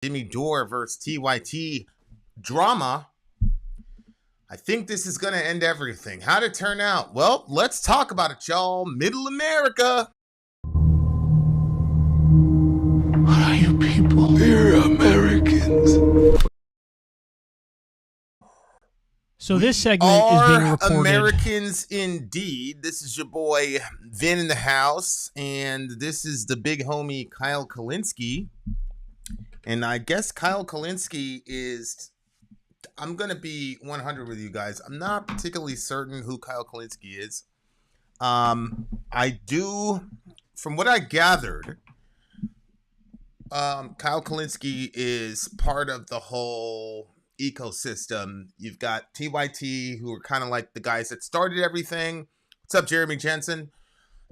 Jimmy Dore versus TYT drama. I think this is going to end everything. How'd it turn out? Well, let's talk about it, y'all. Middle America. What are you people? We're Americans. So this segment is being recorded. Americans indeed. This is your boy Vin in the house, and this is the big homie Kyle Kulinski. And I guess Kyle Kulinski is, I'm going to be 100 with you guys. I'm not particularly certain who Kyle Kulinski is. I do, from what I gathered, Kyle Kulinski is part of the whole ecosystem. You've got TYT, who are kind of like the guys that started everything. What's up, Jeremy Jensen?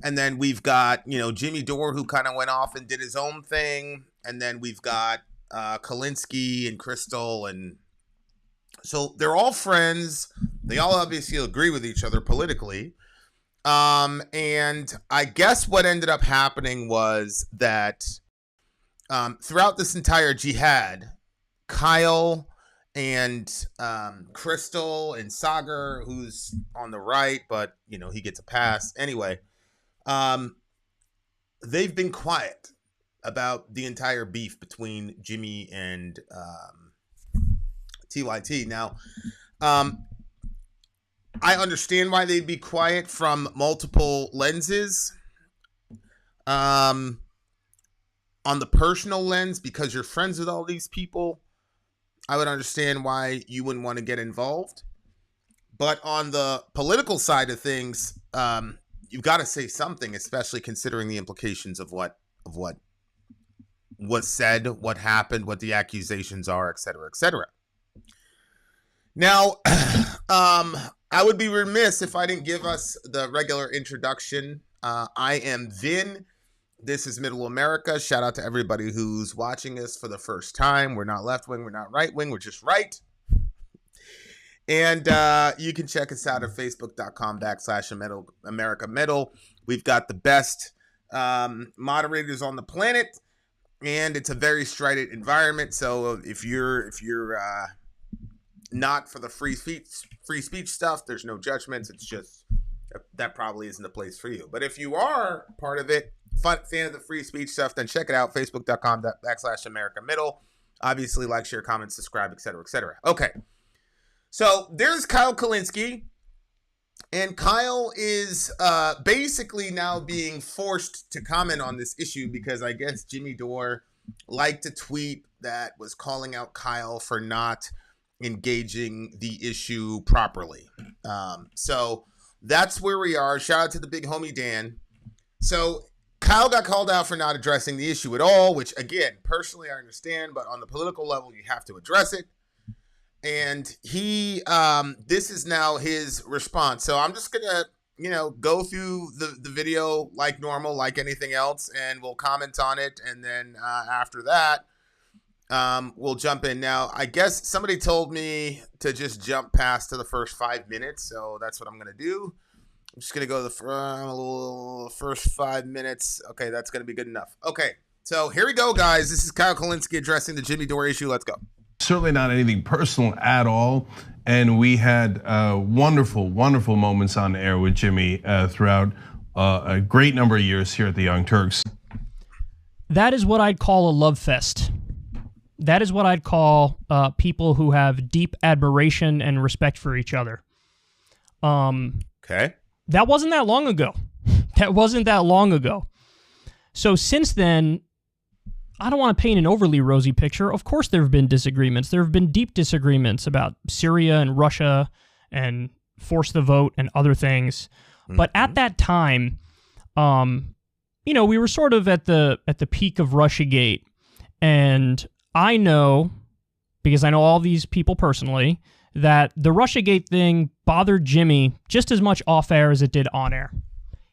And then we've got, Jimmy Dore, who kind of went off and did his own thing. And then we've got Kulinski and Crystal. And so they're all friends. They all obviously agree with each other politically. And I guess what ended up happening was that throughout this entire jihad, Kyle and Crystal and Sagar, who's on the right, but he gets a pass anyway. They've been quiet about the entire beef between Jimmy and TYT. Now, I understand why they'd be quiet from multiple lenses. On the personal lens, because you're friends with all these people, I would understand why you wouldn't want to get involved. But on the political side of things, you've got to say something, especially considering the implications of what was said, what happened, what the accusations are, et cetera, et cetera. Now, I would be remiss if I didn't give us the regular introduction. I am Vin. This is Middle America. Shout out to everybody who's watching us for the first time. We're not left wing. We're not right wing. We're just right. And you can check us out at facebook.com/America Middle. We've got the best moderators on the planet, and it's a very strident environment. So if you're not for the free speech stuff, there's no judgments. It's just that probably isn't the place for you. But if you are part of it, fan of the free speech stuff, then check it out, facebook.com/America Middle. Obviously, like, share, comment, subscribe, etc., etc. Okay, so there's Kyle Kulinski, and Kyle is basically now being forced to comment on this issue because I guess Jimmy Dore liked a tweet that was calling out Kyle for not engaging the issue properly. So that's where we are. Shout out to the big homie Dan. So Kyle got called out for not addressing the issue at all, which, again, personally I understand, but on the political level, you have to address it. And he, this is now his response. So I'm just going to, go through the video like normal, like anything else, and we'll comment on it. And then after that, we'll jump in. Now, I guess somebody told me to just jump past to the first 5 minutes, so that's what I'm going to do. I'm just going to go to the first 5 minutes. Okay, that's going to be good enough. Okay, so here we go, guys. This is Kyle Kulinski addressing the Jimmy Dore issue. Let's go. Certainly not anything personal at all. And we had wonderful, wonderful moments on air with Jimmy throughout a great number of years here at the Young Turks. That is what I'd call a love fest. That is what I'd call people who have deep admiration and respect for each other. Okay. That wasn't that long ago. So since then, I don't want to paint an overly rosy picture. Of course there have been disagreements. There have been deep disagreements about Syria and Russia and force the vote and other things. Mm-hmm. But at that time, we were sort of at the peak of Russiagate. And I know, because I know all these people personally, that the Russiagate thing bothered Jimmy just as much off air as it did on air.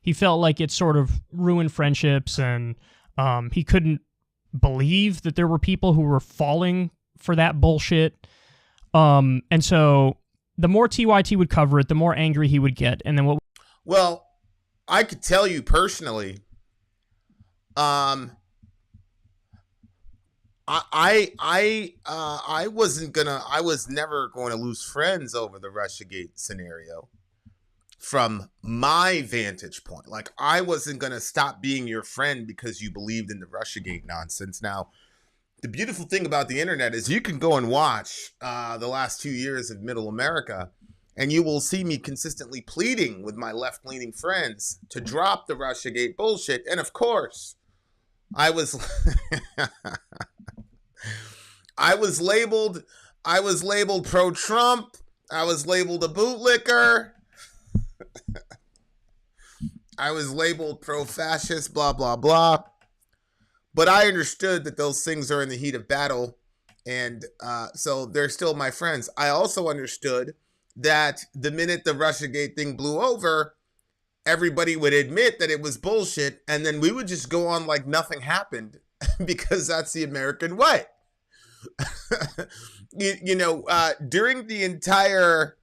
He felt like it sort of ruined friendships, and he couldn't believe that there were people who were falling for that bullshit. And so the more TYT would cover it, the more angry he would get. And then Well, I could tell you personally, I was never going to lose friends over the Russiagate scenario from my vantage point. Like, I wasn't going to stop being your friend because you believed in the Russiagate nonsense. Now, the beautiful thing about the internet is you can go and watch the last 2 years of Middle America, and you will see me consistently pleading with my left-leaning friends to drop the Russiagate bullshit. And of course, I was I was labeled pro-Trump. I was labeled a bootlicker. I was labeled pro-fascist, blah, blah, blah. But I understood that those things are in the heat of battle, and so they're still my friends. I also understood that the minute the Russiagate thing blew over, everybody would admit that it was bullshit, and then we would just go on like nothing happened because that's the American way. During the entire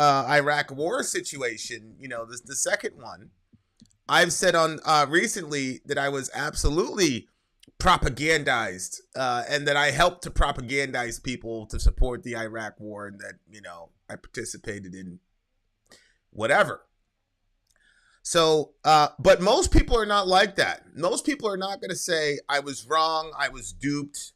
Iraq war situation, the second one, I've said on recently that I was absolutely propagandized, and that I helped to propagandize people to support the Iraq war, and that, I participated in whatever. So, but most people are not like that. Most people are not going to say, I was wrong, I was duped.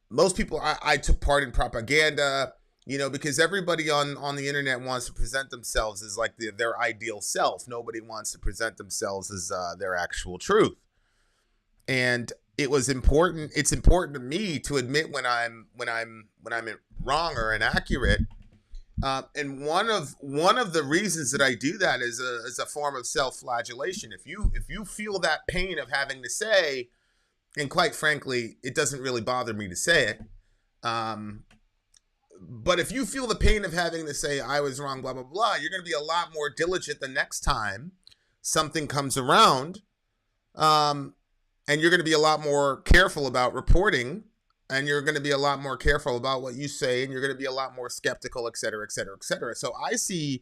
Most people, I took part in propaganda, because everybody on the internet wants to present themselves as like their ideal self. Nobody wants to present themselves as their actual truth. And it's important to me to admit when I'm wrong or inaccurate. And one of the reasons that I do that is a form of self-flagellation. If you feel that pain of having to say, and quite frankly, it doesn't really bother me to say it, but if you feel the pain of having to say I was wrong, blah blah blah, you're going to be a lot more diligent the next time something comes around, and you're going to be a lot more careful about reporting. And you're going to be a lot more careful about what you say, and you're going to be a lot more skeptical, et cetera, et cetera, et cetera. So I see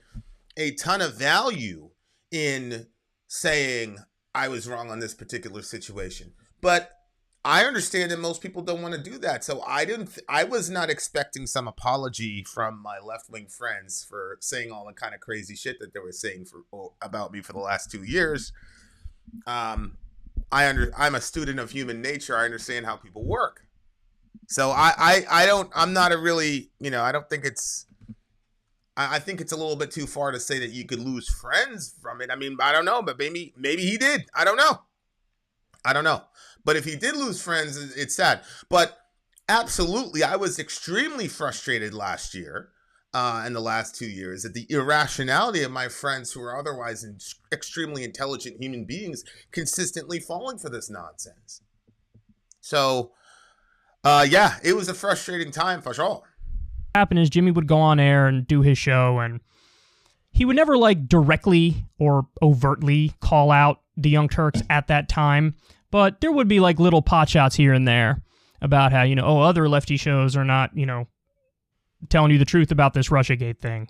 a ton of value in saying I was wrong on this particular situation. But I understand that most people don't want to do that. So I was not expecting some apology from my left-wing friends for saying all the kind of crazy shit that they were saying about me for the last 2 years. I'm a student of human nature. I understand how people work. So I'm not a really, I don't think I think it's a little bit too far to say that you could lose friends from it. I mean, I don't know, but maybe he did. I don't know. But if he did lose friends, it's sad. But absolutely, I was extremely frustrated last year, in the last 2 years, at the irrationality of my friends who are otherwise extremely intelligent human beings consistently falling for this nonsense. So, yeah, it was a frustrating time for sure. What happened is Jimmy would go on air and do his show, and he would never directly or overtly call out the Young Turks at that time, but there would be little potshots here and there about how, other lefty shows are not, telling you the truth about this Russiagate thing.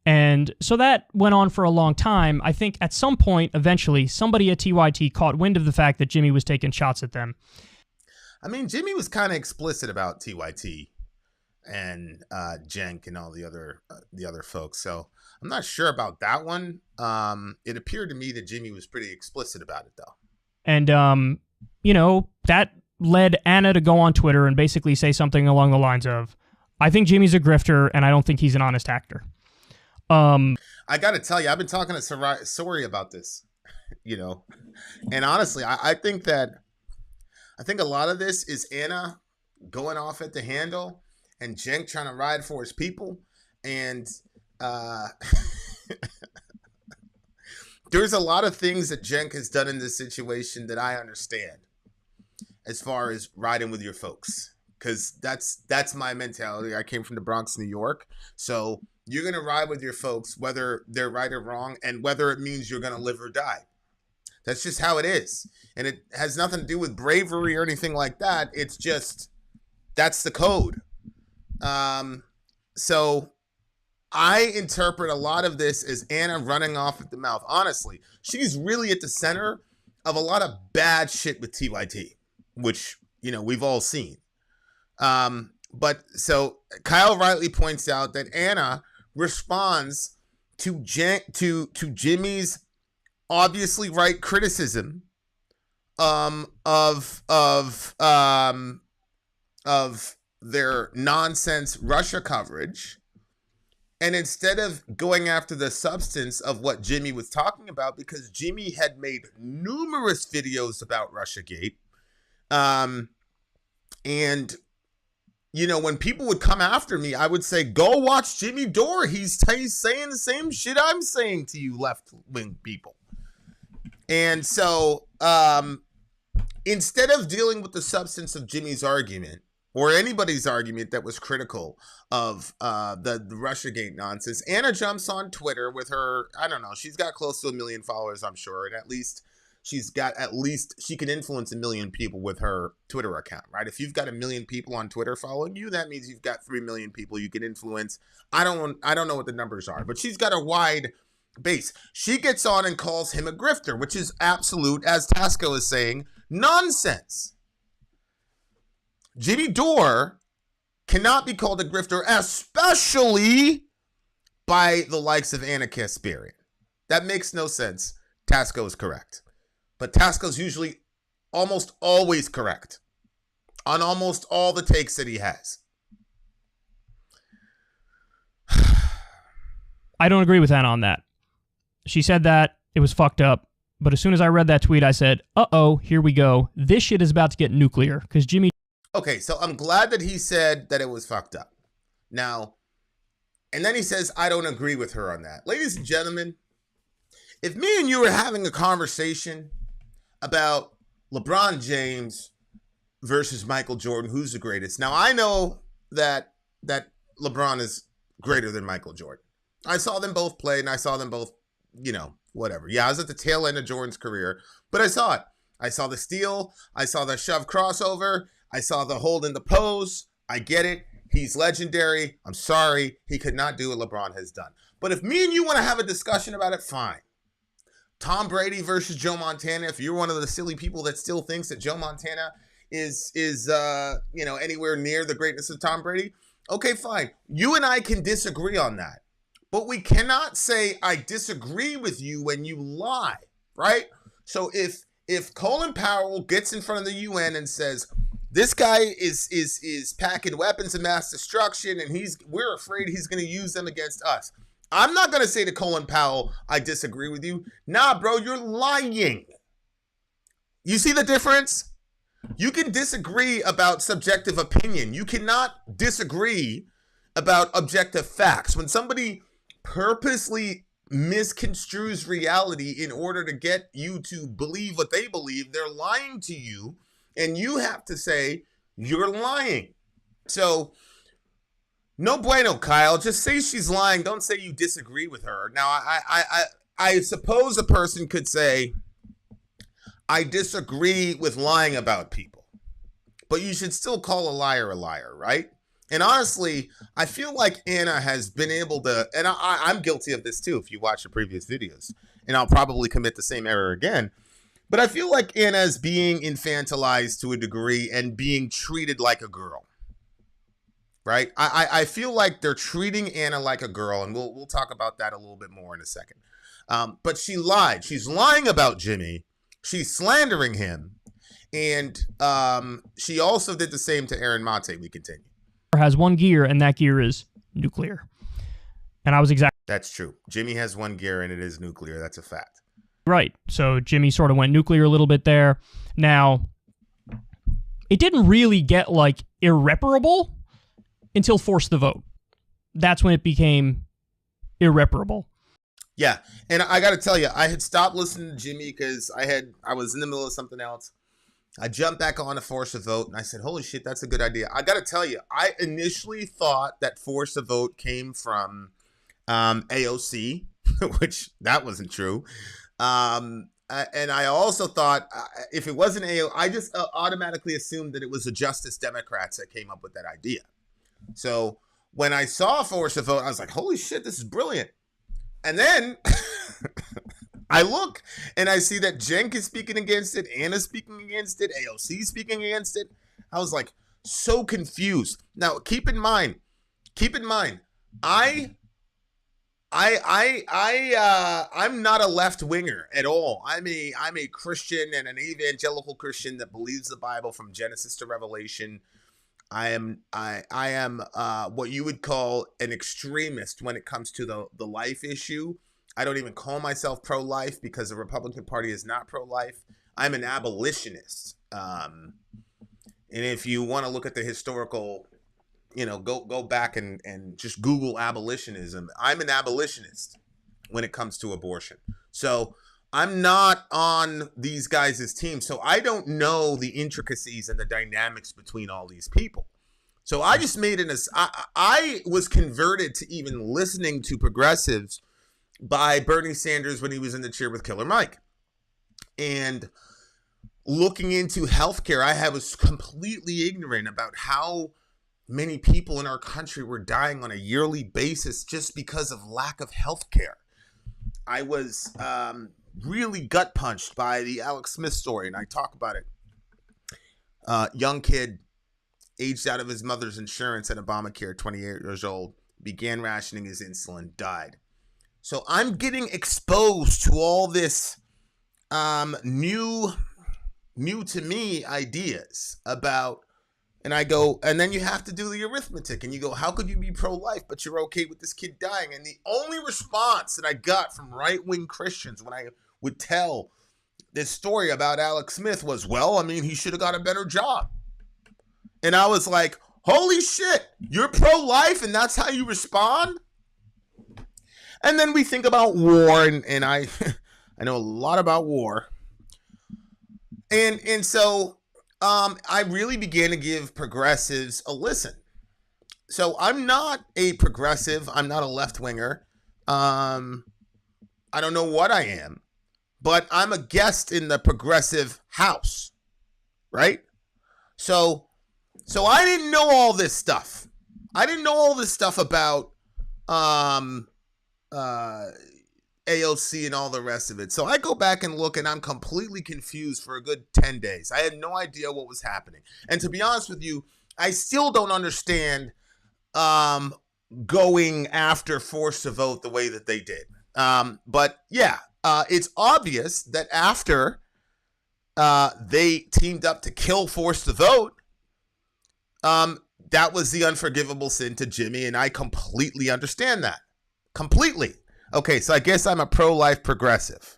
And so that went on for a long time. I think at some point, eventually, somebody at TYT caught wind of the fact that Jimmy was taking shots at them. I mean, Jimmy was kind of explicit about TYT and Cenk and all the other folks. So I'm not sure about that one. It appeared to me that Jimmy was pretty explicit about it, though. And, that led Anna to go on Twitter and basically say something along the lines of, I think Jimmy's a grifter, and I don't think he's an honest actor. I got to tell you, I've been talking to Sori about this, and honestly, I think a lot of this is Anna going off at the handle and Cenk trying to ride for his people. And there's a lot of things that Cenk has done in this situation that I understand as far as riding with your folks. Because that's my mentality. I came from the Bronx, New York. So you're going to ride with your folks, whether they're right or wrong, and whether it means you're going to live or die. That's just how it is. And it has nothing to do with bravery or anything like that. It's just, that's the code. So I interpret a lot of this as Anna running off at the mouth. Honestly, she's really at the center of a lot of bad shit with TYT, which, you know, we've all seen. But so Kyle rightly points out that Anna responds to Jimmy's obviously right criticism of their nonsense Russia coverage. And instead of going after the substance of what Jimmy was talking about, because Jimmy had made numerous videos about Russiagate, and, you know, when people would come after me, I would say, go watch Jimmy Dore. He's saying the same shit I'm saying to you left-wing people. And so instead of dealing with the substance of Jimmy's argument, or anybody's argument that was critical of the Russiagate nonsense, Anna jumps on Twitter with her, I don't know, she's got close to 1 million followers, I'm sure, and she can influence 1 million people with her Twitter account, right? If you've got 1 million people on Twitter following you, that means you've got 3 million people you can influence. I don't know what the numbers are, but she's got a wide base. She gets on and calls him a grifter, which is absolute, as Tasco is saying, nonsense. Jimmy Dore cannot be called a grifter, especially by the likes of Anna Kasparian. That makes no sense. Tasco is correct. But Tasco's usually almost always correct on almost all the takes that he has. I don't agree with Anna on that. She said that it was fucked up, but as soon as I read that tweet, I said, uh-oh, here we go. This shit is about to get nuclear, because Jimmy... Okay, so I'm glad that he said that it was fucked up. Now, and then he says, I don't agree with her on that. Ladies and gentlemen, if me and you were having a conversation about LeBron James versus Michael Jordan, who's the greatest? Now, I know that LeBron is greater than Michael Jordan. I saw them both play, and I saw them both, you know, whatever. Yeah, I was at the tail end of Jordan's career, but I saw it. I saw the steal. I saw the shove crossover. I saw the hold in the pose. I get it. He's legendary. I'm sorry. He could not do what LeBron has done. But if me and you want to have a discussion about it, fine. Tom Brady versus Joe Montana. If you're one of the silly people that still thinks that Joe Montana is you know, anywhere near the greatness of Tom Brady, okay, fine. You and I can disagree on that. But we cannot say I disagree with you when you lie, right? So if Colin Powell gets in front of the UN and says, this guy is packing weapons of mass destruction, and we're afraid he's going to use them against us, I'm not going to say to Colin Powell, I disagree with you. Nah, bro, you're lying. You see the difference? You can disagree about subjective opinion. You cannot disagree about objective facts. When somebody purposely misconstrues reality in order to get you to believe what they believe, they're lying to you, and you have to say, you're lying. So, no bueno, Kyle. Just say she's lying. Don't say you disagree with her. Now, I suppose a person could say, I disagree with lying about people. But you should still call a liar, right? And honestly, I feel like Anna has been able to, and I'm guilty of this too if you watch the previous videos, and I'll probably commit the same error again. But I feel like Anna is being infantilized to a degree and being treated like a girl. Right? I feel like they're treating Anna like a girl, and we'll talk about that a little bit more in a second. But she lied. She's lying about Jimmy. She's slandering him. And she also did the same to Aaron Mate. We continue. Has one gear, and that gear is nuclear. And I was exactly... That's true. Jimmy has one gear, and it is nuclear. That's a fact. Right. So Jimmy sort of went nuclear a little bit there. Now, it didn't really get, like, irreparable until Force the Vote. That's when it became irreparable. Yeah, and I got to tell you, I had stopped listening to Jimmy because I was in the middle of something else. I jumped back on to Force the Vote, and I said, holy shit, that's a good idea. I got to tell you, I initially thought that Force the Vote came from AOC, which that wasn't true. And I also thought if it wasn't AOC, I just automatically assumed that it was the Justice Democrats that came up with that idea. So when I saw Force the Vote, I was like, holy shit, this is brilliant. And then I look and I see that Cenk is speaking against it, Anna's speaking against it, AOC speaking against it. I was like so confused. Now, keep in mind, I'm not a left winger at all. I'm a Christian and an evangelical Christian that believes the Bible from Genesis to Revelation. I am what you would call an extremist when it comes to the life issue. I don't even call myself pro-life because the Republican Party is not pro-life. I'm an abolitionist. And if you want to look at the historical, go back and just Google abolitionism. I'm an abolitionist when it comes to abortion. So I'm not on these guys' team. So I don't know the intricacies and the dynamics between all these people. So I just made it as I was converted to even listening to progressives by Bernie Sanders when he was in the chair with Killer Mike. And looking into healthcare, I was completely ignorant about how many people in our country were dying on a yearly basis just because of lack of healthcare. I was really gut punched by the Alex Smith story, and I talk about it. Young kid, aged out of his mother's insurance at Obamacare, 28 years old, began rationing his insulin, died. So I'm getting exposed to all this new to me ideas about, and I go, and then you have to do the arithmetic, and you go, how could you be pro-life, but you're okay with this kid dying? And the only response that I got from right-wing Christians when I would tell this story about Alex Smith was, well, I mean, he should have got a better job. And I was like, holy shit, you're pro-life and that's how you respond? And then we think about war, and I I know a lot about war. And so I really began to give progressives a listen. So I'm not a progressive. I'm not a left-winger. I don't know what I am. But I'm a guest in the progressive house, right? So I didn't know all this stuff. I didn't know all this stuff about AOC and all the rest of it. So I go back and look, and I'm completely confused for a good 10 days. I had no idea what was happening. And to be honest with you, I still don't understand going after forced to vote the way that they did. But yeah, it's obvious that after they teamed up to kill forced to vote, that was the unforgivable sin to Jimmy, and I completely understand that. Completely. Okay, so I guess I'm a pro-life progressive.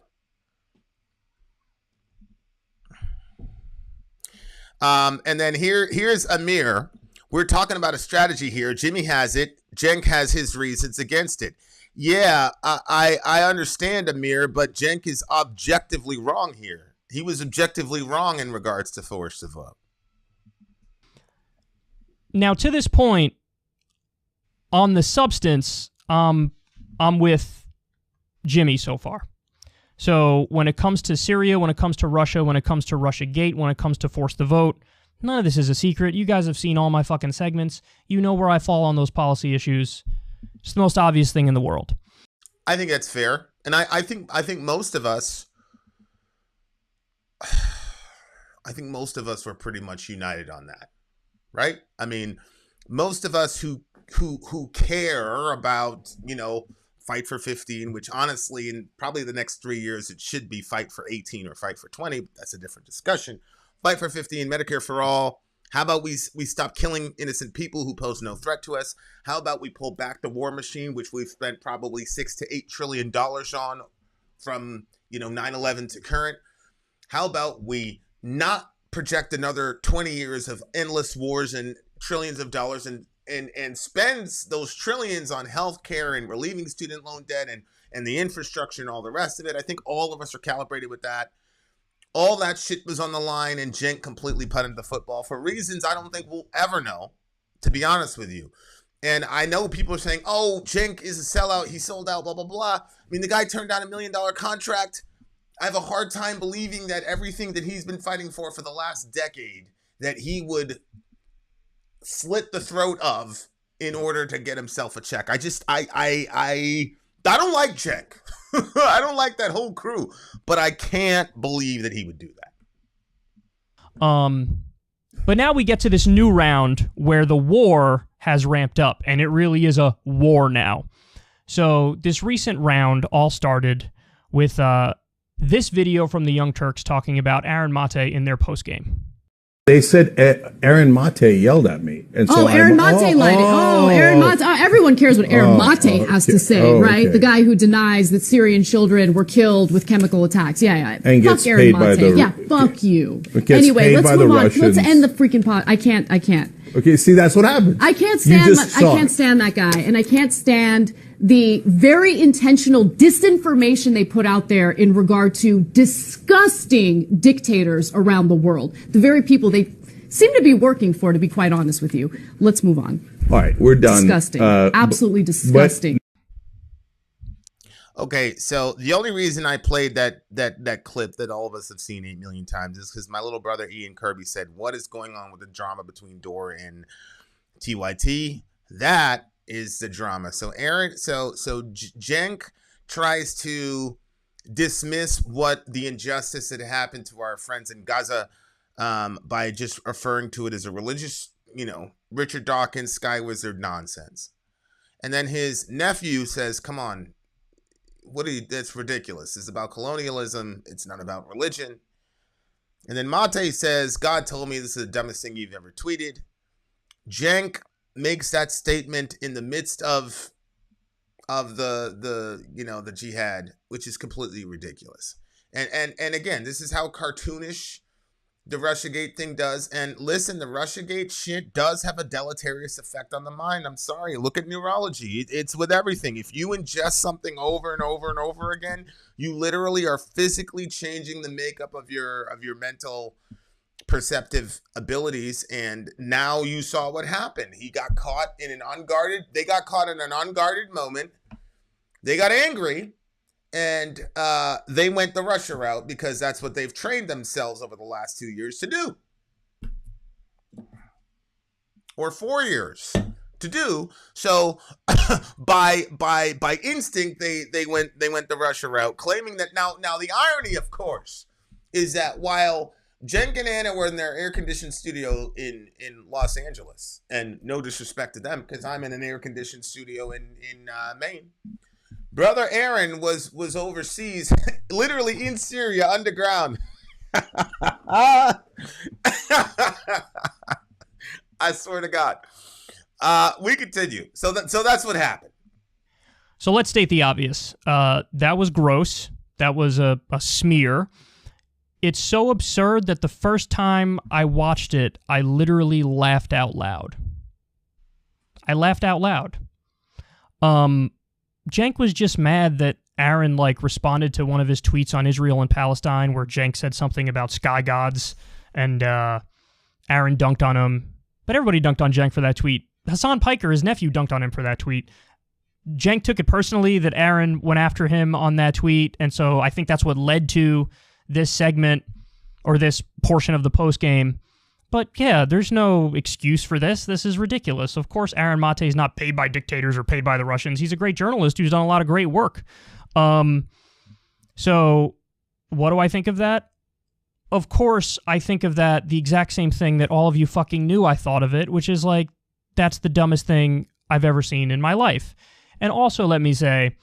And then here's Amir. We're talking about a strategy here. Jimmy has it. Cenk has his reasons against it. Yeah, I understand, Amir, but Cenk is objectively wrong here. He was objectively wrong in regards to forced to vote. Now, to this point, on the substance, I'm with Jimmy so far. So when it comes to Syria, when it comes to Russia, when it comes to Russiagate, when it comes to force the vote, none of this is a secret. You guys have seen all my fucking segments. You know where I fall on those policy issues. It's the most obvious thing in the world. I think that's fair. And I think most of us, were pretty much united on that. Right? I mean, most of us who care about, fight for 15, which honestly, in probably the next 3 years, it should be fight for 18 or fight for 20. But that's a different discussion. Fight for 15, Medicare for all. How about we stop killing innocent people who pose no threat to us? How about we pull back the war machine, which we've spent probably $6 to $8 trillion on from 9/11 to current? How about we not project another 20 years of endless wars and trillions of dollars and spends those trillions on healthcare and relieving student loan debt and the infrastructure and all the rest of it? I think all of us are calibrated with that. All that shit was on the line, and Cenk completely punted the football for reasons I don't think we'll ever know, to be honest with you. And I know people are saying, oh, Cenk is a sellout. He sold out, blah, blah, blah. I mean, the guy turned down $1 million contract. I have a hard time believing that everything that he's been fighting for the last decade, that he would slit the throat of in order to get himself a check. I don't like Cenk. I don't like that whole crew, but I can't believe that he would do that. But now we get to this new round where the war has ramped up, and it really is a war now. So this recent round all started with this video from the Young Turks talking about Aaron Mate in their postgame. They said Aaron Mate yelled at me. And so Aaron Mate lied. Aaron Mate. Everyone cares what Aaron Mate has to say, right? Okay. The guy who denies that Syrian children were killed with chemical attacks. Yeah. And fuck gets Aaron paid by Mate. Fuck you. Anyway, let's move on. Let's end the freaking pod. I can't. Okay, see, that's what happened. I can't stand that guy, and I can't stand the very intentional disinformation they put out there in regard to disgusting dictators around the world. The very people they seem to be working for, to be quite honest with you. Let's move on. All right, we're done. Disgusting. Absolutely disgusting. Okay, so the only reason I played that clip that all of us have seen 8 million times is because my little brother Ian Kirby said, "What is going on with the drama between Dore and TYT?" That is the drama. So Cenk tries to dismiss what the injustice that happened to our friends in Gaza by just referring to it as a religious, Richard Dawkins, Sky Wizard nonsense. And then his nephew says, "Come on. That's ridiculous. It's about colonialism. It's not about religion." And then Mate says, "God told me this is the dumbest thing you've ever tweeted." Cenk makes that statement in the midst of the jihad, which is completely ridiculous. And again, this is how cartoonish the Russiagate thing does. And listen, the Russiagate shit does have a deleterious effect on the mind. I'm sorry. Look at neurology. It's with everything. If you ingest something over and over and over again, you literally are physically changing the makeup of your mental perceptive abilities. And now you saw what happened. They got caught in an unguarded moment. They got angry. And they went the Russia route because that's what they've trained themselves over the last 2 years to do. Or 4 years to do. So by instinct, they went the Russia route, claiming that now the irony, of course, is that while Cenk and Anna were in their air-conditioned studio in Los Angeles, and no disrespect to them because I'm in an air-conditioned studio in Maine, Brother Aaron was overseas, literally in Syria, underground. I swear to God. We continue. So that's what happened. So let's state the obvious. That was gross. That was a smear. It's so absurd that the first time I watched it, I literally laughed out loud. I laughed out loud. Cenk was just mad that Aaron responded to one of his tweets on Israel and Palestine where Cenk said something about sky gods, and Aaron dunked on him. But everybody dunked on Cenk for that tweet. Hassan Piker, his nephew, dunked on him for that tweet. Cenk took it personally that Aaron went after him on that tweet, and so I think that's what led to this segment or this portion of the postgame. But yeah, there's no excuse for this. This is ridiculous. Of course, Aaron Mate is not paid by dictators or paid by the Russians. He's a great journalist who's done a lot of great work. So what do I think of that? Of course, I think of that the exact same thing that all of you fucking knew I thought of it, which is that's the dumbest thing I've ever seen in my life. And also, let me say,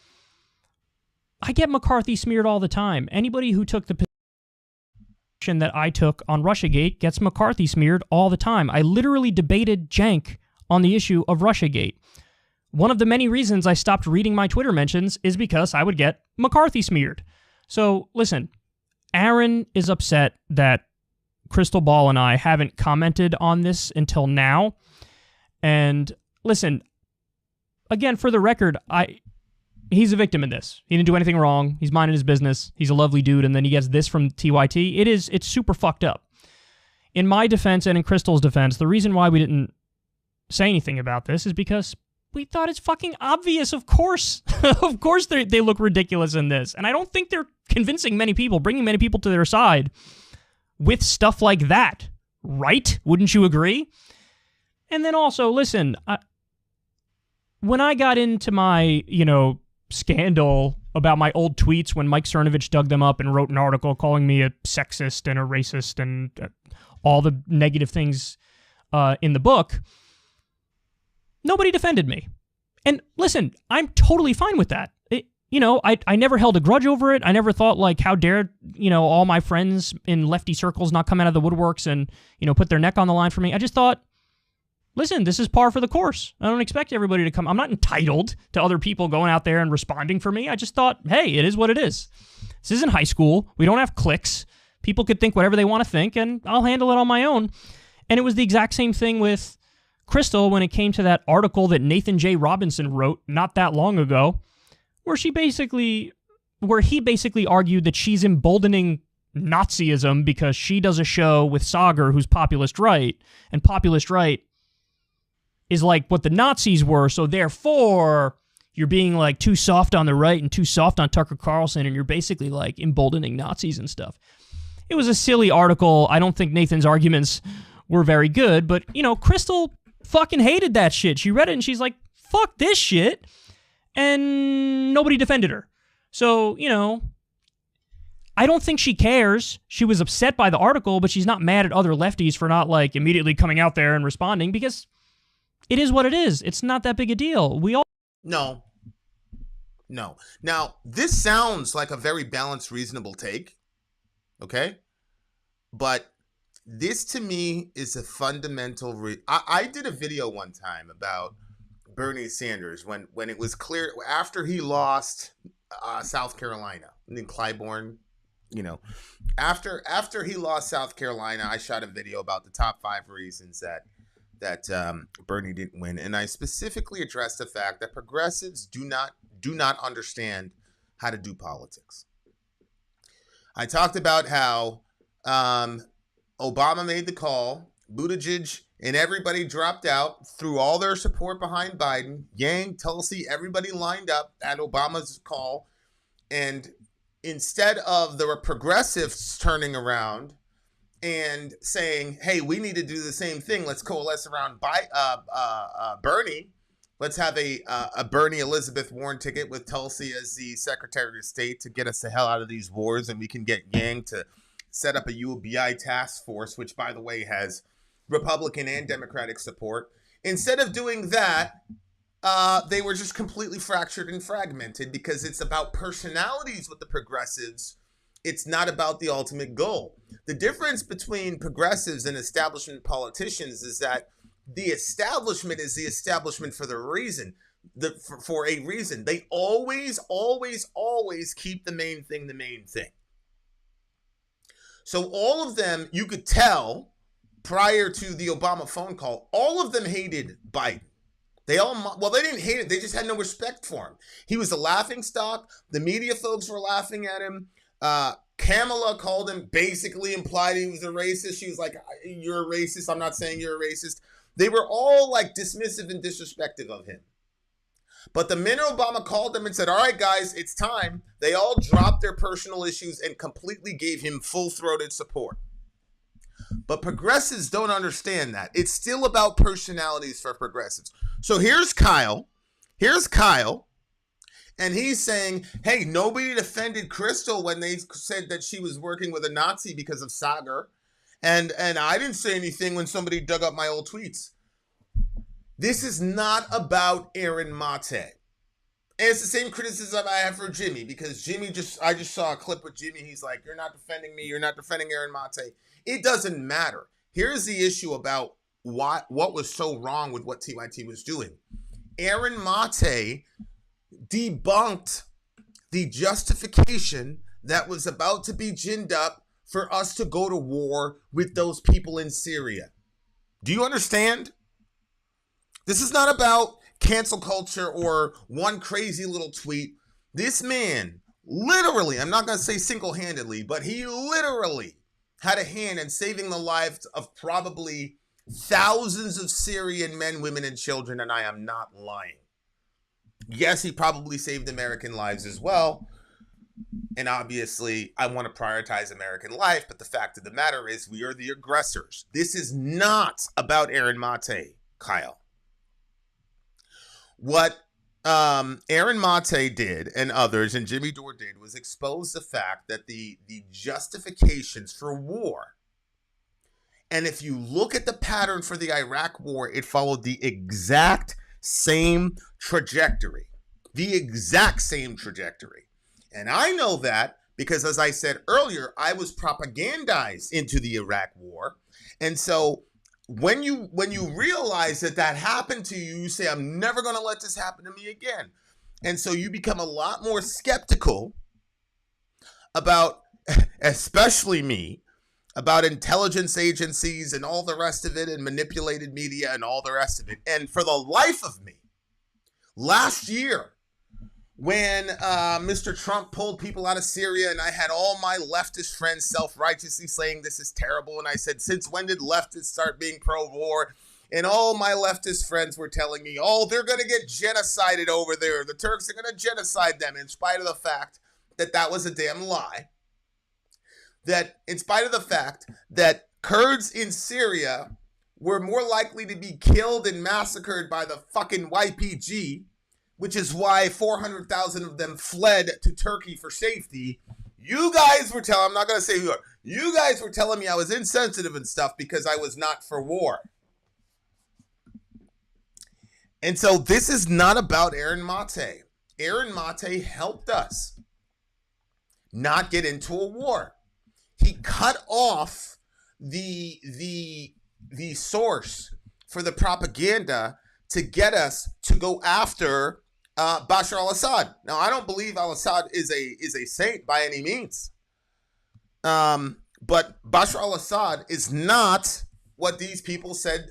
I get McCarthy smeared all the time. Anybody who took the that I took on Russiagate gets McCarthy smeared all the time. I literally debated Cenk on the issue of Russiagate. One of the many reasons I stopped reading my Twitter mentions is because I would get McCarthy smeared. So listen, Aaron is upset that Crystal Ball and I haven't commented on this until now. And listen, again, for the record, he's a victim in this. He didn't do anything wrong. He's minding his business. He's a lovely dude, and then he gets this from TYT. It's super fucked up. In my defense and in Crystal's defense, the reason why we didn't say anything about this is because we thought it's fucking obvious. Of course. Of course they look ridiculous in this. And I don't think they're convincing many people, bringing many people to their side with stuff like that. Right? Wouldn't you agree? And then also, listen, when I got into my, scandal about my old tweets when Mike Cernovich dug them up and wrote an article calling me a sexist and a racist and all the negative things in the book. Nobody defended me. And listen, I'm totally fine with that. I never held a grudge over it. I never thought, like, how dare, all my friends in lefty circles not come out of the woodworks and, put their neck on the line for me. I just thought, listen, this is par for the course. I don't expect everybody to come. I'm not entitled to other people going out there and responding for me. I just thought, hey, it is what it is. This isn't high school. We don't have cliques. People could think whatever they want to think, and I'll handle it on my own. And it was the exact same thing with Crystal when it came to that article that Nathan J. Robinson wrote not that long ago, where he basically argued that she's emboldening Nazism because she does a show with Sagar, who's populist right, and populist right is like what the Nazis were, so therefore you're being like too soft on the right and too soft on Tucker Carlson, and you're basically like emboldening Nazis and stuff. It was a silly article. I don't think Nathan's arguments were very good, but, Crystal fucking hated that shit. She read it and she's like, fuck this shit. And nobody defended her. So, I don't think she cares. She was upset by the article, but she's not mad at other lefties for not, like, immediately coming out there and responding, because it is what it is. It's not that big a deal. No. Now, this sounds like a very balanced, reasonable take, okay? But this, to me, is a fundamental... I did a video one time about Bernie Sanders when it was clear after he lost South Carolina and then Clyburn, after he lost South Carolina, I shot a video about the top 5 reasons that Bernie didn't win, and I specifically addressed the fact that progressives do not understand how to do politics. I talked about how Obama made the call, Buttigieg and everybody dropped out, threw all their support behind Biden. Yang, Tulsi, everybody lined up at Obama's call. And instead of the progressives turning around and saying, hey, we need to do the same thing, let's coalesce around Bernie. Let's have a Bernie Elizabeth Warren ticket with Tulsi as the Secretary of State to get us the hell out of these wars. And we can get Yang to set up a UBI task force, which, by the way, has Republican and Democratic support. Instead of doing that, they were just completely fractured and fragmented, because it's about personalities with the progressives. It's not about the ultimate goal. The difference between progressives and establishment politicians is that the establishment is the establishment for a reason. They always keep the main thing the main thing. So all of them, you could tell prior to the Obama phone call, all of them hated Biden. They didn't hate it. They just had no respect for him. He was a laughingstock. The media folks were laughing at him. Kamala called him, basically implied he was a racist. She was like, you're a racist. I'm not saying you're a racist. They were all like dismissive and disrespectful of him. But the minute Obama called them and said, all right, guys, it's time, they all dropped their personal issues and completely gave him full-throated support. But progressives don't understand that. It's still about personalities for progressives. So here's Kyle, and he's saying, hey, nobody defended Crystal when they said that she was working with a Nazi because of Sagar. And I didn't say anything when somebody dug up my old tweets. This is not about Aaron Mate. And it's the same criticism I have for Jimmy, because I just saw a clip with Jimmy. He's like, you're not defending me. You're not defending Aaron Mate. It doesn't matter. Here's the issue about what was so wrong with what TYT was doing. Aaron Mate debunked the justification that was about to be ginned up for us to go to war with those people in Syria. Do you understand? This is not about cancel culture or one crazy little tweet. This man literally, I'm not going to say single-handedly, but he literally had a hand in saving the lives of probably thousands of Syrian men, women, and children, and I am not lying. Yes, he probably saved American lives as well. And obviously, I want to prioritize American life, but the fact of the matter is we are the aggressors. This is not about Aaron Mate, Kyle. What Aaron Mate did, and others, and Jimmy Dore did, was expose the fact that the justifications for war, and if you look at the pattern for the Iraq war, it followed the exact same trajectory. The exact same trajectory. And I know that because, as I said earlier, I was propagandized into the Iraq war. And so when you realize that happened to you, you say, I'm never going to let this happen to me again. And so you become a lot more skeptical about, especially me, about intelligence agencies and all the rest of it, and manipulated media and all the rest of it. And for the life of me, last year, when Mr. Trump pulled people out of Syria, and I had all my leftist friends self-righteously saying this is terrible, and I said, since when did leftists start being pro-war? And all my leftist friends were telling me, oh, they're going to get genocided over there. The Turks are going to genocide them, in spite of the fact that was a damn lie. That in spite of the fact that Kurds in Syria were more likely to be killed and massacred by the fucking YPG, which is why 400,000 of them fled to Turkey for safety. You guys were telling, I'm not going to say who you are, you guys were telling me I was insensitive and stuff because I was not for war. And so this is not about Aaron Mate. Aaron Mate helped us not get into a war. He cut off the source for the propaganda to get us to go after Bashar al-Assad. Now, I don't believe al-Assad is a saint by any means. But Bashar al-Assad is not what these people said,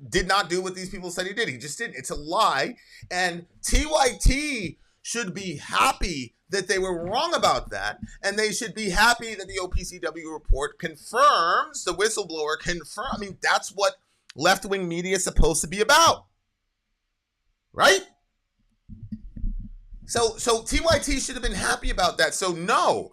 did not do what these people said he did. He just didn't. It's a lie. And TYT should be happy that they were wrong about that. And they should be happy that the OPCW report confirms, the whistleblower I mean, that's what left-wing media is supposed to be about. Right? So TYT should have been happy about that. So no,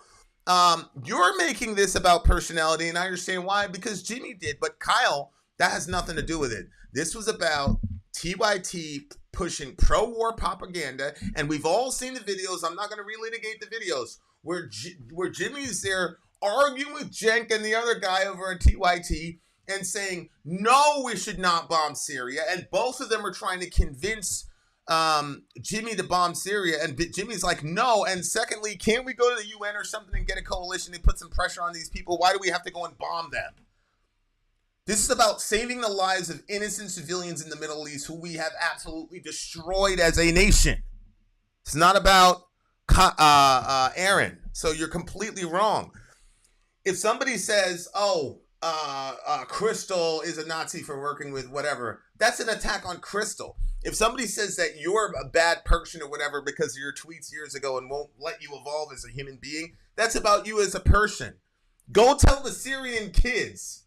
you're making this about personality, and I understand why, because Jimmy did. But Kyle, that has nothing to do with it. This was about TYT pushing pro-war propaganda, and we've all seen the videos. I'm not going to relitigate the videos where Jimmy's there arguing with Cenk and the other guy over at TYT and saying, no, we should not bomb Syria. And both of them are trying to convince Jimmy to bomb Syria, and Jimmy's like, no. And secondly, can't we go to the UN or something and get a coalition and put some pressure on these people? Why do we have to go and bomb them? This is about saving the lives of innocent civilians in the Middle East who we have absolutely destroyed as a nation. It's not about Aaron. So you're completely wrong. If somebody says, Crystal is a Nazi for working with whatever, that's an attack on Crystal. If somebody says that you're a bad person or whatever because of your tweets years ago and won't let you evolve as a human being, that's about you as a person. Go tell the Syrian kids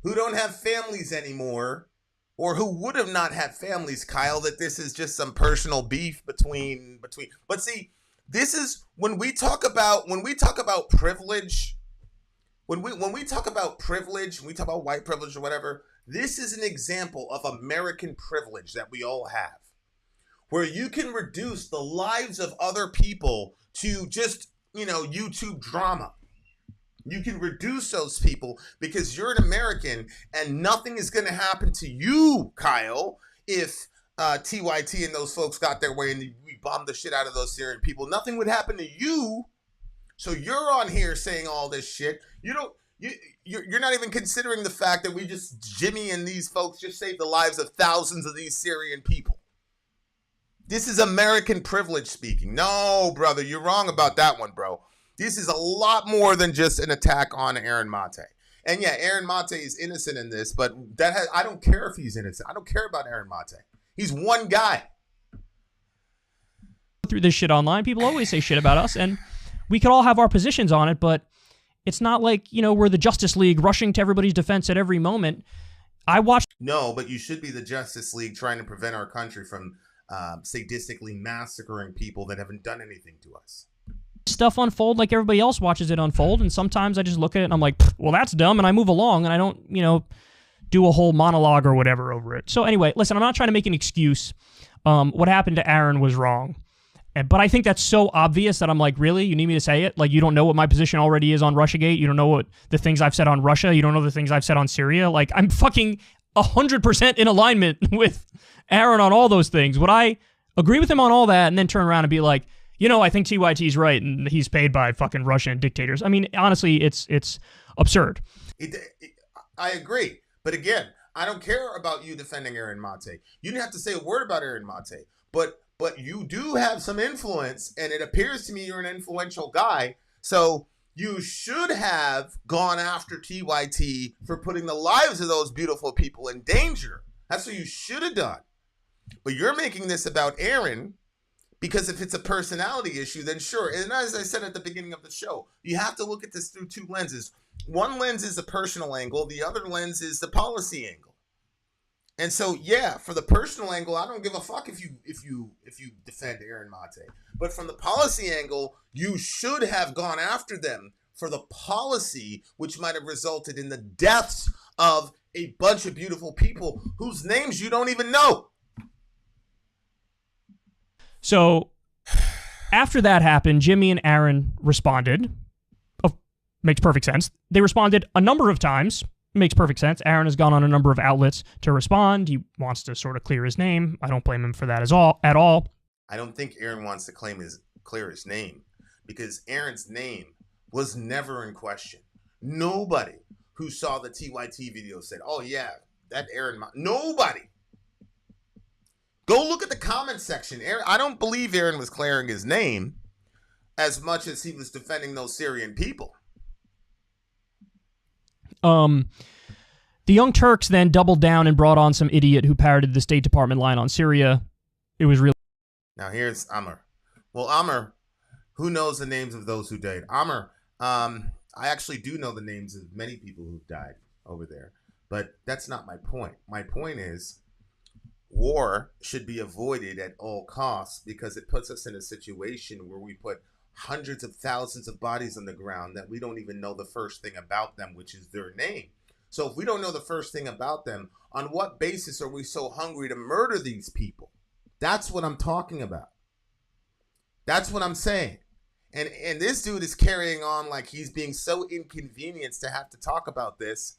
who don't have families anymore, or who would have not had families, Kyle, that this is just some personal beef between. But see, this is when we talk about privilege. When we talk about privilege, when we talk about white privilege or whatever, this is an example of American privilege that we all have, where you can reduce the lives of other people to just, YouTube drama. You can reduce those people because you're an American, and nothing is going to happen to you, Kyle, if TYT and those folks got their way and we bombed the shit out of those Syrian people. Nothing would happen to you. So you're on here saying all this shit. You're not even considering the fact that Jimmy and these folks just saved the lives of thousands of these Syrian people. This is American privilege speaking. No, brother, you're wrong about that one, bro. This is a lot more than just an attack on Aaron Mate. And yeah, Aaron Mate is innocent in this, but I don't care if he's innocent. I don't care about Aaron Mate. He's one guy. Through this shit online, people always say shit about us, and we could all have our positions on it, but it's not like, we're the Justice League rushing to everybody's defense at every moment. No, but you should be the Justice League trying to prevent our country from sadistically massacring people that haven't done anything to us. Stuff unfold like everybody else watches it unfold, and sometimes I just look at it and I'm like, well, that's dumb, and I move along, and I don't, do a whole monologue or whatever over it. So anyway, listen, I'm not trying to make an excuse. What happened to Aaron was wrong. But I think that's so obvious that I'm like, really? You need me to say it? Like, you don't know what my position already is on Russiagate? You don't know what the things I've said on Russia? You don't know the things I've said on Syria? Like, I'm fucking 100% in alignment with Aaron on all those things. Would I agree with him on all that and then turn around and be like, I think TYT's right and he's paid by fucking Russian dictators? I mean, honestly, it's absurd. I agree. But again, I don't care about you defending Aaron Mate. You didn't have to say a word about Aaron Mate. But you do have some influence, and it appears to me you're an influential guy. So you should have gone after TYT for putting the lives of those beautiful people in danger. That's what you should have done. But you're making this about Aaron because if it's a personality issue, then sure. And as I said at the beginning of the show, you have to look at this through two lenses. One lens is the personal angle. The other lens is the policy angle. And so, yeah, for the personal angle, I don't give a fuck if you defend Aaron Mate. But from the policy angle, you should have gone after them for the policy, which might have resulted in the deaths of a bunch of beautiful people whose names you don't even know. So after that happened, Jimmy and Aaron responded. Oh, makes perfect sense. They responded a number of times. Makes perfect sense. Aaron has gone on a number of outlets to respond. He wants to sort of clear his name. I don't blame him for that at all. I don't think Aaron wants to clear his name because Aaron's name was never in question. Nobody who saw the TYT video said, oh yeah, that Aaron. Nobody. Go look at the comment section. I don't believe Aaron was clearing his name as much as he was defending those Syrian people. The Young Turks then doubled down and brought on some idiot who parroted the State Department line on Syria. It was really... Now here's Amr. Well, Amr, who knows the names of those who died? Amr, I actually do know the names of many people who've died over there, but that's not my point. My point is war should be avoided at all costs because it puts us in a situation where we put hundreds of thousands of bodies on the ground that we don't even know the first thing about them, which is their name. So if we don't know the first thing about them, on what basis are we so hungry to murder these people? That's what I'm talking about. That's what I'm saying. And this dude is carrying on like he's being so inconvenienced to have to talk about this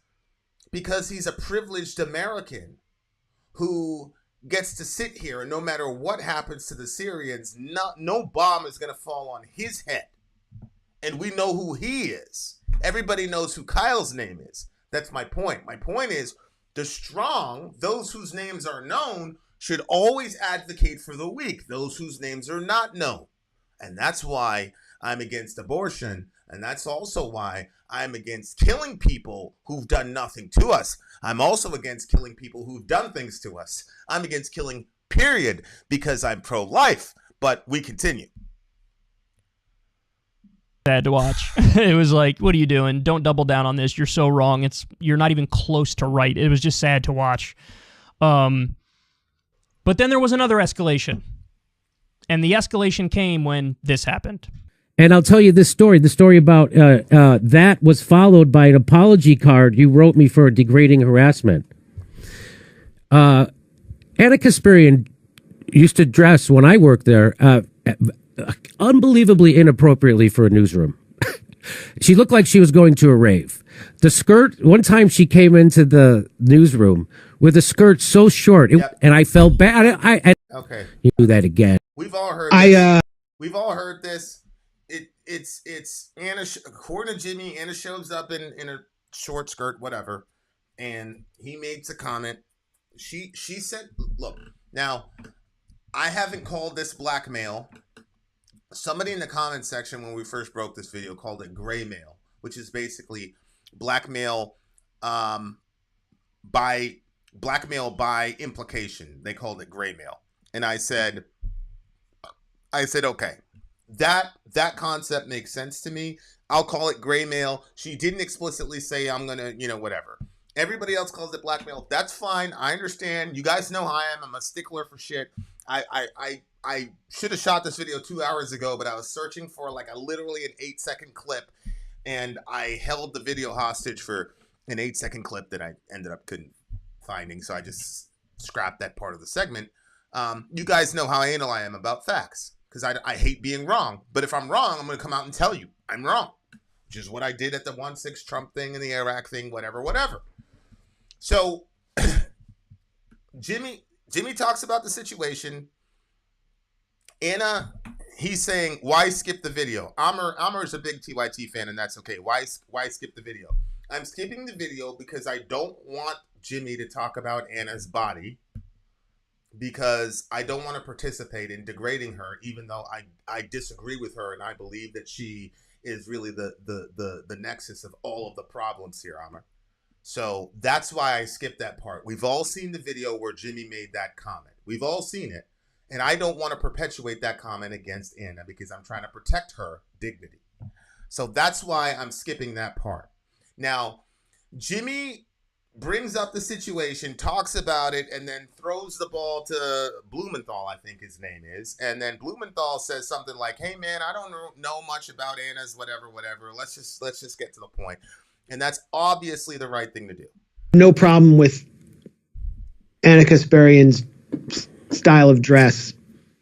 because he's a privileged American who gets to sit here and no matter what happens to the Syrians, no bomb is going to fall on his head. And we know who he is. Everybody knows who Kyle's name is. That's my point. My point is the strong, those whose names are known, should always advocate for the weak, those whose names are not known. And that's why I'm against abortion. And that's also why I'm against killing people who've done nothing to us. I'm also against killing people who've done things to us. I'm against killing, period, because I'm pro-life. But we continue. Sad to watch. It was like, what are you doing? Don't double down on this. You're so wrong. You're not even close to right. It was just sad to watch. But then there was another escalation. And the escalation came when this happened. And I'll tell you this story. The story about that was followed by an apology card you wrote me for degrading harassment. Anna Kasparian used to dress, when I worked there, unbelievably inappropriately for a newsroom. She looked like she was going to a rave. The skirt, one time she came into the newsroom with a skirt so short, and I felt bad. Okay. You do that again. We've all heard this. We've all heard this. It's Anna, according to Jimmy, Anna shows up in a short skirt, whatever, and he makes a comment. She said, look, now, I haven't called this blackmail. Somebody in the comment section when we first broke this video called it gray mail, which is basically blackmail by implication. They called it gray mail. And I said, okay, that concept makes sense to me. I'll call it gray mail. She didn't explicitly say I'm going to, whatever. Everybody else calls it blackmail. That's fine. I understand. You guys know how I am. I'm a stickler for shit. I should have shot this video 2 hours ago, but I was searching for literally an 8-second clip, and I held the video hostage for an 8-second clip that I ended up couldn't finding. So I just scrapped that part of the segment. You guys know how anal I am about facts, because I hate being wrong. But if I'm wrong, I'm going to come out and tell you I'm wrong, which is what I did at the 1-6 Trump thing and the Iraq thing, whatever. So Jimmy talks about the situation. Anna, he's saying, why skip the video? Amar's a big TYT fan, and that's okay. Why skip the video? I'm skipping the video because I don't want Jimmy to talk about Anna's body, because I don't want to participate in degrading her, even though I disagree with her and I believe that she is really the nexus of all of the problems here, Amar. So that's why I skipped that part. We've all seen the video where Jimmy made that comment. We've all seen it. And I don't want to perpetuate that comment against Anna because I'm trying to protect her dignity. So that's why I'm skipping that part. Now, Jimmy brings up the situation, talks about it, and then throws the ball to Blumenthal, I think his name is. And then Blumenthal says something like, hey, man, I don't know much about Anna's whatever. Let's just get to the point. And that's obviously the right thing to do. No problem with Anna Kasparian's style of dress.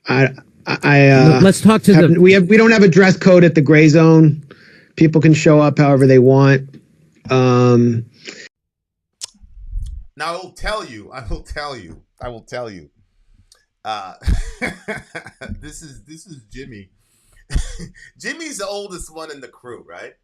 Let's talk to we don't have a dress code at the Gray Zone. People can show up however they want. Now I will tell you. This is Jimmy. Jimmy's the oldest one in the crew, right?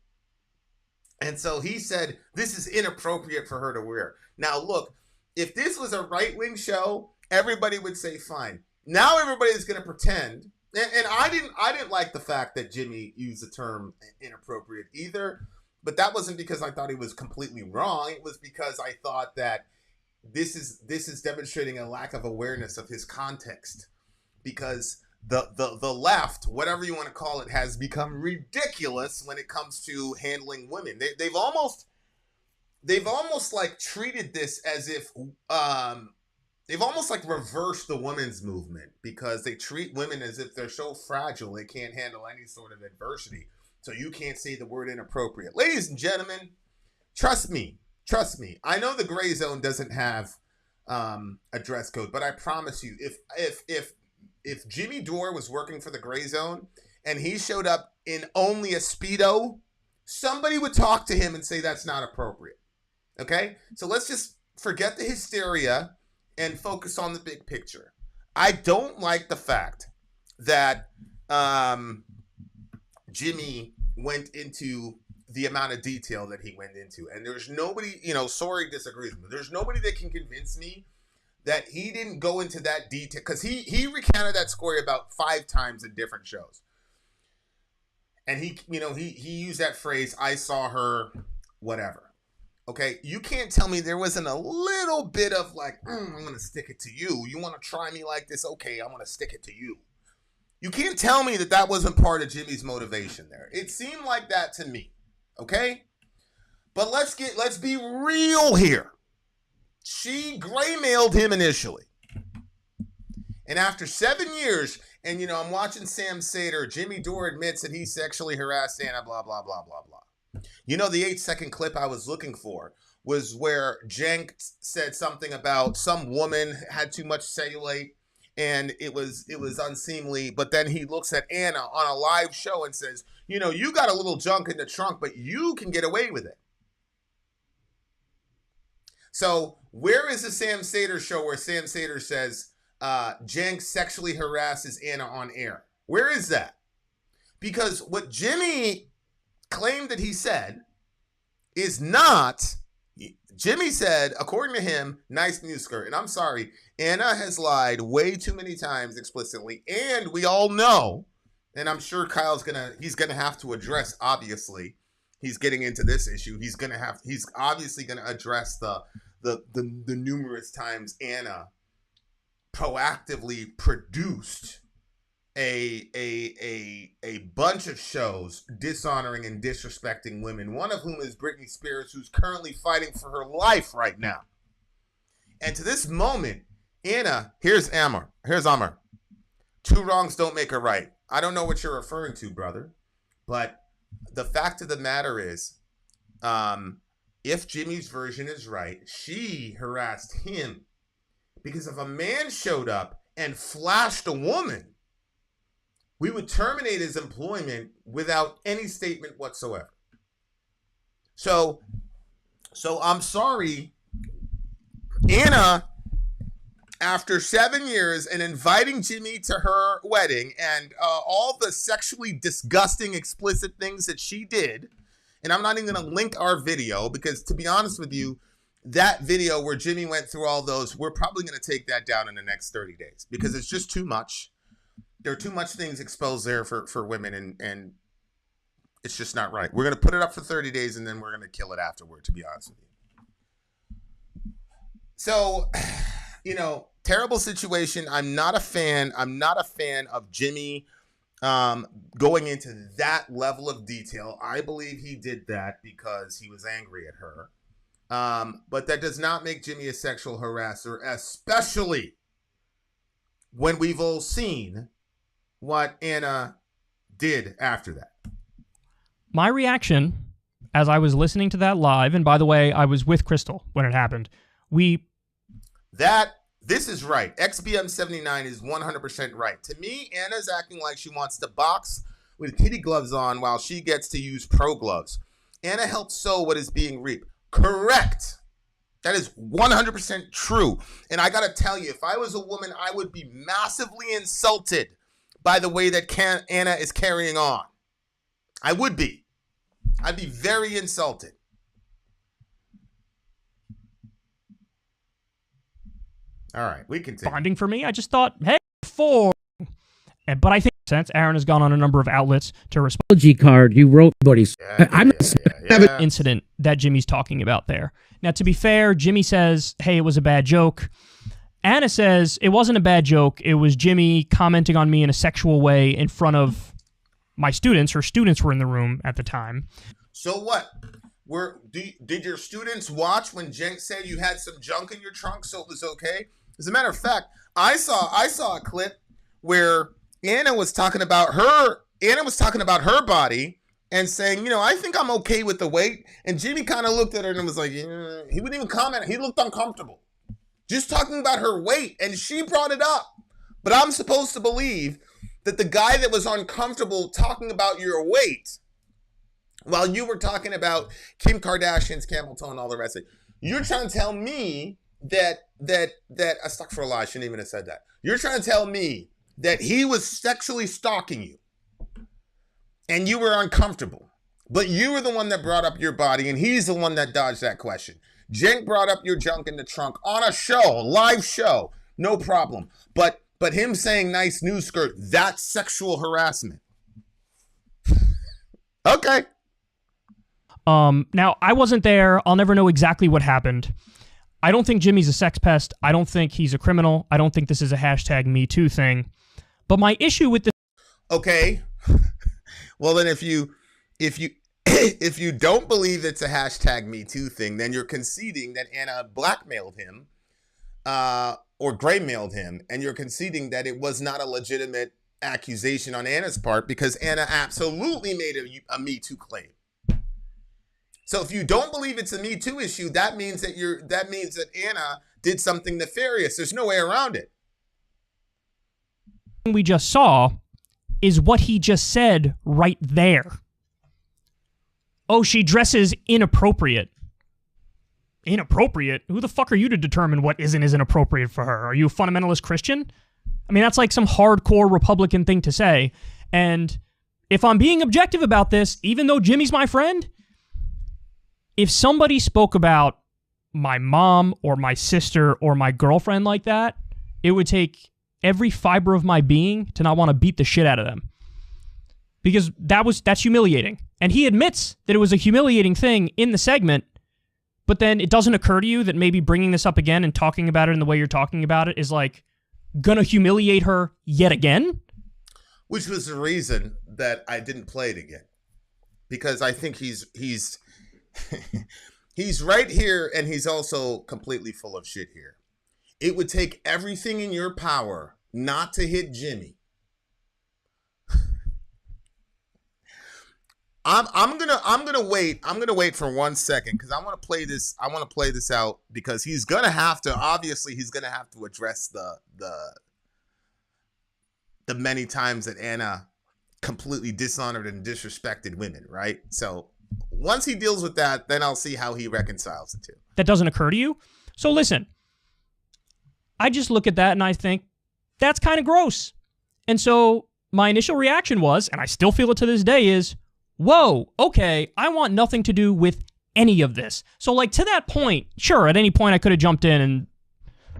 And so he said, this is inappropriate for her to wear. Now, look, if this was a right-wing show, everybody would say fine. Now everybody's going to pretend. And I didn't like the fact that Jimmy used the term inappropriate either. But that wasn't because I thought he was completely wrong. It was because I thought that this is demonstrating a lack of awareness of his context. Because the left, whatever you want to call it, has become ridiculous when it comes to handling women. They've almost like treated this as if they've almost like reversed the women's movement, because they treat women as if they're so fragile they can't handle any sort of adversity. So you can't say the word inappropriate. Ladies and gentlemen, trust me. I know the Gray Zone doesn't have a dress code, but I promise you, if Jimmy Dore was working for the Gray Zone and he showed up in only a Speedo, somebody would talk to him and say that's not appropriate. Okay? So let's just forget the hysteria and focus on the big picture. I don't like the fact that Jimmy went into the amount of detail that he went into. And there's nobody, Sori disagrees with me. There's nobody that can convince me that he didn't go into that detail, because he recounted that story about 5 times in different shows. And he used that phrase, I saw her, whatever. Okay, you can't tell me there wasn't a little bit of like, I'm going to stick it to you. You want to try me like this? Okay, I'm going to stick it to you. You can't tell me that wasn't part of Jimmy's motivation there. It seemed like that to me. Okay? But let's be real here. She gray-mailed him initially. And after 7 years, and I'm watching Sam Sater, Jimmy Dore admits that he sexually harassed Anna, blah, blah, blah, blah, blah. The 8-second clip I was looking for was where Cenk said something about some woman had too much cellulite and it was unseemly, but then he looks at Anna on a live show and says, you got a little junk in the trunk, but you can get away with it. So where is the Sam Sater show where Sam Sater says Cenk sexually harasses Anna on air? Where is that? Because what Jimmy claimed that he said is not, Jimmy said, according to him, nice new skirt. And I'm sorry, Anna has lied way too many times explicitly. And we all know, and I'm sure he's gonna have to address, obviously, he's getting into this issue. He's obviously gonna address the numerous times Anna proactively produced a bunch of shows dishonoring and disrespecting women, one of whom is Britney Spears, who's currently fighting for her life right now. And to this moment, Anna, here's Amar. 2 wrongs don't make a right. I don't know what you're referring to, brother, but the fact of the matter is, if Jimmy's version is right, she harassed him. Because if a man showed up and flashed a woman, we would terminate his employment without any statement whatsoever. So I'm sorry, Anna, after 7 years and inviting Jimmy to her wedding and all the sexually disgusting, explicit things that she did, and I'm not even going to link our video because, to be honest with you, that video where Jimmy went through all those, we're probably going to take that down in the next 30 days because it's just too much. There are too much things exposed there for women, and it's just not right. We're going to put it up for 30 days, and then we're going to kill it afterward, to be honest with you. So, terrible situation. I'm not a fan of Jimmy going into that level of detail. I believe he did that because he was angry at her. But that does not make Jimmy a sexual harasser, especially when we've all seen what Anna did after that. My reaction as I was listening to that live, and by the way, I was with Crystal when it happened. This is right. XBM79 is 100% right. To me, Anna's acting like she wants to box with kitty gloves on while she gets to use pro gloves. Anna helped sow what is being reaped. Correct. That is 100% true. And I got to tell you, if I was a woman, I would be massively insulted by the way that Anna is carrying on. I would be. I'd be very insulted. All right, we continue. Bonding for me, I just thought, hey, but I think since Aaron has gone on a number of outlets to respond. Apology card you wrote, buddies. Incident that Jimmy's talking about there. Now, to be fair, Jimmy says, hey, it was a bad joke. Anna says it wasn't a bad joke. It was Jimmy commenting on me in a sexual way in front of my students. Her students were in the room at the time. So what? Did your students watch when Cenk said you had some junk in your trunk, so it was okay? As a matter of fact, I saw a clip where Anna was talking about her body and saying, I think I'm okay with the weight. And Jimmy kind of looked at her and was like, yeah. He wouldn't even comment. He looked uncomfortable. Just talking about her weight, and she brought it up. But I'm supposed to believe that the guy that was uncomfortable talking about your weight, while you were talking about Kim Kardashian's camel toe and all the rest of it, you're trying to tell me that astaghfirullah, I shouldn't even have said that. You're trying to tell me that he was sexually stalking you and you were uncomfortable, but you were the one that brought up your body and he's the one that dodged that question. Cenk brought up your junk in the trunk on a show, live show, no problem. But him saying nice news skirt, that's sexual harassment. Okay. Now, I wasn't there. I'll never know exactly what happened. I don't think Jimmy's a sex pest. I don't think he's a criminal. I don't think this is a hashtag Me Too thing. But my issue with this... Okay. Well, then if you don't believe it's a hashtag Me Too thing, then you're conceding that Anna blackmailed him or graymailed him, and you're conceding that it was not a legitimate accusation on Anna's part because Anna absolutely made a Me Too claim. So if you don't believe it's a Me Too issue, that means that Anna did something nefarious. There's no way around it. We just saw is what he just said right there. Oh, she dresses inappropriate. Inappropriate? Who the fuck are you to determine what isn't appropriate for her? Are you a fundamentalist Christian? I mean, that's like some hardcore Republican thing to say. And if I'm being objective about this, even though Jimmy's my friend, if somebody spoke about my mom or my sister or my girlfriend like that, it would take every fiber of my being to not want to beat the shit out of them. Because that's humiliating. And he admits that it was a humiliating thing in the segment, but then it doesn't occur to you that maybe bringing this up again and talking about it in the way you're talking about it is like gonna humiliate her yet again? Which was the reason that I didn't play it again. Because I think he's he's right here, and he's also completely full of shit here. It would take everything in your power not to hit Jimmy. I'm gonna wait for 1 second because I want to play this. I want to play this out because he's gonna have to. Obviously, he's gonna have to address the many times that Anna completely dishonored and disrespected women, right? So once he deals with that, then I'll see how he reconciles the two. That doesn't occur to you? So listen, I just look at that and I think, that's kind of gross. And so my initial reaction was, and I still feel it to this day, is, whoa, okay, I want nothing to do with any of this. So like to that point, sure, at any point I could have jumped in and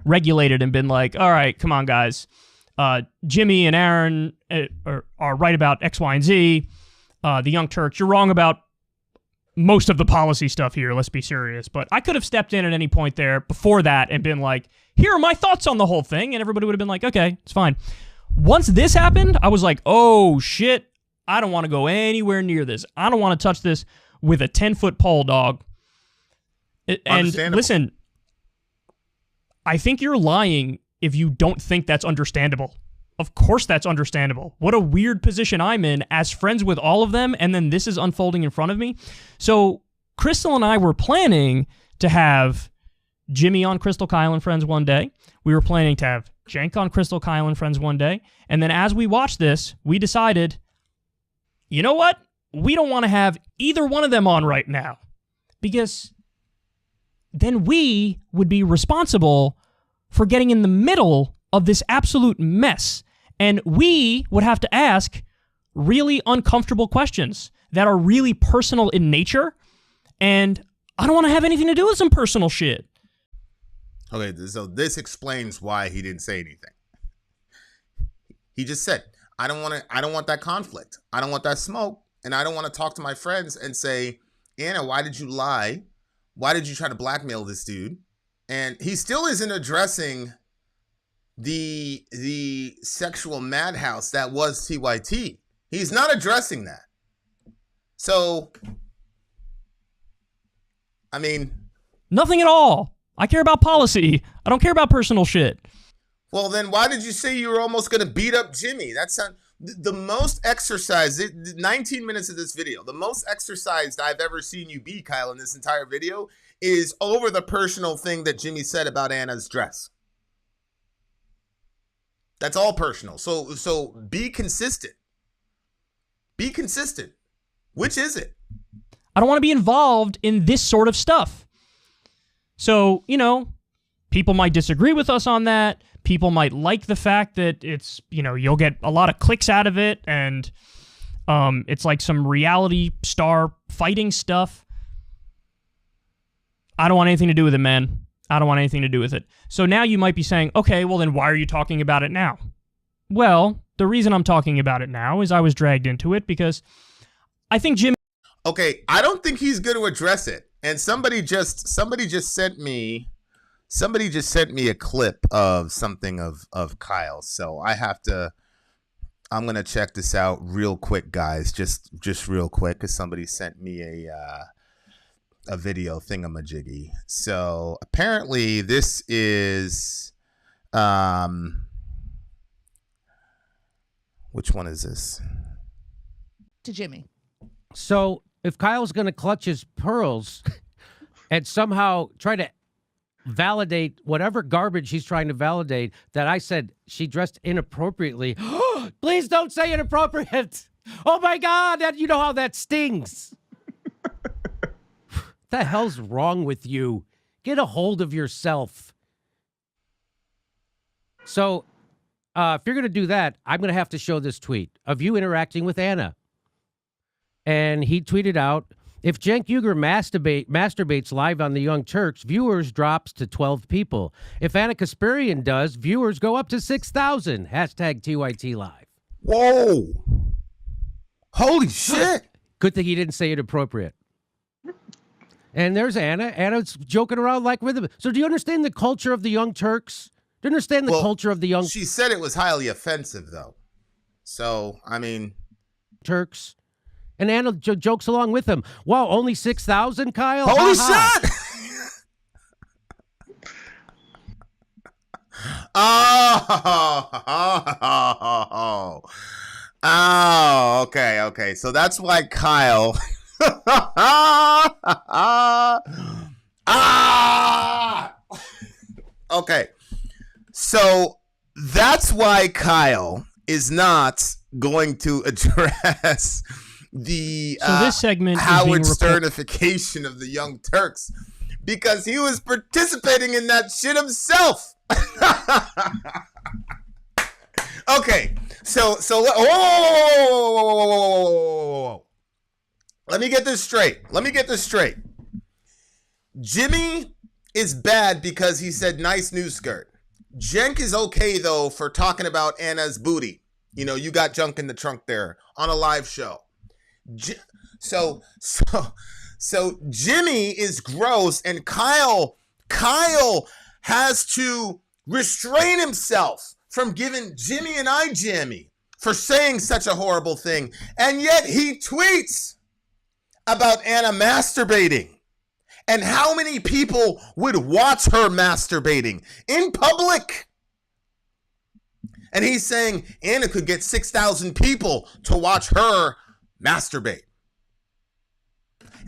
regulated and been like, all right, come on guys. Jimmy and Aaron are right about X, Y, and Z. The Young Turks, you're wrong about most of the policy stuff here, let's be serious. But I could have stepped in at any point there before that and been like, here are my thoughts on the whole thing, and everybody would have been like, okay, it's fine. Once this happened, I was like, oh shit, I don't want to go anywhere near this. I don't want to touch this with a 10-foot pole, dog. And listen, I think you're lying if you don't think that's understandable. Of course that's understandable. What a weird position I'm in as friends with all of them, and then this is unfolding in front of me. So Crystal and I were planning to have Jimmy on Crystal, Kyle, and Friends one day. We were planning to have Cenk on Crystal, Kyle, and Friends one day. And then as we watched this, we decided, you know what? We don't want to have either one of them on right now. Because then we would be responsible for getting in the middle of this absolute mess. And we would have to ask really uncomfortable questions that are really personal in nature. And I don't want to have anything to do with some personal shit. Okay, so this explains why he didn't say anything. He just said, I don't want that conflict. I don't want that smoke. And I don't want to talk to my friends and say, Anna, why did you lie? Why did you try to blackmail this dude? And he still isn't addressing the sexual madhouse that was TYT. He's not addressing that. So, I mean, nothing at all. I care about policy. I don't care about personal shit. Well, then why did you say you were almost going to beat up Jimmy? That's not, the most exercised, 19 minutes of this video, the most exercised I've ever seen you be, Kyle, in this entire video is over the personal thing that Jimmy said about Anna's dress. That's all personal. So be consistent. Be consistent. Which is it? I don't want to be involved in this sort of stuff. So, you know, people might disagree with us on that. People might like the fact that it's, you know, you'll get a lot of clicks out of it and it's like some reality star fighting stuff. I don't want anything to do with it, man. I don't want anything to do with it. So now you might be saying, okay, well then why are you talking about it now? Well, the reason I'm talking about it now is I was dragged into it because I think Jimmy... Okay, I don't think he's going to address it. And somebody just sent me a clip of something of Kyle. So I'm going to check this out real quick, guys. Just real quick, because somebody sent me a video thingamajiggy. So apparently this is, which one is this? To Jimmy. So if Kyle's going to clutch his pearls and somehow try to validate whatever garbage he's trying to validate, that I said she dressed inappropriately. Please don't say inappropriate. Oh my God, you know how that stings. What the hell's wrong with you? Get a hold of yourself. So if you're going to do that, I'm going to have to show this tweet of you interacting with Anna. And he tweeted out, if Cenk Uygur masturbates live on the Young Turks, viewers drops to 12 people. If Anna Kasparian does, viewers go up to 6,000. Hashtag TYT Live. Whoa. Holy shit. Good thing he didn't say inappropriate. And there's Anna. Anna's joking around like with him. So do you understand the culture of the Young Turks? Do you understand the culture of the Young... She said it was highly offensive, though. So, I mean... Turks. And Anna jokes along with him. Wow, only 6,000, Kyle? Holy shit! Oh, okay. So that's why Kyle... Okay. So that's why Kyle is not going to address the so this segment Howard Sternification of the Young Turks, because he was participating in that shit himself. Okay, so whoa. Let me get this straight. Jimmy is bad because he said nice new skirt. Cenk is okay though for talking about Anna's booty. You know, you got junk in the trunk there on a live show. So Jimmy is gross, and Kyle has to restrain himself from giving Jimmy and I jammy for saying such a horrible thing. And yet he tweets about Anna masturbating and how many people would watch her masturbating in public. And he's saying Anna could get 6,000 people to watch her masturbate.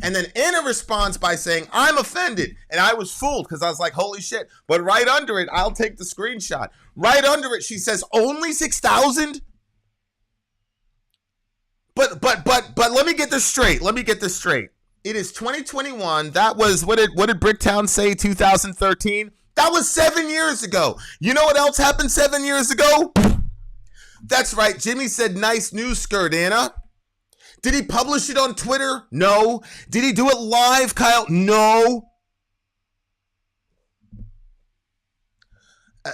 And then Anna responds by saying, I'm offended. And I was fooled because I was like, holy shit. But right under it, I'll take the screenshot. Right under it, she says, only 6,000? But let me get this straight. It is 2021. That was, what did Bricktown say, 2013? That was 7 years ago. You know what else happened 7 years ago? That's right. Jimmy said, nice new skirt, Anna. Did he publish it on Twitter? No. Did he do it live, Kyle? No.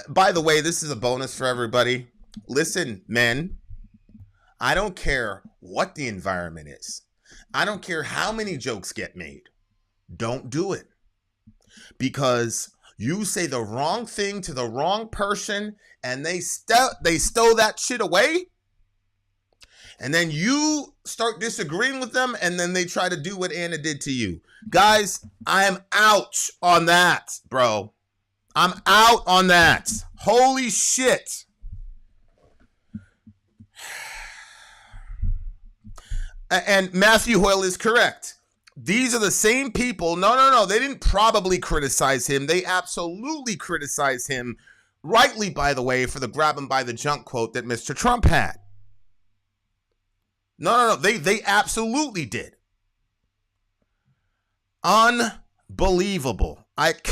By the way, this is a bonus for everybody. Listen, men, I don't care what the environment is. I don't care how many jokes get made. Don't do it. Because you say the wrong thing to the wrong person and they stow that shit away. And then you start disagreeing with them, and then they try to do what Anna did to you. Guys, I'm out on that, bro. I'm out on that. Holy shit. And Matthew Hoyle is correct. These are the same people. No. They didn't probably criticize him. They absolutely criticized him, rightly, by the way, for the grab him by the junk quote that Mr. Trump had. No. They absolutely did. Unbelievable. Okay.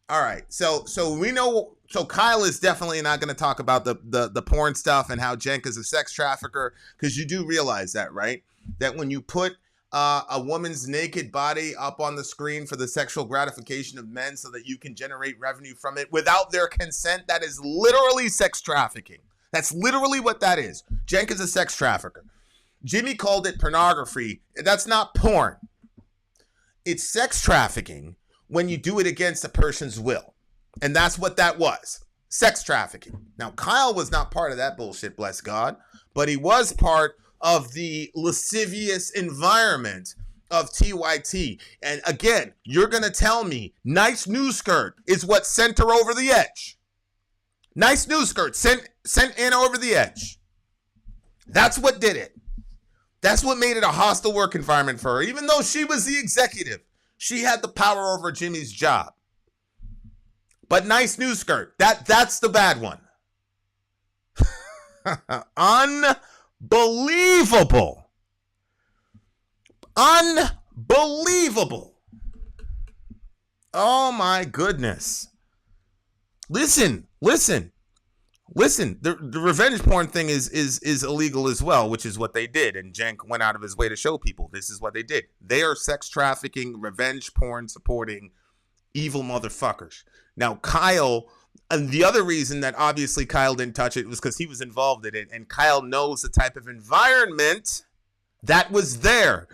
All right. So we know. So Kyle is definitely not going to talk about the porn stuff and how Cenk is a sex trafficker, because you do realize that, right? That when you put a woman's naked body up on the screen for the sexual gratification of men so that you can generate revenue from it without their consent, that is literally sex trafficking. That's literally what that is. Cenk is a sex trafficker. Jimmy called it pornography. That's not porn. It's sex trafficking when you do it against a person's will. And that's what that was. Sex trafficking. Now, Kyle was not part of that bullshit, bless God, but he was part of the lascivious environment of TYT. And again, you're going to tell me nice new skirt is what sent her over the edge. Nice new skirt sent Anna over the edge. That's what did it. That's what made it a hostile work environment for her. Even though she was the executive, she had the power over Jimmy's job. But nice new skirt. That's the bad one. Unbelievable. Oh my goodness. Listen. The revenge porn thing is illegal as well, which is what they did. And Cenk went out of his way to show people this is what they did. They are sex trafficking, revenge porn supporting evil motherfuckers. Now, Kyle, and the other reason that obviously Kyle didn't touch it was because he was involved in it, and Kyle knows the type of environment that was there.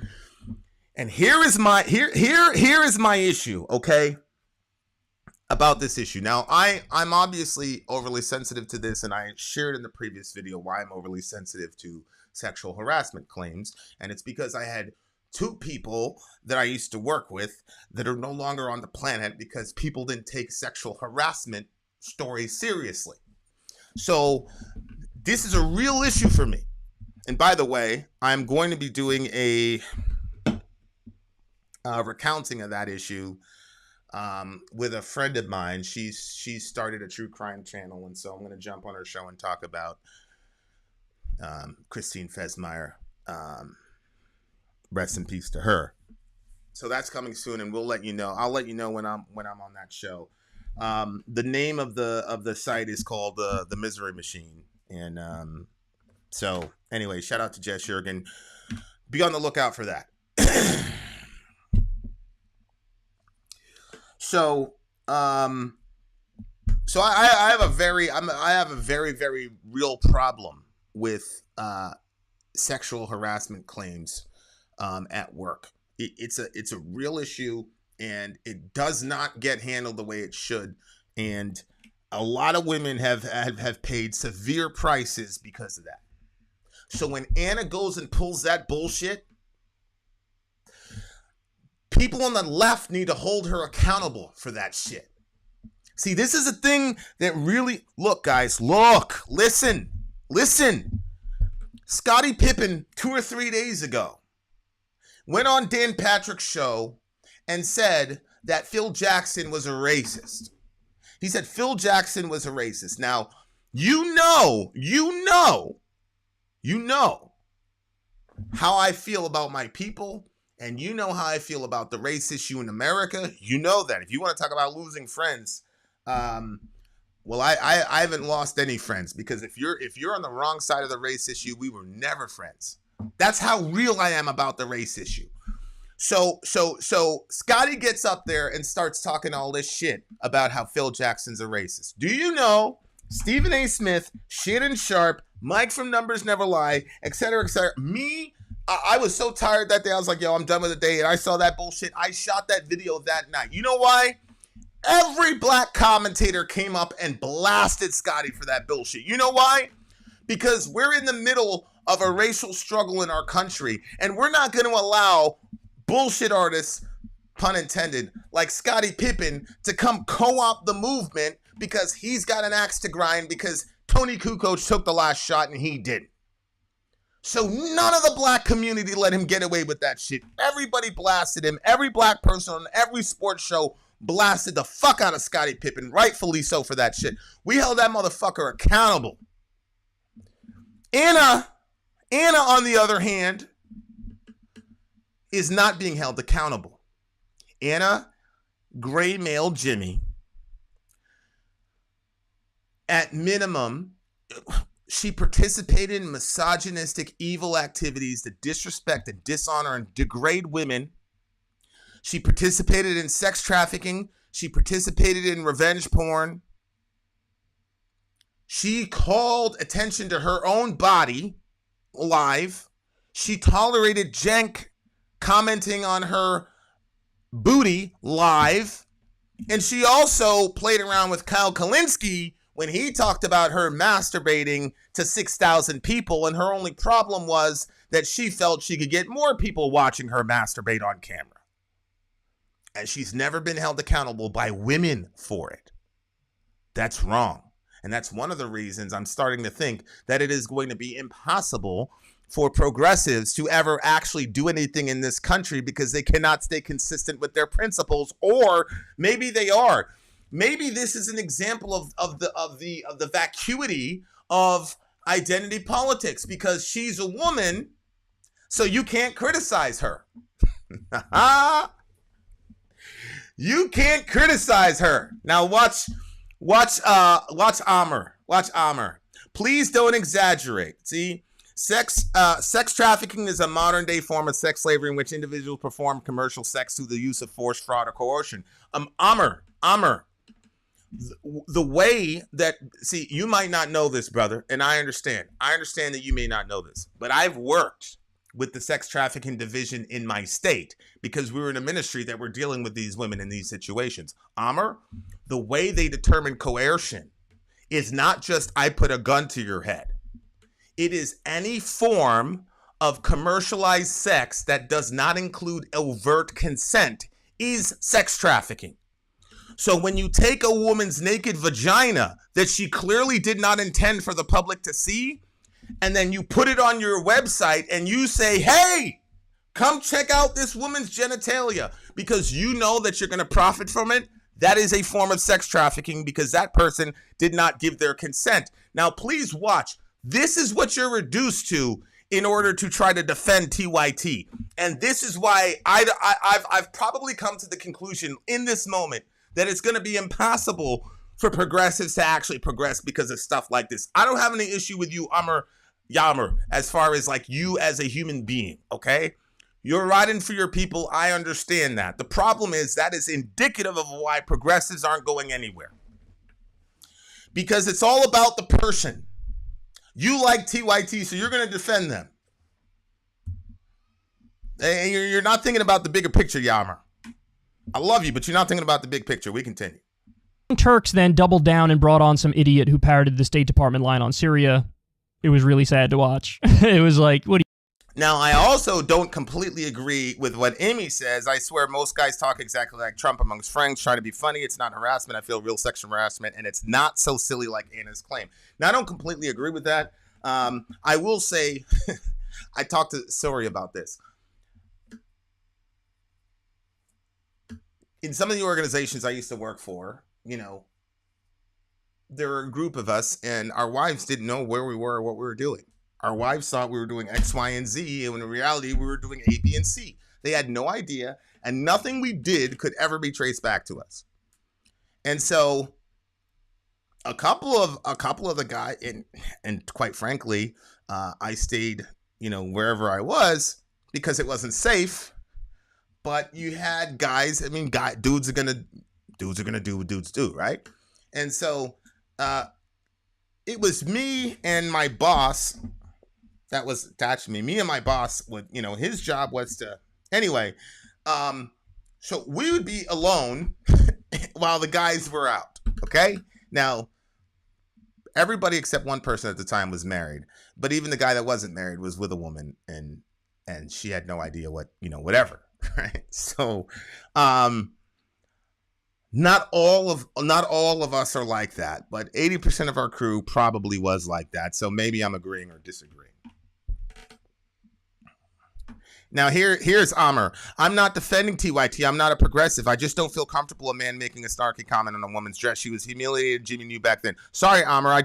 And here is my issue, okay, about this issue. Now, I'm obviously overly sensitive to this, and I shared in the previous video why I'm overly sensitive to sexual harassment claims, and it's because I had two people that I used to work with that are no longer on the planet because people didn't take sexual harassment stories seriously. So this is a real issue for me. And by the way, I'm going to be doing a recounting of that issue with a friend of mine. She started a true crime channel, and so I'm going to jump on her show and talk about Christine Fesmeyer. Rest in peace to her. So that's coming soon, and we'll let you know. I'll let you know when I'm on that show. The name of the site is called the Misery Machine, and so anyway, shout out to Jess Jurgen. Be on the lookout for that. So I have a very very real problem with sexual harassment claims at work. It's a real issue, and it does not get handled the way it should. And a lot of women have paid severe prices because of that. So when Anna goes and pulls that bullshit, people on the left need to hold her accountable for that shit. See, this is a thing that really, look, guys, listen. Scottie Pippen 2 or 3 days ago went on Dan Patrick's show and said that Phil Jackson was a racist. He said Phil Jackson was a racist. Now, you know how I feel about my people, and you know how I feel about the race issue in America. You know that. If you want to talk about losing friends, well, I haven't lost any friends, because if you're on the wrong side of the race issue, we were never friends. That's how real I am about the race issue. So Scotty gets up there and starts talking all this shit about how Phil Jackson's a racist. Do you know Stephen A. Smith, Shannon Sharp, Mike from Numbers Never Lie, etc., etc. Me, I was so tired that day. I was like, yo, I'm done with the day. And I saw that bullshit. I shot that video that night. You know why? Every black commentator came up and blasted Scotty for that bullshit. You know why? Because we're in the middle of a racial struggle in our country, and we're not going to allow bullshit artists, pun intended, like Scottie Pippen to come co-opt the movement because he's got an axe to grind because Tony Kukoc took the last shot and he didn't. So none of the black community let him get away with that shit. Everybody blasted him. Every black person on every sports show blasted the fuck out of Scottie Pippen, rightfully so, for that shit. We held that motherfucker accountable. Anna, on the other hand, is not being held accountable. Anna, gray male Jimmy, at minimum, she participated in misogynistic, evil activities that disrespect and dishonor and degrade women. She participated in sex trafficking. She participated in revenge porn. She called attention to her own body live. She tolerated Cenk commenting on her booty live. And she also played around with Kyle Kulinski when he talked about her masturbating to 6,000 people. And her only problem was that she felt she could get more people watching her masturbate on camera. And she's never been held accountable by women for it. That's wrong. And that's one of the reasons I'm starting to think that it is going to be impossible for progressives to ever actually do anything in this country, because they cannot stay consistent with their principles. Or maybe they are. Maybe this is an example of the vacuity of identity politics, because she's a woman, so you can't criticize her. You can't criticize her. Now watch Amr. Watch Amr. Please don't exaggerate. See, sex trafficking is a modern day form of sex slavery in which individuals perform commercial sex through the use of force, fraud, or coercion. Amr. The way that, see, you might not know this, brother, and I understand. I understand that you may not know this, but I've worked with the sex trafficking division in my state because we were in a ministry that were dealing with these women in these situations. Amr, the way they determine coercion is not just I put a gun to your head. It is any form of commercialized sex that does not include overt consent is sex trafficking. So when you take a woman's naked vagina that she clearly did not intend for the public to see, and then you put it on your website and you say, hey, Come check out this woman's genitalia because you know that you're going to profit from it. That is a form of sex trafficking because that person did not give their consent. Now, please watch. This is what you're reduced to in order to try to defend TYT. And this is why I've probably come to the conclusion in this moment that it's going to be impossible for progressives to actually progress because of stuff like this. I don't have any issue with you, Yammer, as far as like you as a human being, okay? You're riding for your people. I understand that. The problem is that is indicative of why progressives aren't going anywhere. Because it's all about the person. You like TYT, so you're going to defend them. And you're not thinking about the bigger picture, Yammer. I love you, but you're not thinking about the big picture. We continue. Turks then doubled down and brought on some idiot who parroted the State Department line on Syria. It was really sad to watch. It was like, what do you... Now, I also don't completely agree with what Amy says. I swear most guys talk exactly like Trump amongst friends, try to be funny. It's not harassment. I feel real sexual harassment, and it's not so silly like Anna's claim. Now, I don't completely agree with that. I will say, I talked to Sori about this. In some of the organizations I used to work for, you know, there were a group of us, and our wives didn't know where we were or what we were doing. Our wives thought we were doing X, Y, and Z, and in reality, we were doing A, B, and C. They had no idea, and nothing we did could ever be traced back to us. And so, a couple of the guys, and quite frankly, I stayed, you know, wherever I was because it wasn't safe. But you had guys. I mean, dudes are gonna do what dudes do, right? And so, it was me and my boss that was attached to me. Me and my boss would, you know, his job was to, anyway, so we would be alone while the guys were out, okay? Now, everybody except one person at the time was married, but even the guy that wasn't married was with a woman, and she had no idea what, you know, whatever, right? So, not all of us are like that, but 80% of our crew probably was like that. So maybe I'm agreeing or disagreeing. Now here's Amr. I'm not defending TYT. I'm not a progressive. I just don't feel comfortable a man making a snarky comment on a woman's dress. She was humiliated. Jimmy knew back then. Sorry, Amr.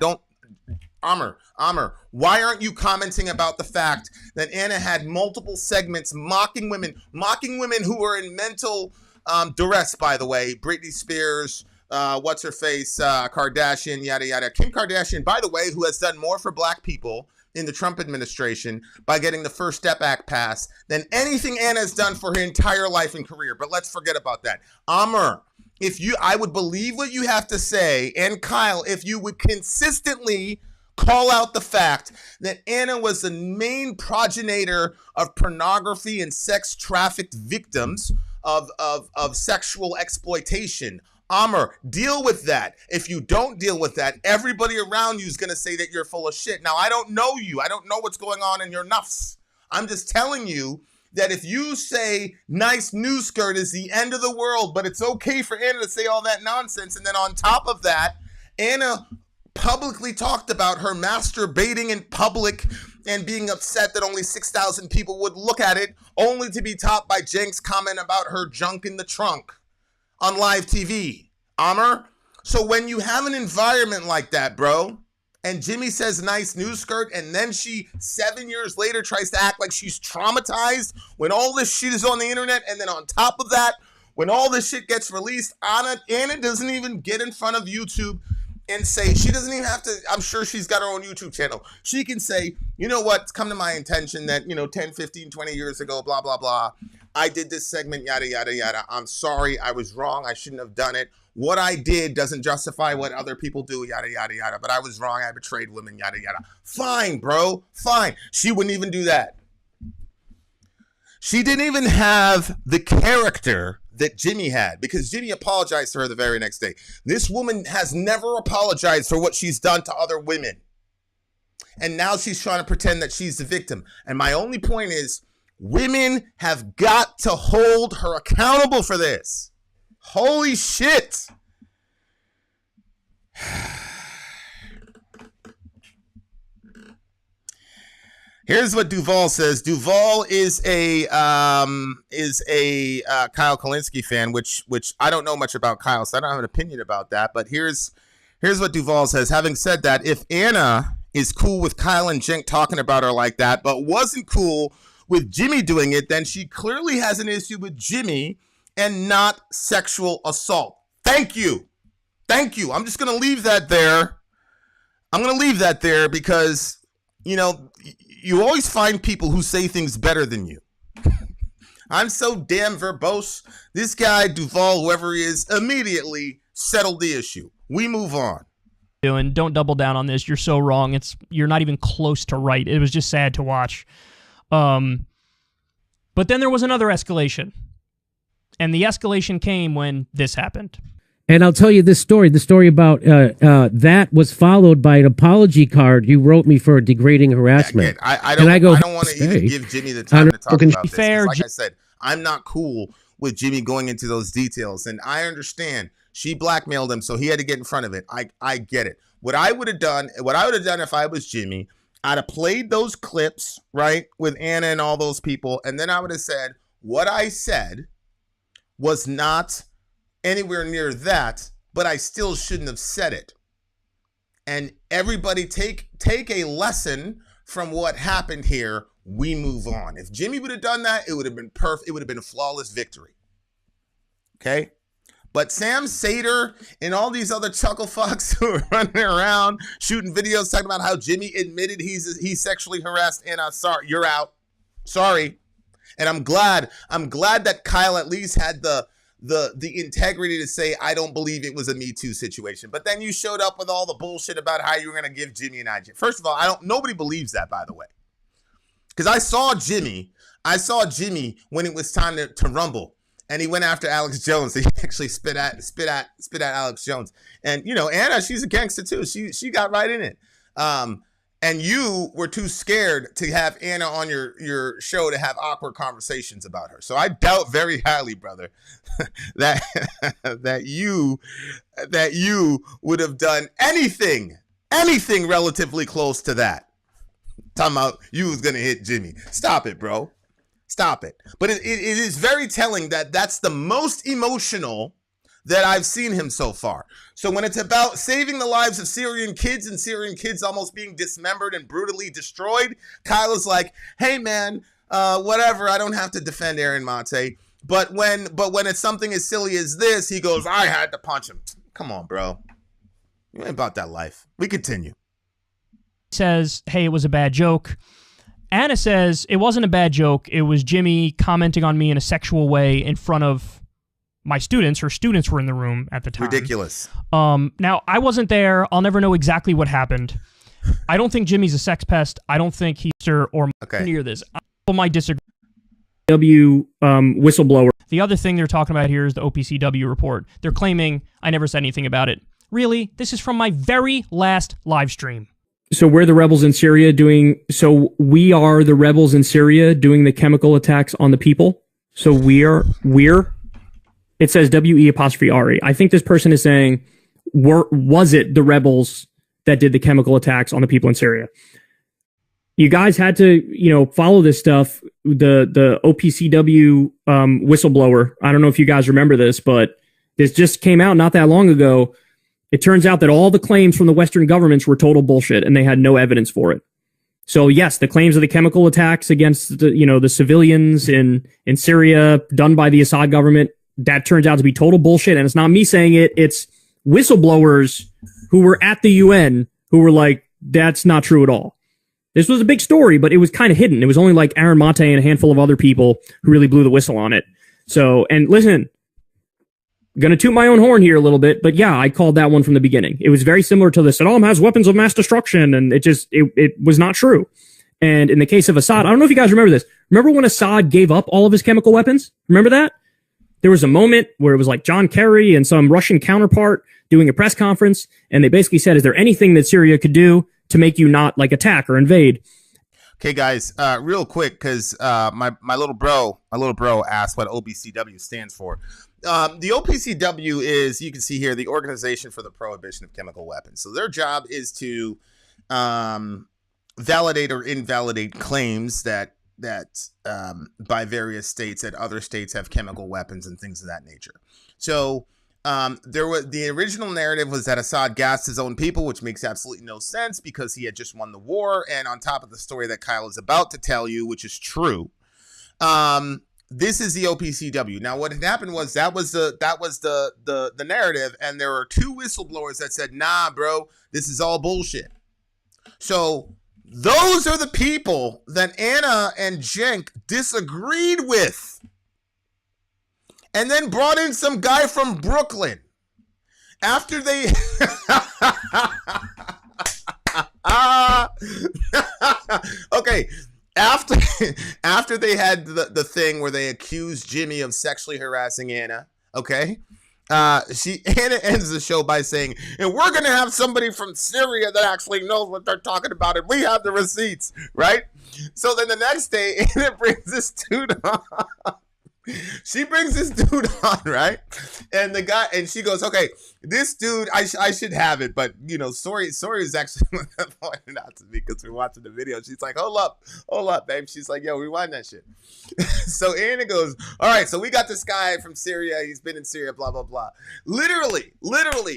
Amr, why aren't you commenting about the fact that Anna had multiple segments mocking women who were in mental duress, by the way? Britney Spears, what's her face, Kardashian, yada yada. Kim Kardashian, by the way, who has done more for black people in the Trump administration by getting the First Step Act passed than anything Anna's done for her entire life and career. But let's forget about that. Amr, I would believe what you have to say, and Kyle, if you would consistently call out the fact that Anna was the main progenitor of pornography and sex trafficked victims of sexual exploitation. Amr, deal with that. If you don't deal with that, everybody around you is going to say that you're full of shit. Now, I don't know you. I don't know what's going on in your nuffs. I'm just telling you that if you say nice news skirt is the end of the world, but it's okay for Anna to say all that nonsense, and then on top of that, Anna publicly talked about her masturbating in public and being upset that only 6,000 people would look at it, only to be topped by Cenk's comment about her junk in the trunk on live TV. Amr, so when you have an environment like that, bro, and Jimmy says nice news skirt, and then she 7 years later tries to act like she's traumatized when all this shit is on the internet, and then on top of that, when all this shit gets released, Anna doesn't even get in front of YouTube and say, she doesn't even have to, I'm sure she's got her own YouTube channel. She can say, you know what, it's come to my attention that, 10, 15, 20 years ago, blah, blah, blah, I did this segment, yada, yada, yada. I'm sorry, I was wrong, I shouldn't have done it. What I did doesn't justify what other people do, yada, yada, yada. But I was wrong, I betrayed women, yada, yada. Fine, bro, fine. She wouldn't even do that. She didn't even have the character that Jimmy had, because Jimmy apologized to her the very next day. This woman has never apologized for what she's done to other women. And now she's trying to pretend that she's the victim. And my only point is, women have got to hold her accountable for this. Holy shit. Here's what Duval says. Duval is a Kyle Kulinski fan, which I don't know much about Kyle, so I don't have an opinion about that. But here's what Duval says. Having said that, if Anna is cool with Kyle and Cenk talking about her like that, but wasn't cool with Jimmy doing it, then she clearly has an issue with Jimmy and not sexual assault. Thank you. I'm just going to leave that there. Because, you know, you always find people who say things better than you. I'm so damn verbose. This guy, Duval, whoever he is, immediately settled the issue. We move on. And don't double down on this. You're so wrong. You're not even close to right. It was just sad to watch. But then there was another escalation. And the escalation came when this happened. And I'll tell you this story. The story about that was followed by an apology card you wrote me for degrading harassment. I don't want to even give Jimmy the time to talk about this. Fair, like I said, I'm not cool with Jimmy going into those details. And I understand she blackmailed him, so he had to get in front of it. I get it. What I would have done if I was Jimmy, I'd have played those clips, right, with Anna and all those people. And then I would have said, what I said was not anywhere near that, but I still shouldn't have said it. And everybody take a lesson from what happened here. We move on. If Jimmy would have done that, it would have been perfect. It would have been a flawless victory. Okay? But Sam Sater and all these other chuckle fucks who are running around shooting videos talking about how Jimmy admitted he sexually harassed Anna. Sorry, you're out. Sorry. And I'm glad that Kyle at least had the integrity to say, I don't believe it was a Me Too situation. But then you showed up with all the bullshit about how you were going to give Jimmy an IG. First of all, nobody believes that, by the way. Because I saw Jimmy when it was time to rumble. And he went after Alex Jones. He actually spit at Alex Jones. And, you know, Anna, she's a gangster too. She got right in it. And you were too scared to have Anna on your show to have awkward conversations about her. So I doubt very highly, brother, that you would have done anything relatively close to that. Talking about you was gonna hit Jimmy. Stop it, bro. Stop it. But it is very telling that that's the most emotional that I've seen him so far. So when it's about saving the lives of Syrian kids and Syrian kids almost being dismembered and brutally destroyed, Kyle is like, hey man, whatever, I don't have to defend Aaron Mate. But when it's something as silly as this, he goes, I had to punch him. Come on, bro. You ain't about that life. We continue. Says, hey, it was a bad joke. Anna says, it wasn't a bad joke. It was Jimmy commenting on me in a sexual way in front of my students. Her students were in the room at the time. Ridiculous. Now, I wasn't there. I'll never know exactly what happened. I don't think Jimmy's a sex pest. I don't think he's or near this. I might disagree. Whistleblower. The other thing they're talking about here is the OPCW report. They're claiming I never said anything about it. Really? This is from my very last live stream. So we're the rebels in Syria we are the rebels in Syria doing the chemical attacks on the people. So we're, it says WE'. I think this person is saying, was it the rebels that did the chemical attacks on the people in Syria? You guys had to, follow this stuff. The OPCW whistleblower. I don't know if you guys remember this, but this just came out not that long ago. It turns out that all the claims from the Western governments were total bullshit, and they had no evidence for it. So yes, the claims of the chemical attacks against the civilians in Syria done by the Assad government, that turns out to be total bullshit. And it's not me saying it. It's whistleblowers who were at the UN who were like, that's not true at all. This was a big story, but it was kind of hidden. It was only like Aaron Mate and a handful of other people who really blew the whistle on it. So, and listen, I'm going to toot my own horn here a little bit, but yeah, I called that one from the beginning. It was very similar to the Saddam has weapons of mass destruction, and it was not true. And in the case of Assad, I don't know if you guys remember this. Remember when Assad gave up all of his chemical weapons? Remember that? There was a moment where it was like John Kerry and some Russian counterpart doing a press conference, and they basically said, is there anything that Syria could do to make you not like attack or invade? Okay, guys, real quick, because my little bro asked what OPCW stands for. The OPCW is, you can see here, the Organization for the Prohibition of Chemical Weapons. So their job is to validate or invalidate claims that by various states that other states have chemical weapons and things of that nature. So there was the original narrative was that Assad gassed his own people, which makes absolutely no sense because he had just won the war. And on top of the story that Kyle is about to tell you, which is true, this is the OPCW. Now, what had happened was that was the narrative, and there were two whistleblowers that said, "Nah, bro, this is all bullshit." So those are the people that Anna and Cenk disagreed with, and then brought in some guy from Brooklyn after they okay. After they had the thing where they accused Jimmy of sexually harassing Anna, okay? Anna ends the show by saying, and we're going to have somebody from Syria that actually knows what they're talking about, and we have the receipts, right? So then the next day, Anna brings this dude on. She brings this dude on, right? And the guy, and she goes, okay, this dude, I should have it, but Sori is actually pointing out to me because we're watching the video. She's like, hold up, babe. She's like, yo, rewind that shit. So Anna goes, all right, so we got this guy from Syria. He's been in Syria, blah, blah, blah. Literally,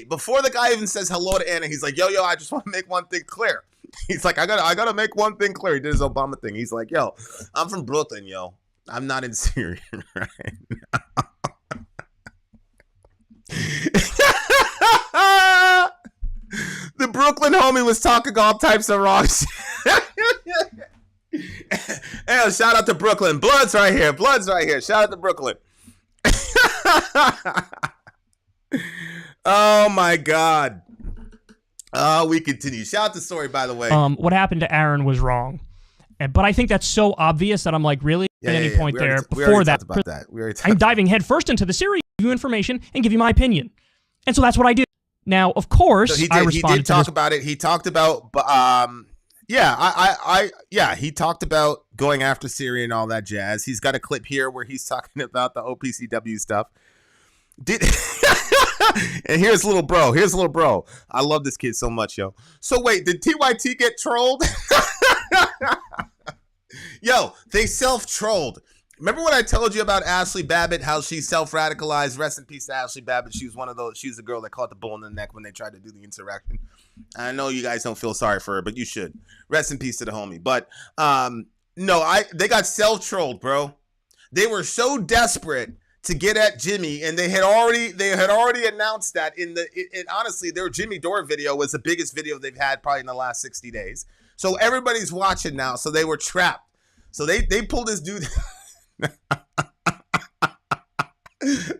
before the guy even says hello to Anna, he's like, yo, I just want to make one thing clear. He's like, I gotta make one thing clear. He did his Obama thing. He's like, yo, I'm from Brooklyn, yo. I'm not in Syria right now. The Brooklyn homie was talking all types of wrong shit. Hey, shout out to Brooklyn. Blood's right here. Shout out to Brooklyn. Oh my God. We continue. Shout out to Sori, by the way. What happened to Aaron was wrong. But I think that's so obvious that I'm like, really? At any point there, before that, I'm diving headfirst into the series, give you information, and give you my opinion. And so that's what I do. Now, of course, so I responded he did talk about it. He talked about, he talked about going after Syria and all that jazz. He's got a clip here where he's talking about the OPCW stuff. And here's little bro. I love this kid so much, yo. So wait, did TYT get trolled? Yo, they self-trolled. Remember what I told you about Ashley Babbitt, how she self-radicalized? Rest in peace to Ashley Babbitt. She was one of those. She was the girl that caught the bull in the neck when they tried to do the insurrection. I know you guys don't feel sorry for her, but you should. Rest in peace to the homie. But they got self-trolled, bro. They were so desperate to get at Jimmy, and they had already announced that honestly, their Jimmy Dore video was the biggest video they've had probably in the last 60 days. So everybody's watching now. So they were trapped. So they pulled this dude.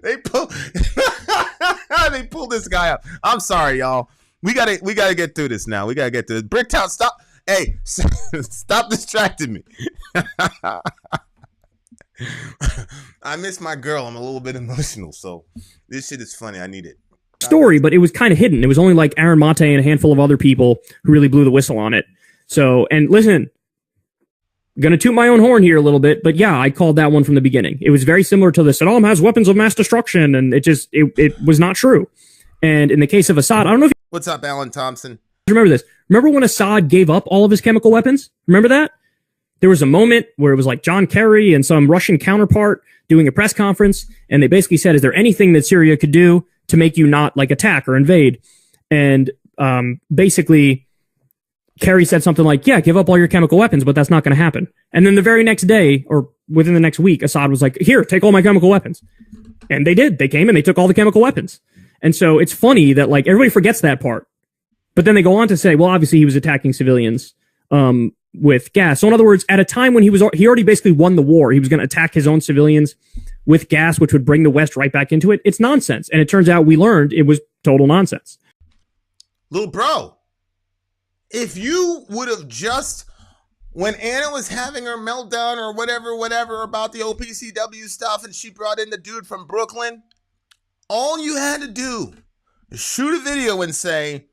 They pulled this guy up. I'm sorry, y'all. We gotta get through this now. We gotta get through this. Bricktown, stop. Hey, stop distracting me. I miss my girl. I'm a little bit emotional, so this shit is funny. I need it. Story, but it was kind of hidden. It was only like Aaron Mate and a handful of other people who really blew the whistle on it. So, and listen, gonna toot my own horn here a little bit, but yeah, I called that one from the beginning. It was very similar to the Saddam has weapons of mass destruction, and it was not true. And in the case of Assad, I don't know if what's up, Alan Thompson? Remember this? Remember when Assad gave up all of his chemical weapons? Remember that? There was a moment where it was like John Kerry and some Russian counterpart doing a press conference, and they basically said, "Is there anything that Syria could do to make you not like attack or invade?" And basically, Kerry said something like, yeah, give up all your chemical weapons, but that's not going to happen. And then the very next day, or within the next week, Assad was like, here, take all my chemical weapons. And they did. They came and they took all the chemical weapons. And so it's funny that like everybody forgets that part. But then they go on to say, well, obviously he was attacking civilians with gas. So in other words, at a time when he already basically won the war, he was going to attack his own civilians with gas, which would bring the West right back into it. It's nonsense. And it turns out we learned it was total nonsense. Little bro, if you would have just, when Anna was having her meltdown or whatever about the OPCW stuff and she brought in the dude from Brooklyn, all you had to do is shoot a video and say,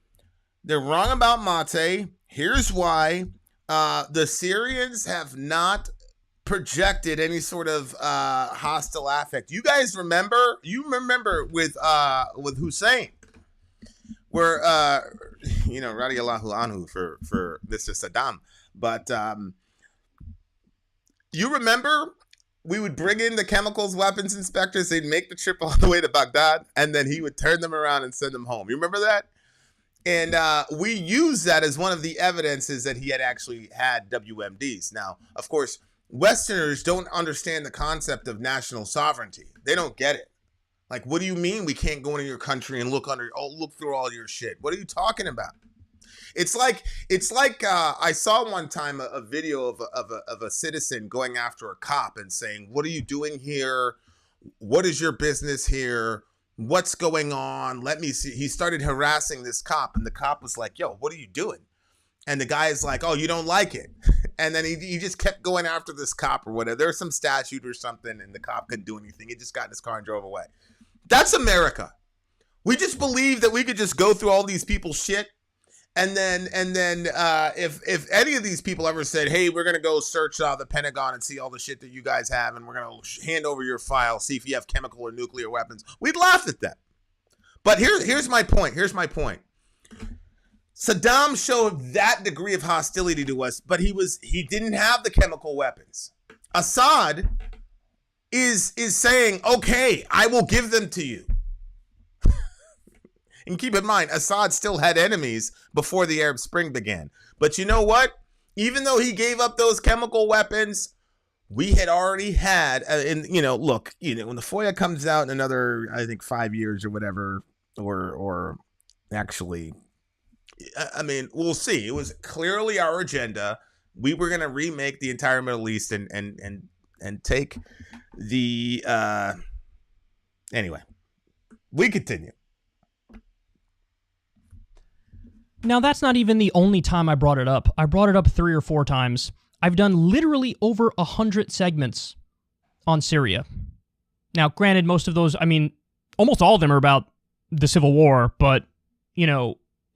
they're wrong about Mate. Here's why. The Syrians have not projected any sort of hostile affect. You guys remember? You remember with Hussein, where radiallahu anhu for Mr. Saddam. But you remember we would bring in the chemicals weapons inspectors. They'd make the trip all the way to Baghdad, and then he would turn them around and send them home. You remember that? And we used that as one of the evidences that he had actually had WMDs. Now, of course, Westerners don't understand the concept of national sovereignty. They don't get it. Like, what do you mean we can't go into your country and look through all your shit? What are you talking about? It's like I saw one time a video of a citizen going after a cop and saying, "What are you doing here? What is your business here? What's going on? Let me see." He started harassing this cop, and the cop was like, "Yo, what are you doing?" And the guy is like, "Oh, you don't like it." And then he just kept going after this cop or whatever. There was some statute or something, and the cop couldn't do anything. He just got in his car and drove away. That's America. We just believe that we could just go through all these people's shit. And then if any of these people ever said, "Hey, we're gonna go search the Pentagon and see all the shit that you guys have, and we're gonna hand over your file, see if you have chemical or nuclear weapons," we'd laugh at them. But here's my point. Saddam showed that degree of hostility to us, but he didn't have the chemical weapons. Assad is saying, "Okay, I will give them to you." And keep in mind, Assad still had enemies before the Arab Spring began. But you know what? Even though he gave up those chemical weapons, we had already had, look, when the FOIA comes out in another, I think, 5 years or whatever, or actually, I mean, we'll see. It was clearly our agenda. We were going to remake the entire Middle East and take the, anyway, we continue. Now, that's not even the only time I brought it up. I brought it up 3 or 4 times. I've done literally over 100 segments on Syria. Now, granted, most of those, I mean, almost all of them are about the Civil War, but,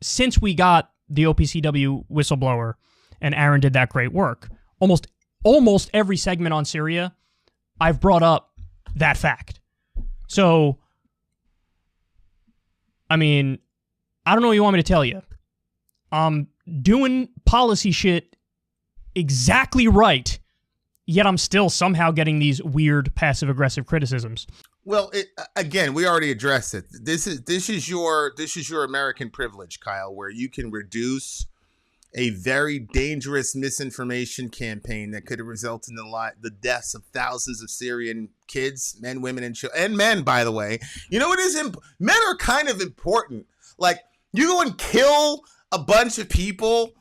since we got the OPCW whistleblower and Aaron did that great work, almost every segment on Syria, I've brought up that fact. So, I mean, I don't know what you want me to tell you. I'm doing policy shit exactly right, yet I'm still somehow getting these weird passive-aggressive criticisms. Well, again, we already addressed it. This is your American privilege, Kyle, where you can reduce a very dangerous misinformation campaign that could have resulted in the deaths of thousands of Syrian kids, men, women, and children, and men, by the way. You know what is men are kind of important. Like, you go and kill a bunch of people.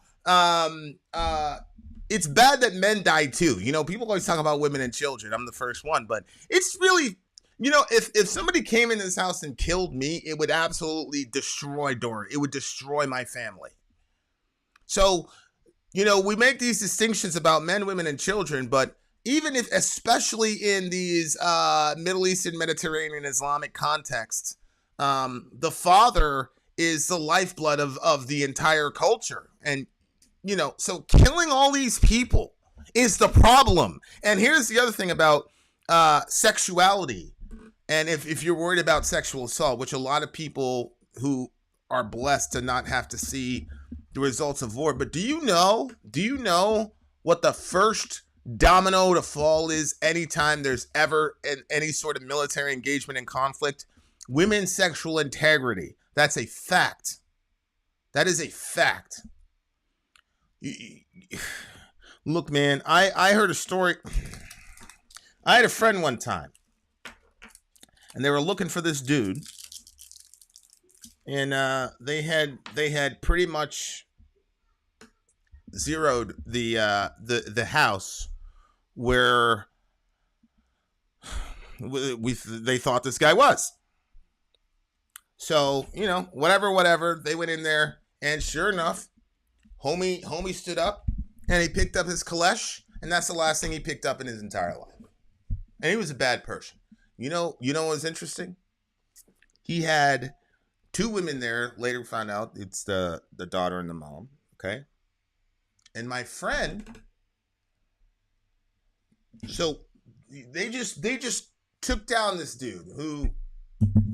It's bad that men die too. People always talk about women and children. I'm the first one, but it's really, if somebody came in this house and killed me, it would absolutely destroy Dore. It would destroy my family. So, we make these distinctions about men, women, and children, but even if, especially in these Middle Eastern, Mediterranean, Islamic contexts, the father is the lifeblood of the entire culture. And, so killing all these people is the problem. And here's the other thing about sexuality. And if you're worried about sexual assault, which a lot of people who are blessed to not have to see the results of war, but do you know what the first domino to fall is anytime there's ever any sort of military engagement and conflict? Women's sexual integrity. That's a fact. That is a fact. Look, man, I heard a story. I had a friend one time, and they were looking for this dude, and they had pretty much zeroed the house where they thought this guy was. So, whatever, they went in there, and sure enough, homie stood up, and he picked up his coalesce, and that's the last thing he picked up in his entire life. And he was a bad person. You know what was interesting? He had 2 women there. Later found out it's the daughter and the mom, okay? And my friend, so they just took down this dude who,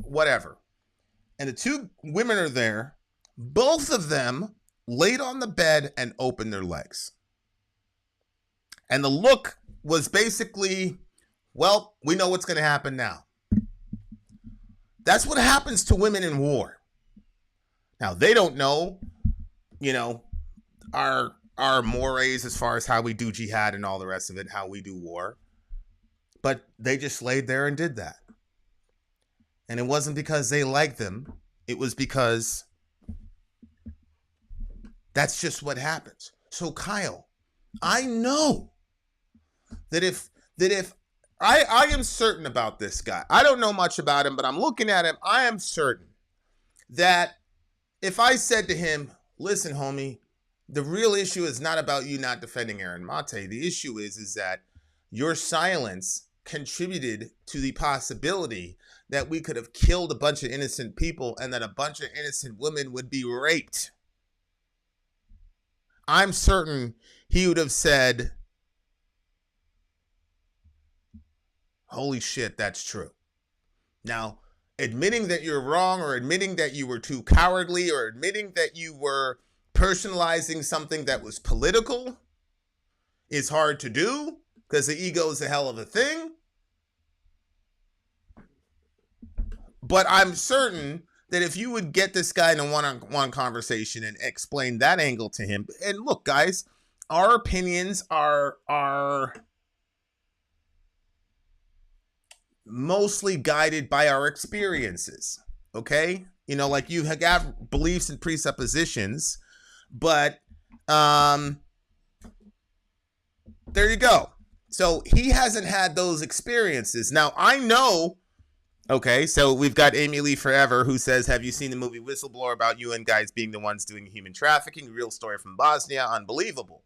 whatever. And the 2 women are there. Both of them laid on the bed and opened their legs. And the look was basically, well, we know what's going to happen now. That's what happens to women in war. Now, they don't know, our mores as far as how we do jihad and all the rest of it, how we do war. But they just laid there and did that. And it wasn't because they liked them. It was because that's just what happens. So Kyle, I know that if I am certain about this guy. I don't know much about him, but I'm looking at him. I am certain that if I said to him, listen, homie, the real issue is not about you not defending Aaron Mate. The issue is that your silence contributed to the possibility that we could have killed a bunch of innocent people and that a bunch of innocent women would be raped. I'm certain he would have said, holy shit, that's true. Now, admitting that you're wrong or admitting that you were too cowardly or admitting that you were personalizing something that was political is hard to do because the ego is a hell of a thing. But I'm certain that if you would get this guy in a one-on-one conversation and explain that angle to him, and look, guys, our opinions are mostly guided by our experiences, okay? Like you have beliefs and presuppositions, but there you go. So he hasn't had those experiences. Now, I know, okay, so we've got Amy Lee Forever who says, have you seen the movie Whistleblower about UN guys being the ones doing human trafficking? Real story from Bosnia. Unbelievable.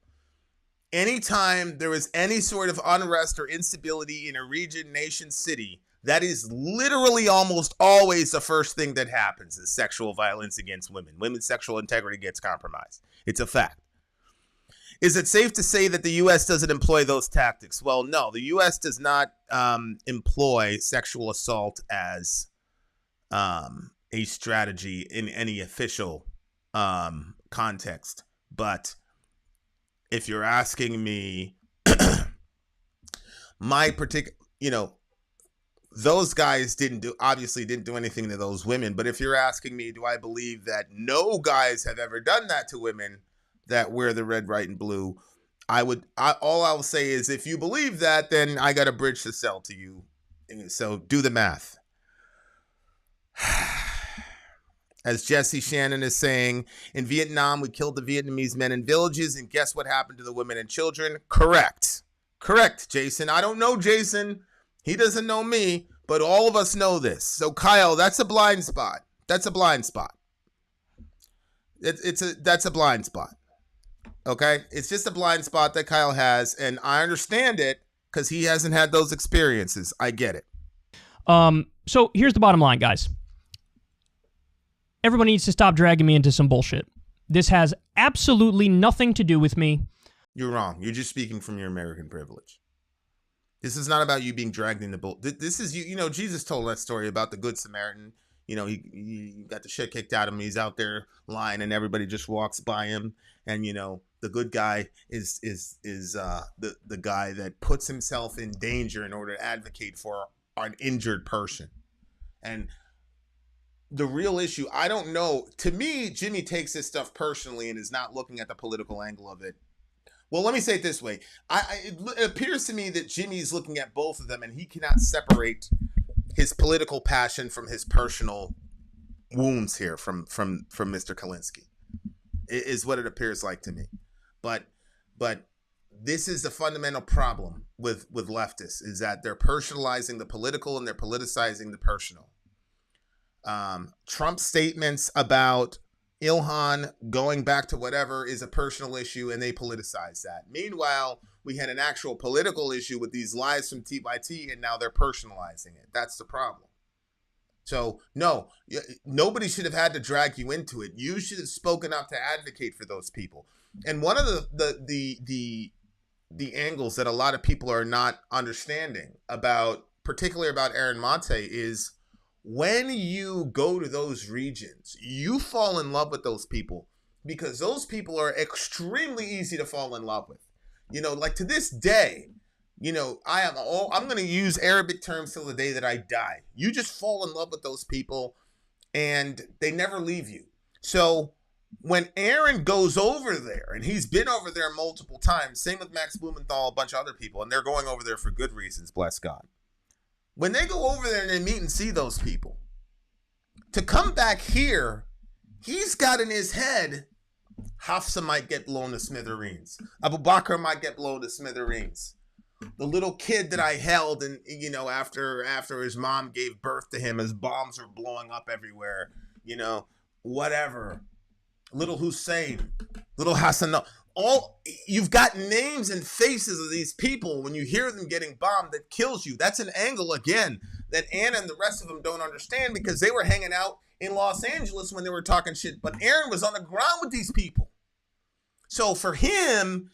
Anytime there is any sort of unrest or instability in a region, nation, city, that is literally almost always the first thing that happens is sexual violence against women. Women's sexual integrity gets compromised. It's a fact. Is it safe to say that the U.S. doesn't employ those tactics? Well, no, the U.S. does not employ sexual assault as a strategy in any official context. But if you're asking me, my particular, those guys obviously didn't do anything to those women. But if you're asking me, do I believe that no guys have ever done that to women that wear the red, white, and blue? All I will say is if you believe that, then I got a bridge to sell to you. So do the math. As Jesse Shannon is saying, in Vietnam, we killed the Vietnamese men in villages, and guess what happened to the women and children? Correct, Jason. I don't know Jason. He doesn't know me, but all of us know this. So Kyle, that's a blind spot. That's a blind spot. That's a blind spot. Okay? It's just a blind spot that Kyle has, and I understand it because he hasn't had those experiences. I get it. So here's the bottom line, guys. Everyone needs to stop dragging me into some bullshit. This has absolutely nothing to do with me. You're wrong. You're just speaking from your American privilege. This is not about you being dragged into bull. This is you. Jesus told that story about the Good Samaritan. He got the shit kicked out of him. He's out there lying, and everybody just walks by him. And the good guy is the guy that puts himself in danger in order to advocate for an injured person. And the real issue, I don't know. To me, Jimmy takes this stuff personally and is not looking at the political angle of it. Well, let me say it this way. It appears to me that Jimmy's looking at both of them and he cannot separate his political passion from his personal wounds here from Mr. Kulinski. Is what it appears like to me. But this is the fundamental problem with leftists, is that they're personalizing the political and they're politicizing the personal. Trump's statements about Ilhan going back to whatever is a personal issue, and they politicize that. Meanwhile, we had an actual political issue with these lies from TYT, and now they're personalizing it. That's the problem. So, no, nobody should have had to drag you into it. You should have spoken up to advocate for those people. And one of the angles that a lot of people are not understanding about, particularly about Aaron Mate, is when you go to those regions, you fall in love with those people because those people are extremely easy to fall in love with. Like to this day, I'm going to use Arabic terms till the day that I die. You just fall in love with those people and they never leave you. So when Aaron goes over there, and he's been over there multiple times, same with Max Blumenthal, a bunch of other people, and they're going over there for good reasons, bless God. When they go over there and they meet and see those people, to come back here, he's got in his head, Hafsa might get blown to smithereens. Abu Bakr might get blown to smithereens. The little kid that I held, and after his mom gave birth to him, as bombs were blowing up everywhere, whatever. Little Hussein, little Hassan. You've got names and faces of these people when you hear them getting bombed that kills you. That's an angle again that Anna and the rest of them don't understand, because they were hanging out in Los Angeles when they were talking shit, but Aaron was on the ground with these people. So for him,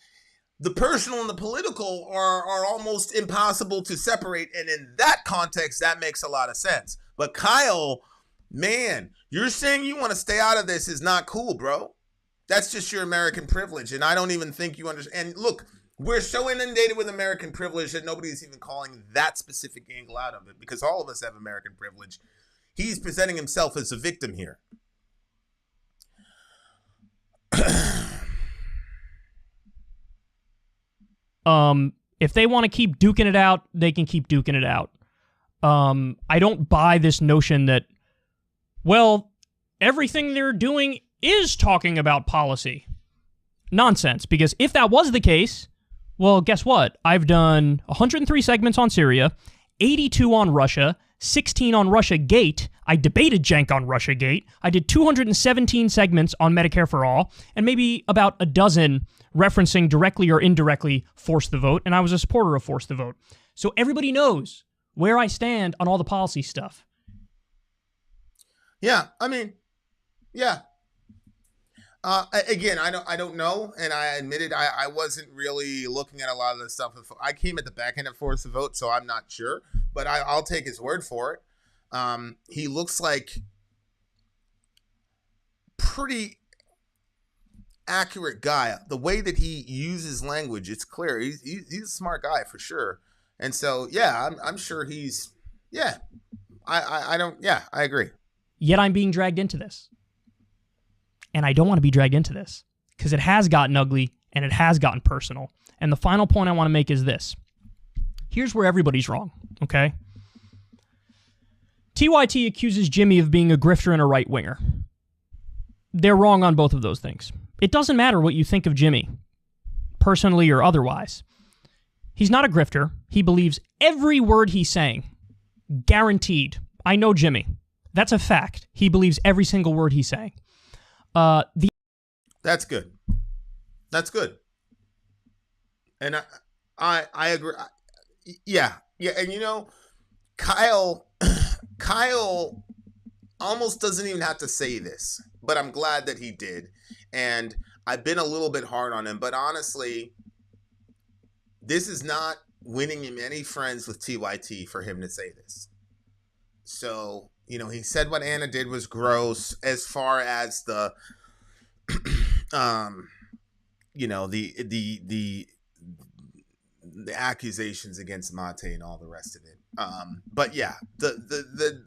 the personal and the political are almost impossible to separate. And in that context, that makes a lot of sense. But Kyle, man, you're saying you want to stay out of this is not cool, bro. That's just your American privilege. And I don't even think you understand. And look, we're so inundated with American privilege that nobody's even calling that specific angle out of it, because all of us have American privilege. He's presenting himself as a victim here. If they want to keep duking it out, they can keep duking it out. I don't buy this notion that, well, everything they're doing is talking about policy. Nonsense, because if that was the case, well, guess what? I've done 103 segments on Syria, 82 on Russia, 16 on Russiagate. I debated Cenk on Russiagate. I did 217 segments on Medicare for All, and maybe about a dozen referencing directly or indirectly Force the Vote, and I was a supporter of Force the Vote. So everybody knows where I stand on all the policy stuff. Yeah, I mean, yeah. Again, I don't know, and I admitted I wasn't really looking at a lot of this stuff. I came at the back end of Force the Vote, so I'm not sure, but I'll take his word for it. He looks like pretty accurate guy. The way that he uses language, it's clear. He's a smart guy for sure. And so, yeah, I'm sure he's, yeah. I agree. Yet I'm being dragged into this. And I don't want to be dragged into this, because it has gotten ugly and it has gotten personal. And the final point I want to make is this. Here's where everybody's wrong, okay? TYT accuses Jimmy of being a grifter and a right-winger. They're wrong on both of those things. It doesn't matter what you think of Jimmy, personally or otherwise. He's not a grifter. He believes every word he's saying. Guaranteed. I know Jimmy. That's a fact. He believes every single word he's saying. That's good. That's good. And I agree. Yeah. And Kyle almost doesn't even have to say this, but I'm glad that he did. And I've been a little bit hard on him, but honestly, this is not winning him any friends with TYT for him to say this. So, he said what Anna did was gross as far as the, the accusations against Mate and all the rest of it. But yeah, the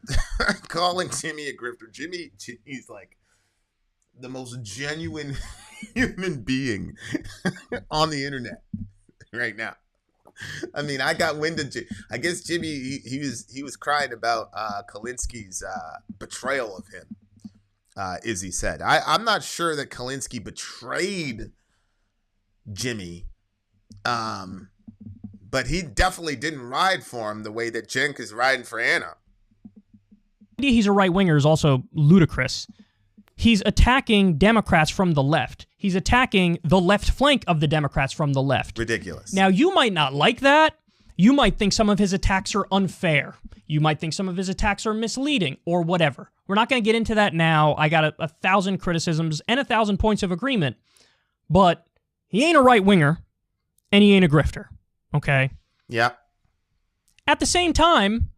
calling Jimmy a grifter. Jimmy's like the most genuine human being on the internet right now. I mean, I got wind of I guess Jimmy, he was crying about Kulinski's betrayal of him, Izzy said. I'm not sure that Kulinski betrayed Jimmy, but he definitely didn't ride for him the way that Cenk is riding for Anna. The idea he's a right-winger is also ludicrous. He's attacking Democrats from the left. He's attacking the left flank of the Democrats from the left. Ridiculous. Now, you might not like that. You might think some of his attacks are unfair. You might think some of his attacks are misleading or whatever. We're not going to get into that now. I got 1,000 criticisms and 1,000 points of agreement. But he ain't a right-winger, and he ain't a grifter. Okay? Yeah. At the same time,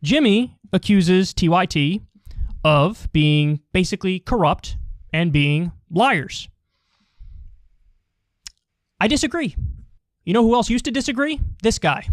Jimmy accuses TYT of being basically corrupt and being liars. I disagree. You know who else used to disagree? This guy.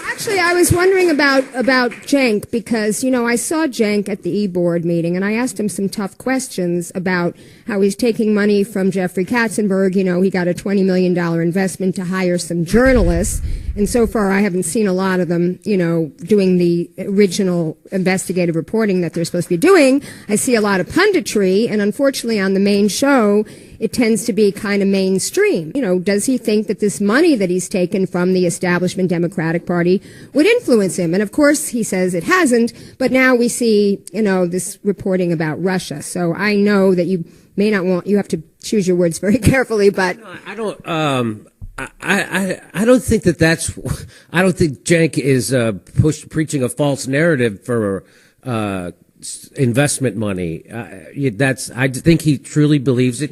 Actually, I was wondering about Cenk because, I saw Cenk at the e-board meeting and I asked him some tough questions about how he's taking money from Jeffrey Katzenberg. He got a $20 million investment to hire some journalists. And so far, I haven't seen a lot of them, doing the original investigative reporting that they're supposed to be doing. I see a lot of punditry. And unfortunately, on the main show, it tends to be kind of mainstream. Does he think that this money that he's taken from the establishment Democratic Party would influence him? And of course, he says it hasn't, but now we see, this reporting about Russia. So I know that you may not you have to choose your words very carefully, but. I don't think I don't think Cenk is preaching a false narrative for investment money. I think he truly believes it.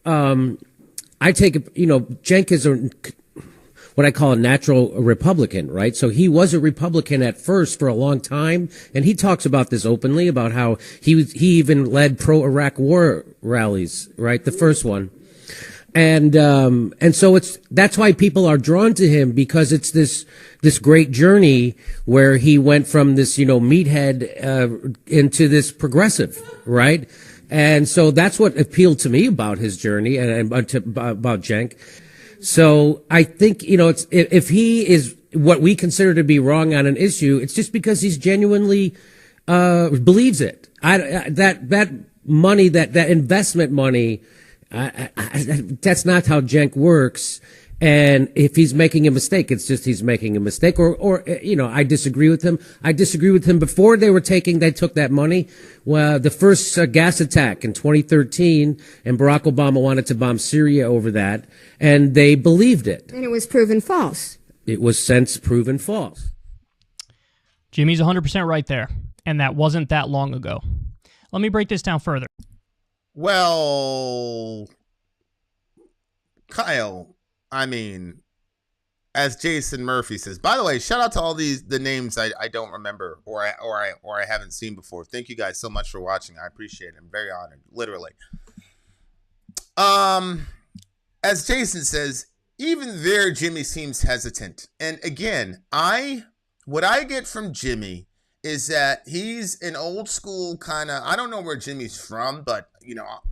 I take Cenk is what I call a natural Republican, right? So he was a Republican at first for a long time, and he talks about this openly about how he even led pro-Iraq war rallies, right? The first one. And so that's why people are drawn to him, because it's this great journey where he went from this, meathead, into this progressive, right? And so that's what appealed to me about his journey and about Cenk. So I think, if he is what we consider to be wrong on an issue, it's just because he's genuinely, believes it. That money, that investment money, that's not how Cenk works. And if he's making a mistake, it's just he's making a mistake. Or I disagree with him. I disagree with him before they took that money. Well, the first gas attack in 2013, and Barack Obama wanted to bomb Syria over that, and they believed it. And it was proven false. It was since proven false. Jimmy's 100% right there. And that wasn't that long ago. Let me break this down further. Well, Kyle, as Jason Murphy says, by the way, shout out to all the names I don't remember or I haven't seen before. Thank you guys so much for watching. I appreciate it. I'm very honored, literally. As Jason says, even there, Jimmy seems hesitant. And again, what I get from Jimmy is that he's an old school kind of, I don't know where Jimmy's from, but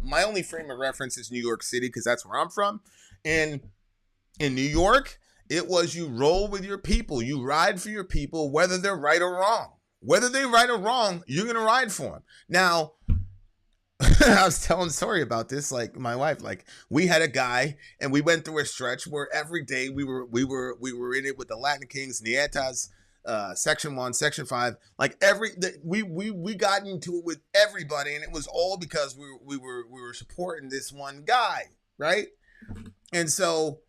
my only frame of reference is New York City because that's where I'm from. And in New York, it was you roll with your people. You ride for your people, whether they're right or wrong. Whether they're right or wrong, you're going to ride for them. Now, I was telling Sori about this, like my wife, like we had a guy and we went through a stretch where every day we were in it with the Latin Kings, Nietas, Section 1, Section 5, like we got into it with everybody, and it was all because we were supporting this one guy, right? And so,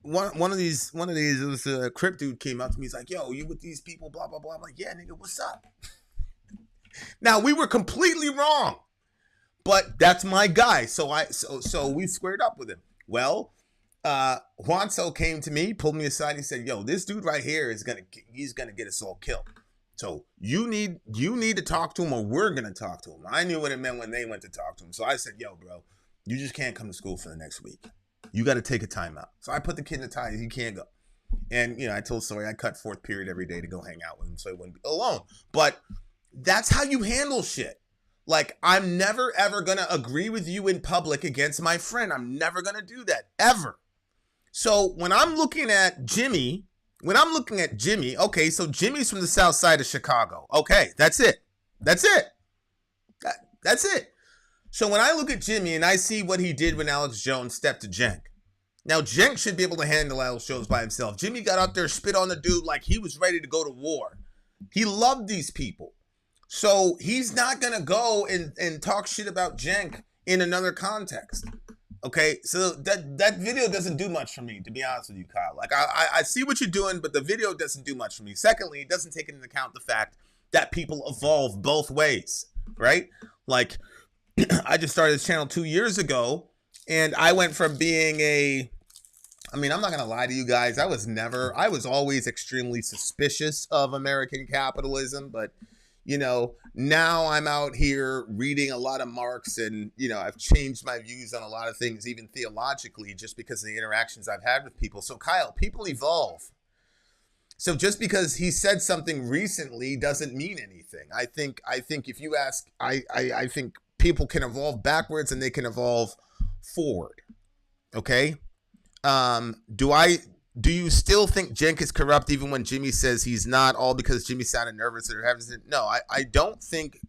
one of these, it was a Crip dude came up to me. He's like, "Yo, you with these people, blah, blah, blah." I'm like, "Yeah, nigga, what's up?" Now, we were completely wrong, but that's my guy. So we squared up with him. Well, Juanso came to me, pulled me aside. He said, "Yo, this dude right here he's gonna get us all killed. So you need to talk to him, or we're gonna talk to him." I knew what it meant when they went to talk to him. So I said, "Yo, bro, you just can't come to school for the next week. You got to take a timeout." So I put the kid in the tie. He can't go. And I told Sori I cut fourth period every day to go hang out with him so he wouldn't be alone. But that's how you handle shit. Like, I'm never ever gonna agree with you in public against my friend. I'm never gonna do that ever. So when I'm looking at Jimmy, okay, so Jimmy's from the south side of Chicago. Okay, that's it. That's it. So when I look at Jimmy and I see what he did when Alex Jones stepped to Cenk. Now, Cenk should be able to handle Alex Jones by himself. Jimmy got out there, spit on the dude like he was ready to go to war. He loved these people. So he's not going to go and talk shit about Cenk in another context. Okay, so that video doesn't do much for me, to be honest with you, Kyle. Like, I see what you're doing, but the video doesn't do much for me. Secondly, it doesn't take into account the fact that people evolve both ways, right? Like, I just started this channel 2 years ago, and I went from being I'm not going to lie to you guys. I was always extremely suspicious of American capitalism, but, now I'm out here reading a lot of Marx and, I've changed my views on a lot of things, even theologically, just because of the interactions I've had with people. So Kyle, people evolve. So just because he said something recently doesn't mean anything. I think if you ask, I think people can evolve backwards and they can evolve forward. Okay. Do you still think Cenk is corrupt even when Jimmy says he's not, all because Jimmy sounded nervous or hesitant? No, I don't think,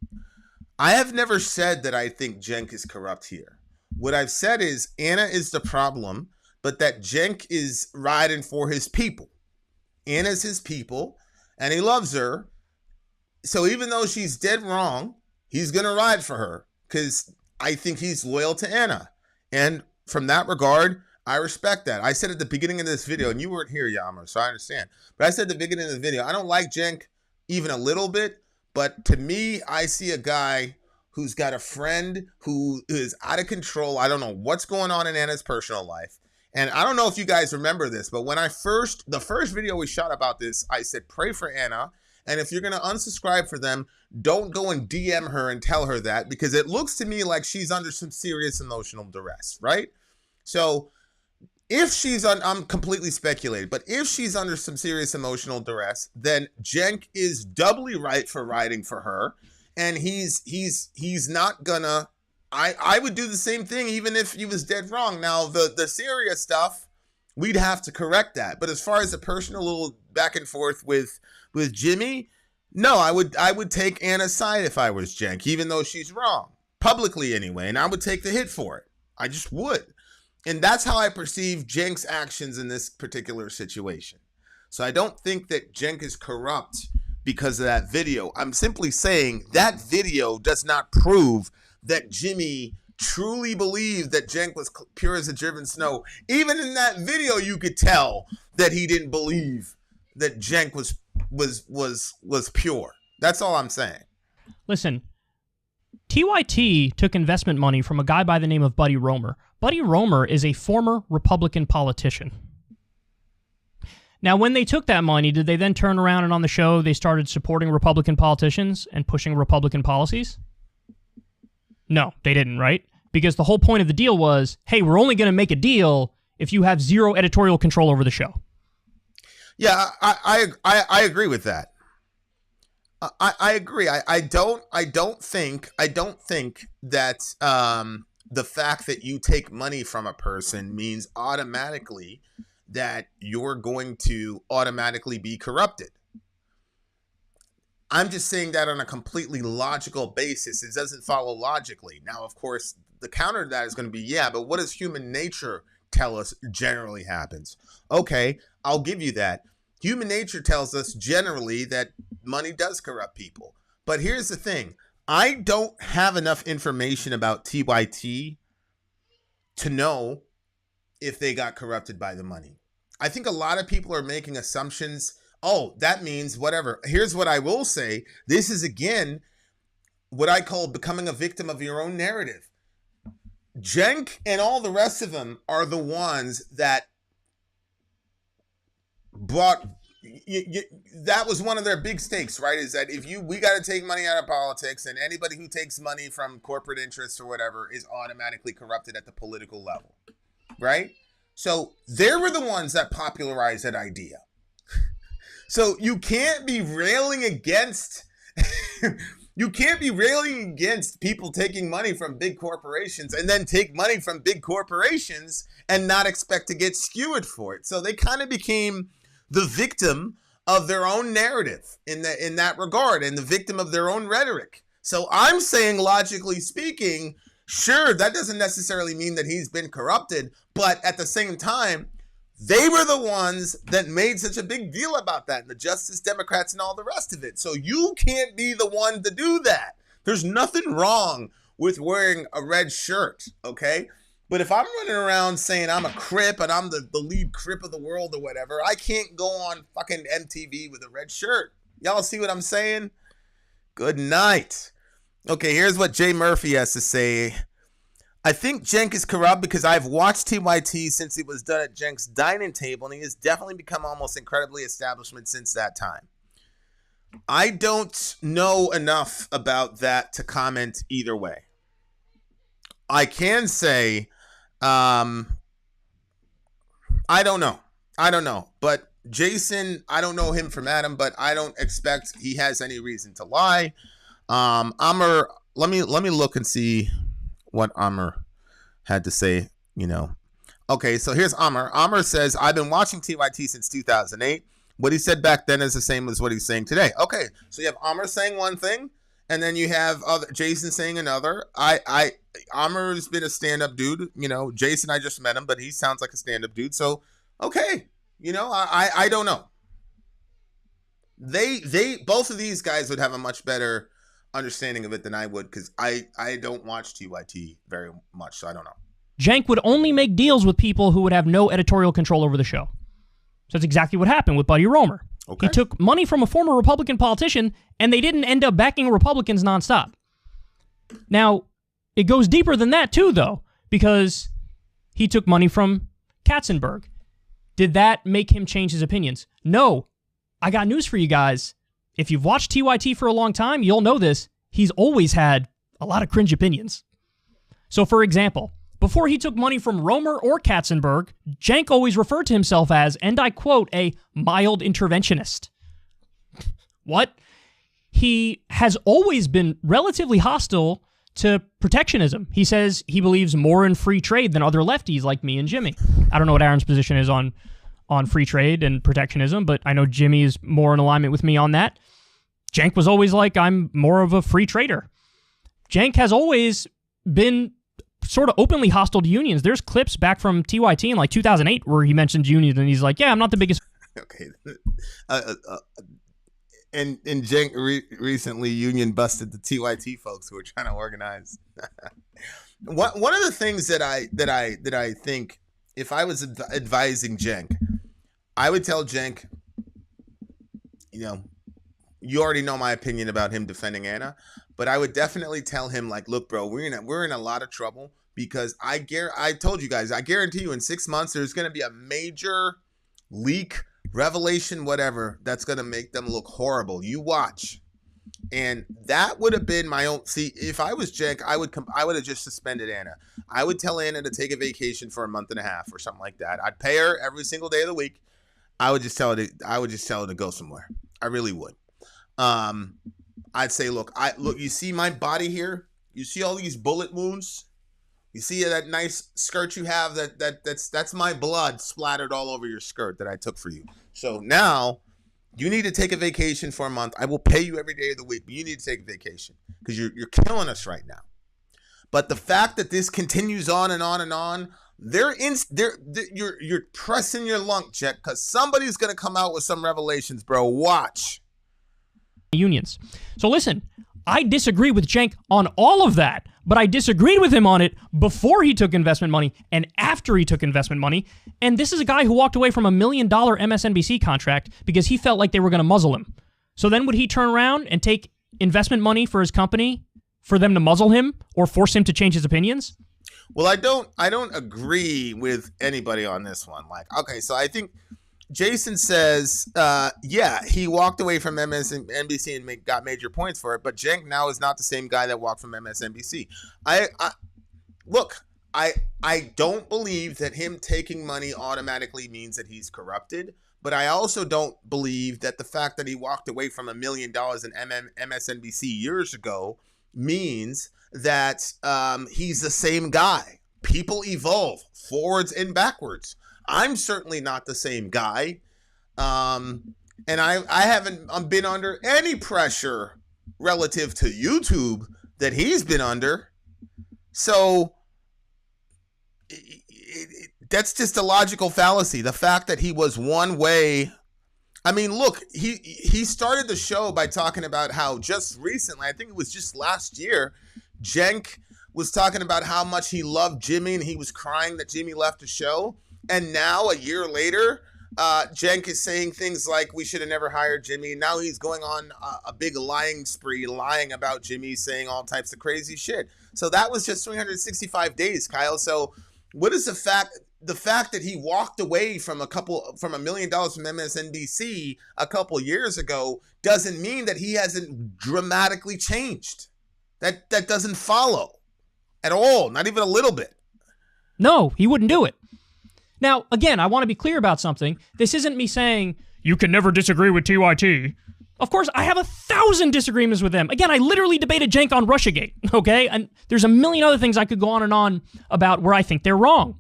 I have never said that I think Cenk is corrupt here. What I've said is Anna is the problem, but that Cenk is riding for his people. Anna's his people, and he loves her. So even though she's dead wrong, he's going to ride for her because I think he's loyal to Anna. And from that regard, I respect that. I said at the beginning of this video, and you weren't here, Yama, so I understand. But I said at the beginning of the video, I don't like Cenk even a little bit, but to me, I see a guy who's got a friend who is out of control. I don't know what's going on in Anna's personal life. And I don't know if you guys remember this, but when the first video we shot about this, I said, pray for Anna. And if you're going to unsubscribe for them, don't go and DM her and tell her that, because it looks to me like she's under some serious emotional duress, right? So if she's I'm completely speculating, but if she's under some serious emotional duress, then Cenk is doubly right for riding for her. And he's not gonna, I would do the same thing even if he was dead wrong. Now, the serious stuff, we'd have to correct that. But as far as the personal little back and forth with Jimmy, no, I would take Anna's side if I was Cenk, even though she's wrong, publicly anyway, and I would take the hit for it. I just would. And that's how I perceive Cenk's actions in this particular situation. So I don't think that Cenk is corrupt because of that video. I'm simply saying that video does not prove that Jimmy truly believed that Cenk was pure as the driven snow. Even in that video, you could tell that he didn't believe that Cenk was pure. That's all I'm saying. Listen, TYT took investment money from a guy by the name of Buddy Roemer. Buddy Roemer is a former Republican politician. Now, when they took that money, did they then turn around and on the show they started supporting Republican politicians and pushing Republican policies? No, they didn't, right? Because the whole point of the deal was, hey, we're only going to make a deal if you have zero editorial control over the show. Yeah, I agree with that. I agree. I don't think that the fact that you take money from a person means automatically that you're going to automatically be corrupted. I'm just saying that on a completely logical basis. It doesn't follow logically. Now, of course, the counter to that is going to be, yeah, but what does human nature tell us generally happens? Okay, I'll give you that. Human nature tells us generally that money does corrupt people. But here's the thing. I don't have enough information about TYT to know if they got corrupted by the money. I think a lot of people are making assumptions. Oh, that means whatever. Here's what I will say. This is, again, what I call becoming a victim of your own narrative. Cenk and all the rest of them are the ones that brought... that was one of their big stakes, right? Is that we got to take money out of politics, and anybody who takes money from corporate interests or whatever is automatically corrupted at the political level, right? So they were the ones that popularized that idea. So you can't be railing against people taking money from big corporations and then take money from big corporations and not expect to get skewered for it. So they kind of became the victim of their own narrative in that regard, and the victim of their own rhetoric. So I'm saying, logically speaking, sure, that doesn't necessarily mean that he's been corrupted, but at the same time, they were the ones that made such a big deal about that, and the Justice Democrats and all the rest of it. So you can't be the one to do that. There's nothing wrong with wearing a red shirt, okay? But if I'm running around saying I'm a Crip and I'm the lead Crip of the world or whatever, I can't go on fucking MTV with a red shirt. Y'all see what I'm saying? Good night. Okay, here's what Jay Murphy has to say. I think Cenk is corrupt because I've watched TYT since it was done at Cenk's dining table, and he has definitely become almost incredibly establishment since that time. I don't know enough about that to comment either way. I can say, I don't know. But Jason, I don't know him from Adam, but I don't expect he has any reason to lie. Amr, let me look and see what Amr had to say, Okay, so here's Amr. Amr says, I've been watching TYT since 2008. What he said back then is the same as what he's saying today. Okay, so you have Amr saying one thing, and then you have Jason saying another. Amr's been a stand-up dude. Jason, I just met him, but he sounds like a stand-up dude. So, okay, I don't know. They both of these guys would have a much better understanding of it than I would, because I don't watch TYT very much, so I don't know. Cenk would only make deals with people who would have no editorial control over the show. So that's exactly what happened with Buddy Roemer. Okay. He took money from a former Republican politician, and they didn't end up backing Republicans nonstop. Now, it goes deeper than that too, though, because he took money from Katzenberg. Did that make him change his opinions? No. I got news for you guys. If you've watched TYT for a long time, you'll know this. He's always had a lot of cringe opinions. So, for example, before he took money from Roemer or Katzenberg, Cenk always referred to himself as, and I quote, a mild interventionist. What? He has always been relatively hostile to protectionism. He says he believes more in free trade than other lefties like me and Jimmy. I don't know what Aaron's position is on free trade and protectionism, but I know Jimmy is more in alignment with me on that. Cenk was always like, I'm more of a free trader. Cenk has always been sort of openly hostile to unions. There's clips back from TYT in like 2008 where he mentioned unions, and he's like, yeah, I'm not the biggest. Okay. And Cenk recently union busted the TYT folks who were trying to organize. One of the things that I think, if I was advising Cenk, I would tell Cenk, you already know my opinion about him defending Anna, but I would definitely tell him, like, look, bro, we're in a lot of trouble, because I told you guys, I guarantee you in 6 months there's going to be a major leak, revelation, whatever, that's going to make them look horrible. You watch. And that would have been my own. See, if I was Cenk, I would have just suspended Anna. I would tell Anna to take a vacation for a month and a half or something like that. I'd pay her every single day of the week. I would just tell her to go somewhere. I really would. I'd say, look, you see my body here? You see all these bullet wounds? You see that nice skirt you have? That's my blood splattered all over your skirt that I took for you. So now you need to take a vacation for a month. I will pay you every day of the week, but you need to take a vacation because you're killing us right now. But the fact that this continues on and on and on, you're pressing your luck, Cenk, because somebody's gonna come out with some revelations, bro. Watch. Unions. So listen, I disagree with Cenk on all of that, but I disagreed with him on it before he took investment money and after he took investment money. And this is a guy who walked away from $1 million MSNBC contract because he felt like they were going to muzzle him. So then would he turn around and take investment money for his company for them to muzzle him or force him to change his opinions? Well, I don't agree with anybody on this one. Like, okay, so I think Jason says, yeah, he walked away from MSNBC and got major points for it, but Cenk now is not the same guy that walked from MSNBC. I don't believe that him taking money automatically means that he's corrupted, but I also don't believe that the fact that he walked away from $1 million in MSNBC years ago means that he's the same guy. People evolve forwards and backwards. I'm certainly not the same guy. And I haven't been under any pressure relative to YouTube that he's been under. So that's just a logical fallacy. The fact that he was one way. I mean, look, he started the show by talking about how just recently, I think it was just last year, Cenk was talking about how much he loved Jimmy and he was crying that Jimmy left the show. And now, a year later, Cenk is saying things like, we should have never hired Jimmy. Now he's going on a big lying spree, lying about Jimmy, saying all types of crazy shit. So that was just 365 days, Kyle. So what is the fact? the fact that he walked away from $1 million from MSNBC a couple years ago doesn't mean that he hasn't dramatically changed. That doesn't follow at all, not even a little bit. No, he wouldn't do it. Now, again, I want to be clear about something. This isn't me saying, you can never disagree with TYT. Of course, I have 1,000 disagreements with them. Again, I literally debated Cenk on Russiagate, okay? And there's a million other things I could go on and on about where I think they're wrong.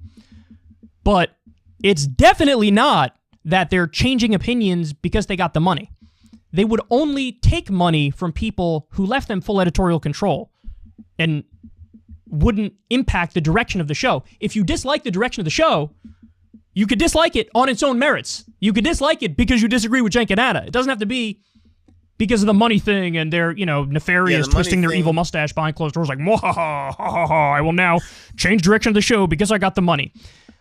But it's definitely not that they're changing opinions because they got the money. They would only take money from people who left them full editorial control and wouldn't impact the direction of the show. If you dislike the direction of the show, you could dislike it on its own merits. You could dislike it because you disagree with Cenk and Anna. It doesn't have to be because of the money thing and their, nefarious, twisting their evil mustache behind closed doors like, I will now change direction of the show because I got the money.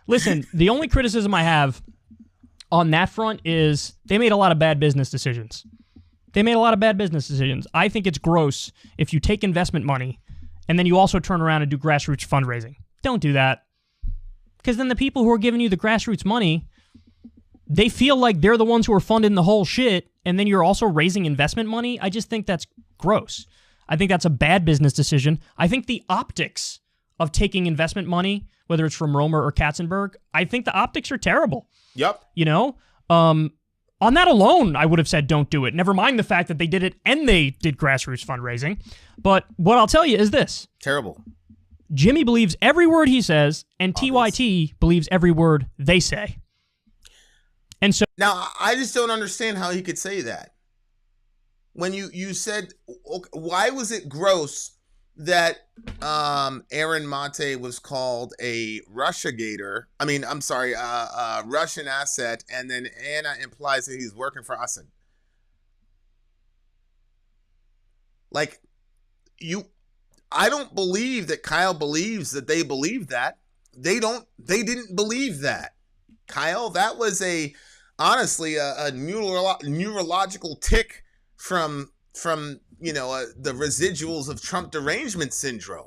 Listen, the only criticism I have on that front is they made a lot of bad business decisions. I think it's gross if you take investment money and then you also turn around and do grassroots fundraising. Don't do that. Because then the people who are giving you the grassroots money, they feel like they're the ones who are funding the whole shit, and then you're also raising investment money. I just think that's gross. I think that's a bad business decision. I think the optics of taking investment money, whether it's from Romer or Katzenberg, I think the optics are terrible. Yep. On that alone, I would have said don't do it. Never mind the fact that they did it and they did grassroots fundraising. But what I'll tell you is this. Terrible. Jimmy believes every word he says, and TYT believes every word they say. And so now I just don't understand how he could say that. When you said, why was it gross that Aaron Mate was called a Russiagator? A Russian asset, and then Anna implies that he's working for Assad. I don't believe that Kyle believes that they believe that. They didn't believe that. Kyle, that was honestly a neurological tick from the residuals of Trump derangement syndrome.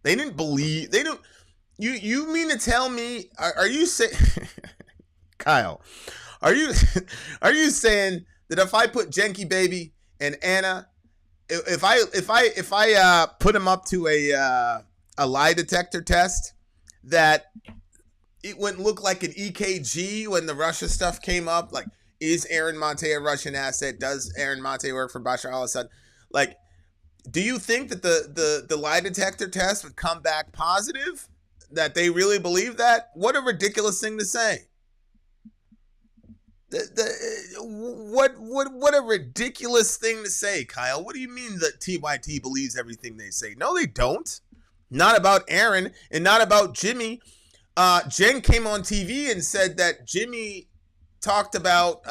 They didn't believe. They don't. You mean to tell me? Are you saying, Kyle? Are you saying that if I put Jenky Baby and Anna, if I put them up to a lie detector test, that it wouldn't look like an EKG when the Russia stuff came up? Like, is Aaron Mate a Russian asset? Does Aaron Mate work for Bashar al-Assad? Like, do you think that the lie detector test would come back positive? That they really believe that? What a ridiculous thing to say. What a ridiculous thing to say, Kyle. What do you mean that TYT believes everything they say? No, they don't. Not about Aaron and not about Jimmy. Jen came on TV and said that Jimmy talked about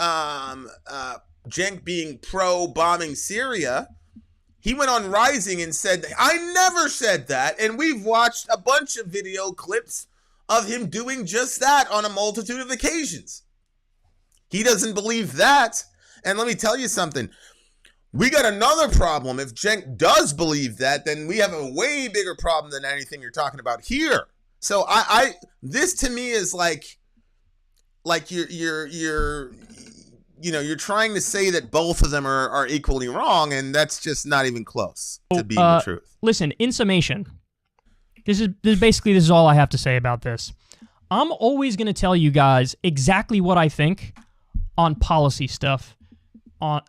Cenk being pro-bombing Syria. He went on Rising and said, I never said that. And we've watched a bunch of video clips of him doing just that on a multitude of occasions. He doesn't believe that. And let me tell you something. We got another problem. If Cenk does believe that, then we have a way bigger problem than anything you're talking about here. So this to me is like you're trying to say that both of them are equally wrong, and that's just not even close to being the truth. Listen, in summation, this is all I have to say about this. I'm always going to tell you guys exactly what I think on policy stuff,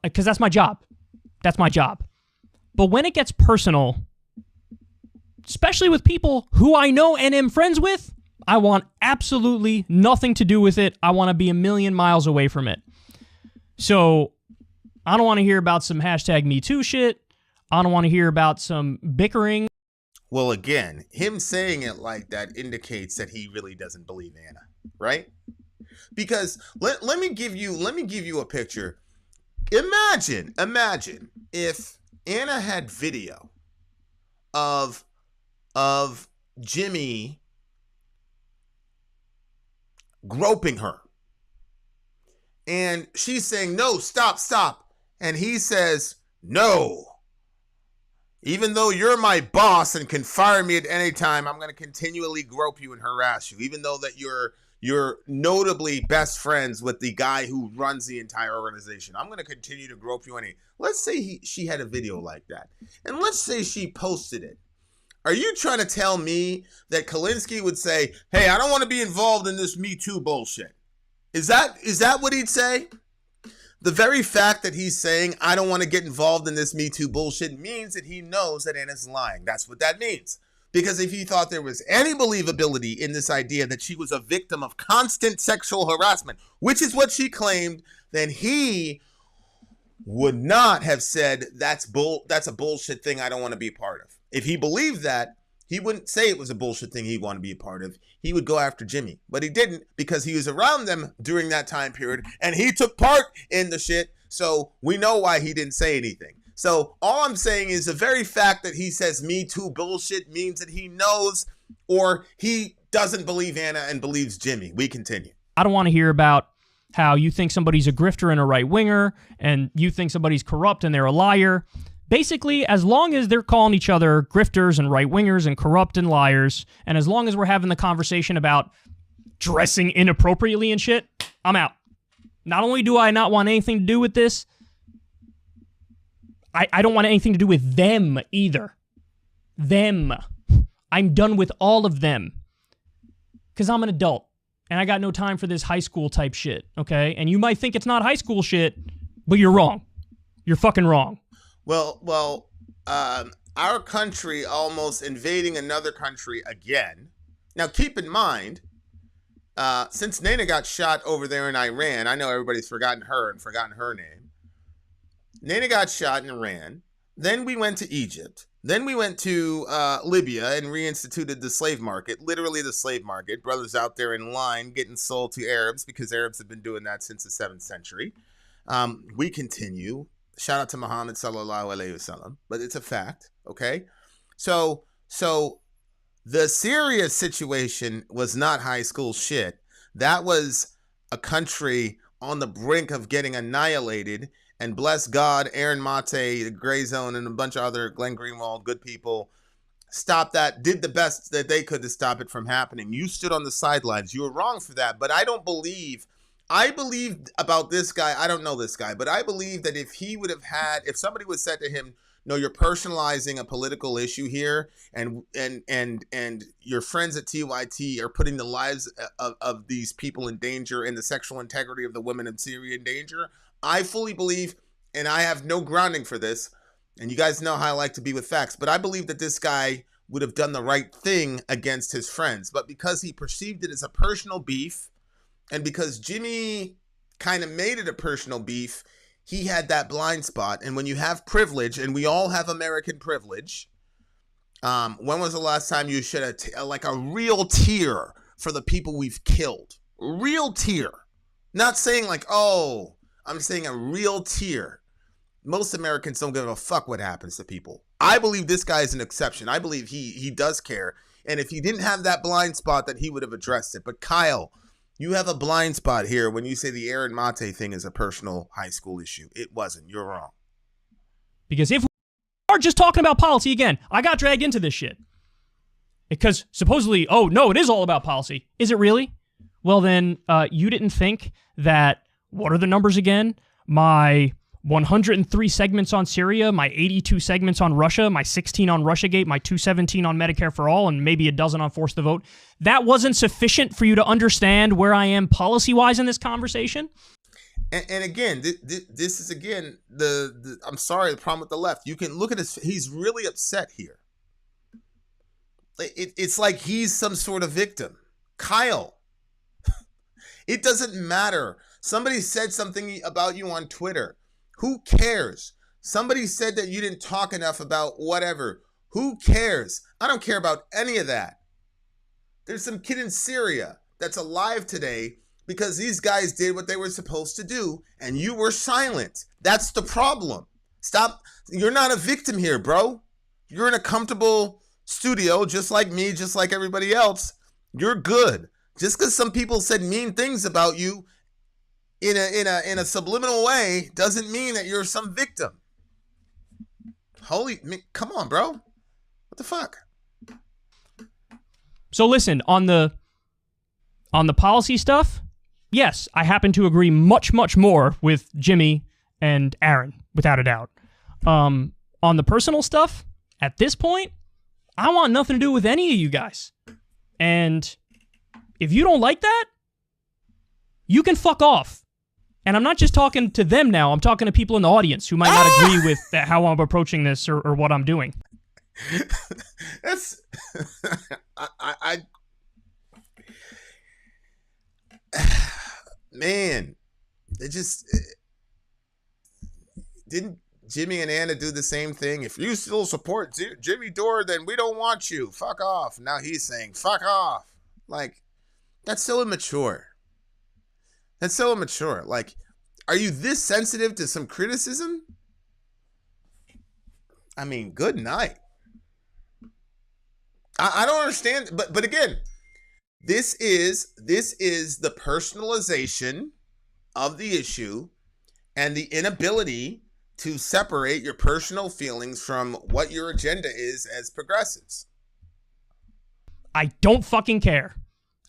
because that's my job. That's my job. But when it gets personal, especially with people who I know and am friends with, I want absolutely nothing to do with it. I want to be a million miles away from it. So I don't want to hear about some #MeToo shit. I don't want to hear about some bickering. Well, again, him saying it like that indicates that he really doesn't believe Anna, right? Because let me give you a picture. Imagine if Anna had video of Jimmy groping her. And she's saying, no, stop. And he says, no. Even though you're my boss and can fire me at any time, I'm going to continually grope you and harass you. Even though that you're notably best friends with the guy who runs the entire organization, I'm going to continue to grope you any. Let's say she had a video like that. And let's say she posted it. Are you trying to tell me that Kulinski would say, hey, I don't want to be involved in this Me Too bullshit? Is that what he'd say? The very fact that he's saying, I don't want to get involved in this Me Too bullshit means that he knows that Anna's lying. That's what that means. Because if he thought there was any believability in this idea that she was a victim of constant sexual harassment, which is what she claimed, then he would not have said, that's a bullshit thing I don't want to be a part of. If he believed that, he wouldn't say it was a bullshit thing he'd want to be a part of. He would go after Jimmy. But he didn't, because he was around them during that time period, and he took part in the shit, so we know why he didn't say anything. So all I'm saying is the very fact that he says Me Too bullshit means that he knows, or he doesn't believe Anna and believes Jimmy. We continue. I don't want to hear about how you think somebody's a grifter and a right-winger, and you think somebody's corrupt and they're a liar. Basically, as long as they're calling each other grifters and right-wingers and corrupt and liars, and as long as we're having the conversation about dressing inappropriately and shit, I'm out. Not only do I not want anything to do with this, I don't want anything to do with them either. Them. I'm done with all of them. Because I'm an adult, and I got no time for this high school type shit, okay? And you might think it's not high school shit, but you're wrong. You're fucking wrong. Well, our country almost invading another country again. Now, keep in mind, since Nana got shot over there in Iran, I know everybody's forgotten her and forgotten her name. Nana got shot in Iran. Then we went to Egypt. Then we went to Libya and reinstituted the slave market, literally the slave market. Brothers out there in line getting sold to Arabs because Arabs have been doing that since the 7th century. We continue. Shout out to Muhammad sallallahu alaihi wasallam, but it's a fact, okay? So the Syria situation was not high school shit. That was a country on the brink of getting annihilated, and bless God, Aaron Mate, the Gray Zone, and a bunch of other Glenn Greenwald, good people, stopped that, did the best that they could to stop it from happening. You stood on the sidelines. You were wrong for that, but I believe about this guy, I don't know this guy, but I believe that if somebody would said to him, no, you're personalizing a political issue here, and your friends at TYT are putting the lives of these people in danger and the sexual integrity of the women in Syria in danger, I fully believe, and I have no grounding for this, and you guys know how I like to be with facts, but I believe that this guy would have done the right thing against his friends. But because he perceived it as a personal beef, and because Jimmy kind of made it a personal beef, he had that blind spot. And when you have privilege, and we all have American privilege, when was the last time you shed a real tear for the people we've killed? Real tear. Not saying I'm saying a real tear. Most Americans don't give a fuck what happens to people. I believe this guy is an exception. I believe he does care. And if he didn't have that blind spot, that he would have addressed it. But Kyle, you have a blind spot here when you say the Aaron Mate thing is a personal high school issue. It wasn't. You're wrong. Because if we are just talking about policy again, I got dragged into this shit. Because supposedly, oh no, it is all about policy. Is it really? Well then, you didn't think that, what are the numbers again? My 103 segments on Syria, my 82 segments on Russia, my 16 on Russiagate, my 217 on Medicare for All, and maybe a dozen on Force the Vote. That wasn't sufficient for you to understand where I am policy-wise in this conversation? And again, this is, again, I'm sorry, the problem with the left. You can look at his, he's really upset here. It's like he's some sort of victim. Kyle, it doesn't matter. Somebody said something about you on Twitter. Who cares? Somebody said that you didn't talk enough about whatever. Who cares? I don't care about any of that. There's some kid in Syria that's alive today because these guys did what they were supposed to do, and you were silent. That's the problem. Stop. You're not a victim here, bro. You're in a comfortable studio, just like me, just like everybody else. You're good. Just because some people said mean things about you in a subliminal way doesn't mean that you're some victim. come on, bro. What the fuck? So listen, on the policy stuff, yes, I happen to agree much, much more with Jimmy and Aaron, without a doubt. On the personal stuff, at this point, I want nothing to do with any of you guys. And if you don't like that, you can fuck off. And I'm not just talking to them now. I'm talking to people in the audience who might not agree with how I'm approaching this or what I'm doing. That's man, it just didn't Jimmy and Anna do the same thing? If you still support Jimmy Dore, then we don't want you. Fuck off. Now he's saying fuck off. Like, that's so immature. That's so immature. Like, are you this sensitive to some criticism? I mean, good night. I don't understand, but again, this is the personalization of the issue and the inability to separate your personal feelings from what your agenda is as progressives. I don't fucking care.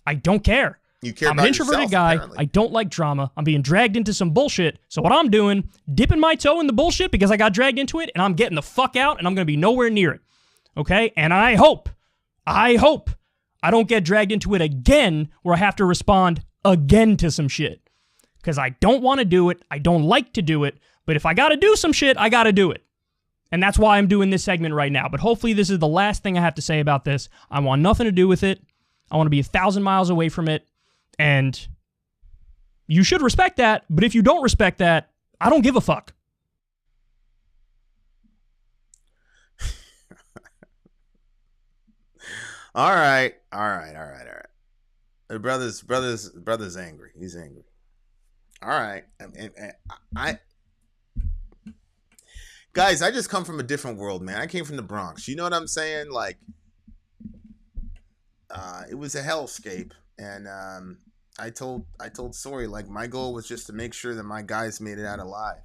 I don't care. You care I'm about an introverted yourself, guy. apparently. I don't like drama. I'm being dragged into some bullshit. So what I'm doing, dipping my toe in the bullshit because I got dragged into it, and I'm getting the fuck out, and I'm going to be nowhere near it. Okay? And I hope I don't get dragged into it again where I have to respond again to some shit. Because I don't want to do it. I don't like to do it. But if I got to do some shit, I got to do it. And that's why I'm doing this segment right now. But hopefully this is the last thing I have to say about this. I want nothing to do with it. I want to be 1,000 miles away from it. And you should respect that. But if you don't respect that, I don't give a fuck. All right. The brother's angry. He's angry. All right. I guys, I just come from a different world, man. I came from the Bronx. You know what I'm saying? Like, it was a hellscape, and I told Sori, like, my goal was just to make sure that my guys made it out alive.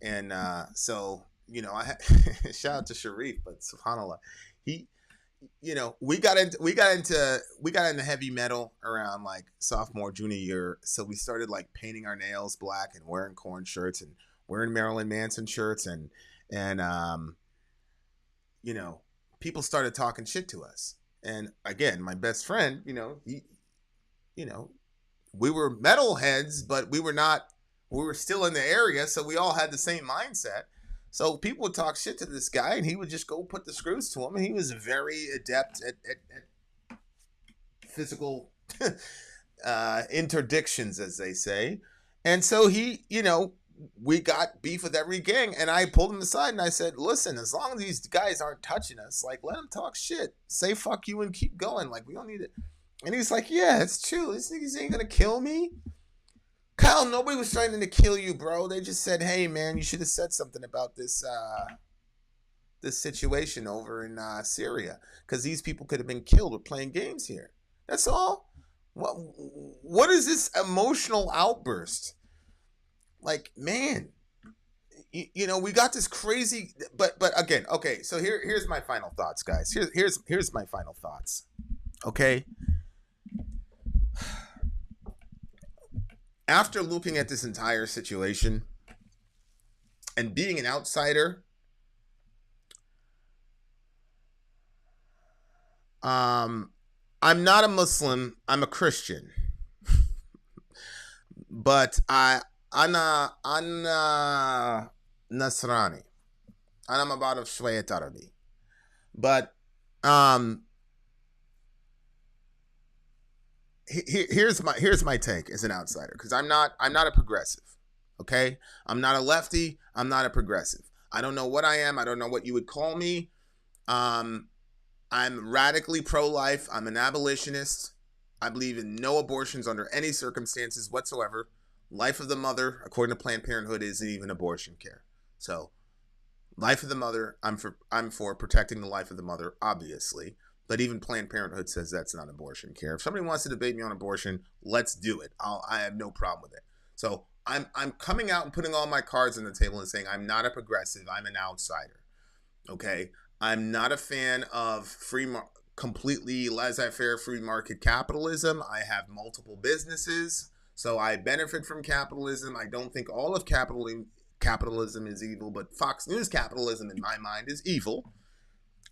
And so, you know, shout out to Sharif, but subhanallah, he, you know, we got into heavy metal around like sophomore, junior year. So we started like painting our nails black and wearing corn shirts and wearing Marilyn Manson shirts, and you know, people started talking shit to us. And again, my best friend, you know, we were metalheads, but we were still in the area, so we all had the same mindset. So people would talk shit to this guy, and he would just go put the screws to him. And he was very adept at physical interdictions, as they say. And so he, you know, we got beef with every gang, and I pulled him aside and I said, listen, as long as these guys aren't touching us, like, let them talk shit. Say fuck you and keep going. Like, we don't need it. And he's like, yeah, it's true. These niggas ain't gonna kill me. Kyle, nobody was trying to kill you, bro. They just said, hey, man, you should have said something about this situation over in Syria, because these people could have been killed. We're playing games here. That's all. What is this emotional outburst? Like, man, you know, we got this crazy, but again, okay. So here's my final thoughts, guys. Here's my final thoughts. Okay. After looking at this entire situation and being an outsider, I'm not a Muslim. I'm a Christian, but أنا نصراني. أنا ما بعرف شوية عربي. But here's my take as an outsider, because I'm not a progressive. Okay? I'm not a lefty. I'm not a progressive. I don't know what I am. I don't know what you would call me. I'm radically pro-life. I'm an abolitionist. I believe in no abortions under any circumstances whatsoever. Life of the mother, according to Planned Parenthood, isn't even abortion care. So, life of the mother, I'm for protecting the life of the mother, obviously. But even Planned Parenthood says that's not abortion care. If somebody wants to debate me on abortion, let's do it. I have no problem with it. So, I'm coming out and putting all my cards on the table and saying I'm not a progressive. I'm an outsider. Okay, I'm not a fan of completely laissez-faire free market capitalism. I have multiple businesses, so I benefit from capitalism. I don't think all of capitalism is evil, but Fox News capitalism in my mind is evil.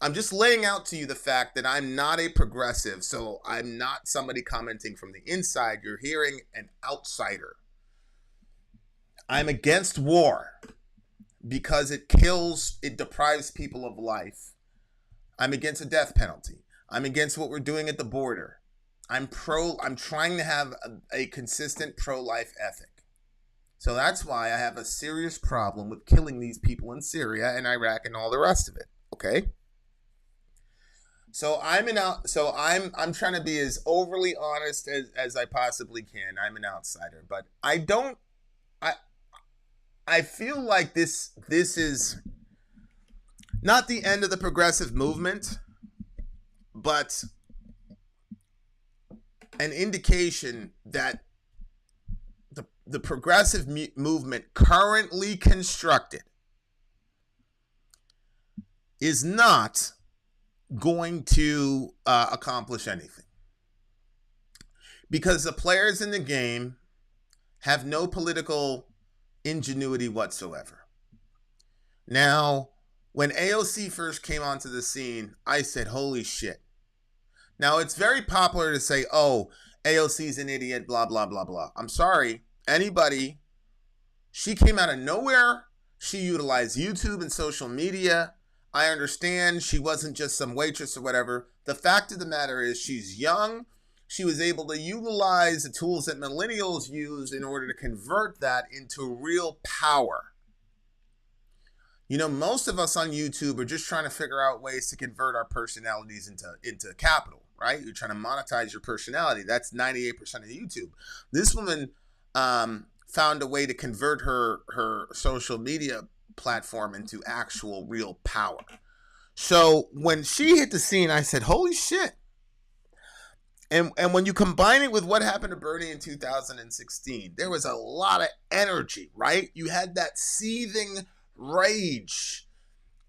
I'm just laying out to you the fact that I'm not a progressive, so I'm not somebody commenting from the inside. You're hearing an outsider. I'm against war because it deprives people of life. I'm against a death penalty. I'm against what we're doing at the border. I'm trying to have a consistent pro-life ethic. So that's why I have a serious problem with killing these people in Syria and Iraq and all the rest of it. Okay? So I'm trying to be as overly honest as I possibly can. I'm an outsider, but I feel like this is not the end of the progressive movement, but an indication that the progressive movement currently constructed is not going to accomplish anything. Because the players in the game have no political ingenuity whatsoever. Now, when AOC first came onto the scene, I said, holy shit. Now, it's very popular to say, oh, AOC's an idiot, blah, blah, blah, blah. I'm sorry. Anybody, she came out of nowhere. She utilized YouTube and social media. I understand she wasn't just some waitress or whatever. The fact of the matter is she's young. She was able to utilize the tools that millennials use in order to convert that into real power. You know, most of us on YouTube are just trying to figure out ways to convert our personalities into capital, right? You're trying to monetize your personality. That's 98% of YouTube. This woman found a way to convert her social media platform into actual real power. So when she hit the scene, I said, holy shit. And when you combine it with what happened to Bernie in 2016, there was a lot of energy, right? You had that seething rage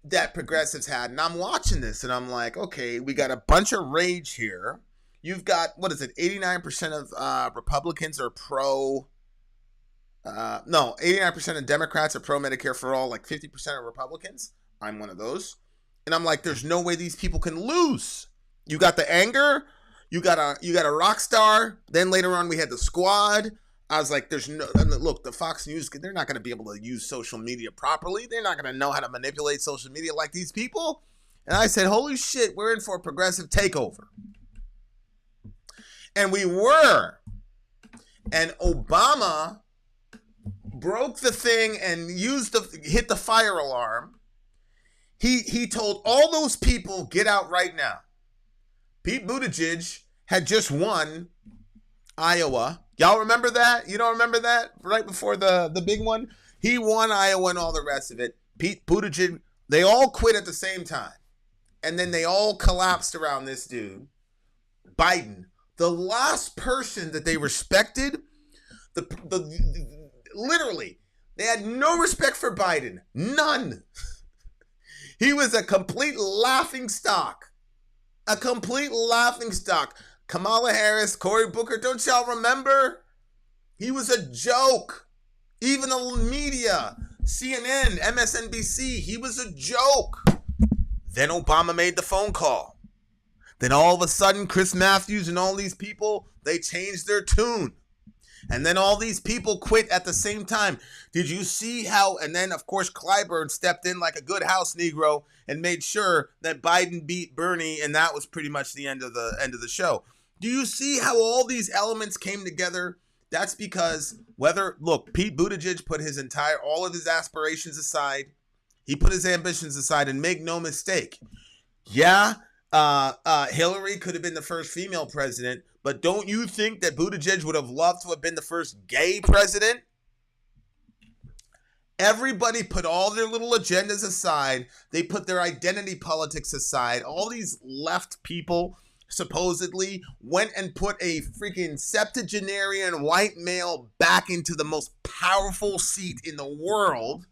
that progressives had. And I'm watching this and I'm like, okay, we got a bunch of rage here. You've got, 89% of Republicans are 89% of Democrats are pro-Medicare for all, like 50% of Republicans. I'm one of those. And I'm like, there's no way these people can lose. You got the anger. You got a rock star. Then later on, we had the squad. I was like, look, the Fox News, they're not going to be able to use social media properly. They're not going to know how to manipulate social media like these people. And I said, holy shit, we're in for a progressive takeover. And we were. And Obama broke the thing and hit the fire alarm. He told all those people, get out right now. Pete Buttigieg had just won Iowa. Y'all remember that? You don't remember that? Right before the big one? He won Iowa and all the rest of it. Pete Buttigieg, they all quit at the same time. And then they all collapsed around this dude, Biden. The last person that they respected, literally, they had no respect for Biden. None. He was a complete laughing stock. A complete laughing stock. Kamala Harris, Cory Booker, don't y'all remember? He was a joke. Even the media, CNN, MSNBC, he was a joke. Then Obama made the phone call. Then all of a sudden, Chris Matthews and all these people, they changed their tune. And then all these people quit at the same time. Did you see how? And then, of course, Clyburn stepped in like a good house Negro and made sure that Biden beat Bernie, and that was pretty much the end of the show. Do you see how all these elements came together? That's because Pete Buttigieg put all of his aspirations aside. He put his ambitions aside, and make no mistake. Yeah, Hillary could have been the first female president, but don't you think that Buttigieg would have loved to have been the first gay president? Everybody put all their little agendas aside. They put their identity politics aside. All these left people supposedly went and put a freaking septuagenarian white male back into the most powerful seat in the world,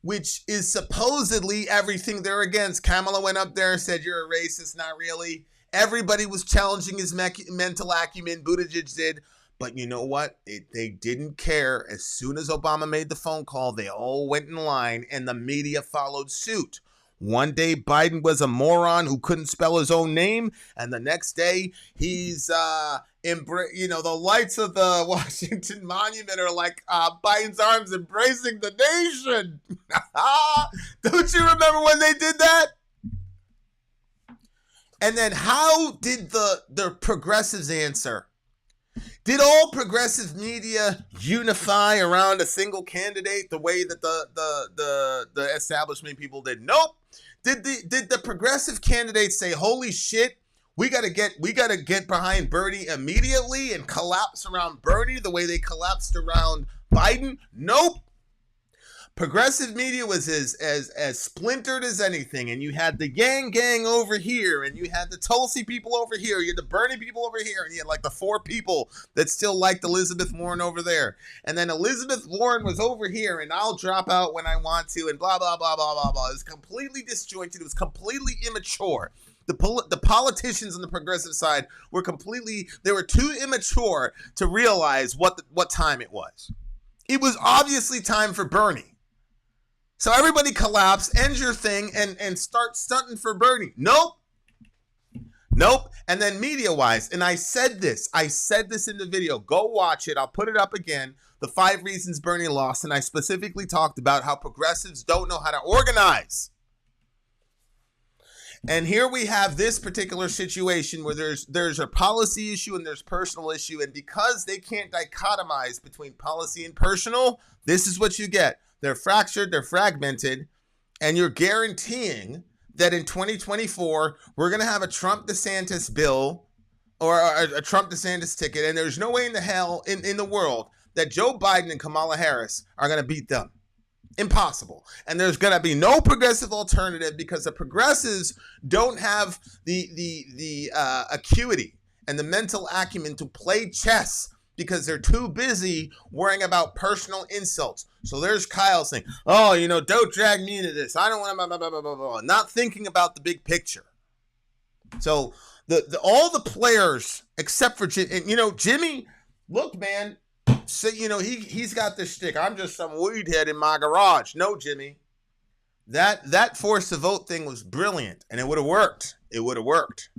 which is supposedly everything they're against. Kamala went up there and said, you're a racist. Not really. Everybody was challenging his mental acumen. Buttigieg did. But you know what? They didn't care. As soon as Obama made the phone call, they all went in line and the media followed suit. One day Biden was a moron who couldn't spell his own name, and the next day he's the lights of the Washington Monument are like Biden's arms embracing the nation. Don't you remember when they did that? And then how did the progressives answer? Did all progressive media unify around a single candidate the way that the establishment people did? Nope. Did the progressive candidates say, "Holy shit, we gotta get behind Bernie immediately and collapse around Bernie the way they collapsed around Biden"? Nope. Progressive media was as splintered as anything, and you had the Yang gang over here, and you had the Tulsi people over here, you had the Bernie people over here, and you had like the 4 people that still liked Elizabeth Warren over there, and then Elizabeth Warren was over here, and I'll drop out when I want to, and blah blah blah blah blah blah. It was completely disjointed. It was completely immature. The politicians on the progressive side were too immature to realize what time it was. It was obviously time for Bernie. So everybody collapse, end your thing, and start stunting for Bernie. Nope. And then media-wise, and I said this in the video. Go watch it. I'll put it up again. The 5 reasons Bernie lost, and I specifically talked about how progressives don't know how to organize. And here we have this particular situation where there's a policy issue and there's personal issue, and because they can't dichotomize between policy and personal, this is what you get. They're fractured, they're fragmented, and you're guaranteeing that in 2024, we're going to have a Trump-DeSantis bill or a Trump-DeSantis ticket, and there's no way in the hell in the world that Joe Biden and Kamala Harris are going to beat them. Impossible. And there's going to be no progressive alternative because the progressives don't have the acuity and the mental acumen to play chess, because they're too busy worrying about personal insults. So there's Kyle saying, "Oh, don't drag me into this. I don't want to blah, blah, blah, blah, blah," not thinking about the big picture. So all the players except for Jimmy, look, man, say he's got this shtick. I'm just some weed head in my garage. No, Jimmy, that force to vote thing was brilliant, and it would have worked. It would have worked.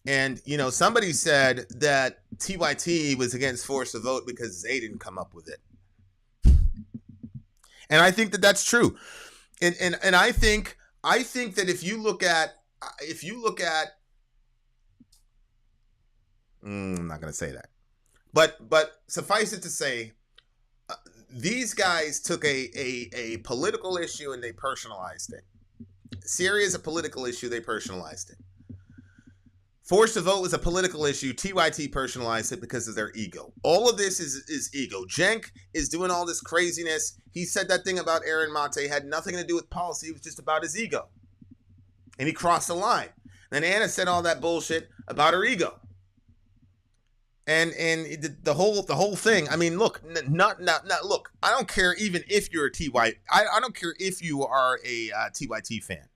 And, somebody said that TYT was against force to vote because they didn't come up with it. And I think that that's true. And I think that if you look at I'm not going to say that. But suffice it to say, these guys took a political issue and they personalized it. Syria is a political issue, they personalized it. Force to vote was a political issue. TYT personalized it because of their ego. All of this is ego. Cenk is doing all this craziness. He said that thing about Aaron Mate had nothing to do with policy. It was just about his ego. And he crossed the line. Then Anna said all that bullshit about her ego. And the whole thing. I mean, look, look. I don't care even if you're a TYT. I don't care if you are a TYT fan.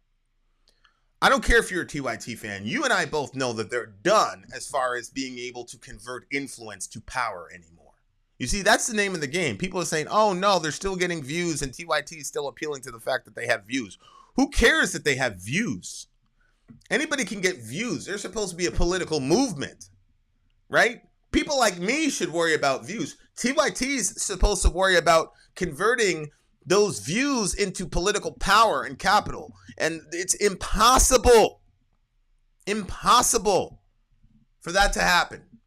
I don't care if you're a TYT fan. You and I both know that they're done as far as being able to convert influence to power anymore. You see, that's the name of the game. People are saying, "Oh no, they're still getting views," and TYT is still appealing to the fact that they have views. Who cares that they have views? Anybody can get views. They're supposed to be a political movement, right? People like me should worry about views. TYT's supposed to worry about converting those views into political power and capital. And it's impossible for that to happen.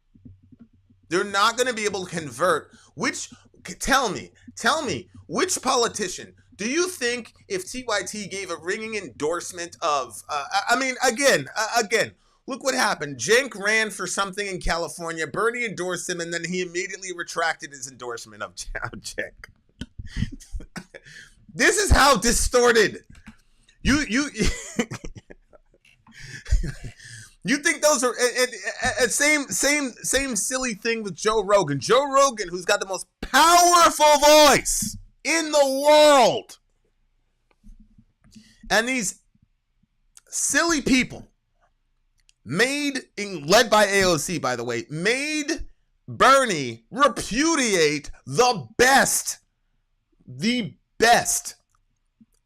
They're not going to be able to convert. Tell me, which politician do you think, if TYT gave a ringing endorsement of, again, look what happened. Cenk ran for something in California. Bernie endorsed him, and then he immediately retracted his endorsement of Cenk. This is how distorted You think those are same silly thing with Joe Rogan. Joe Rogan, who's got the most powerful voice in the world. And these silly people led by AOC, by the way, made Bernie repudiate the best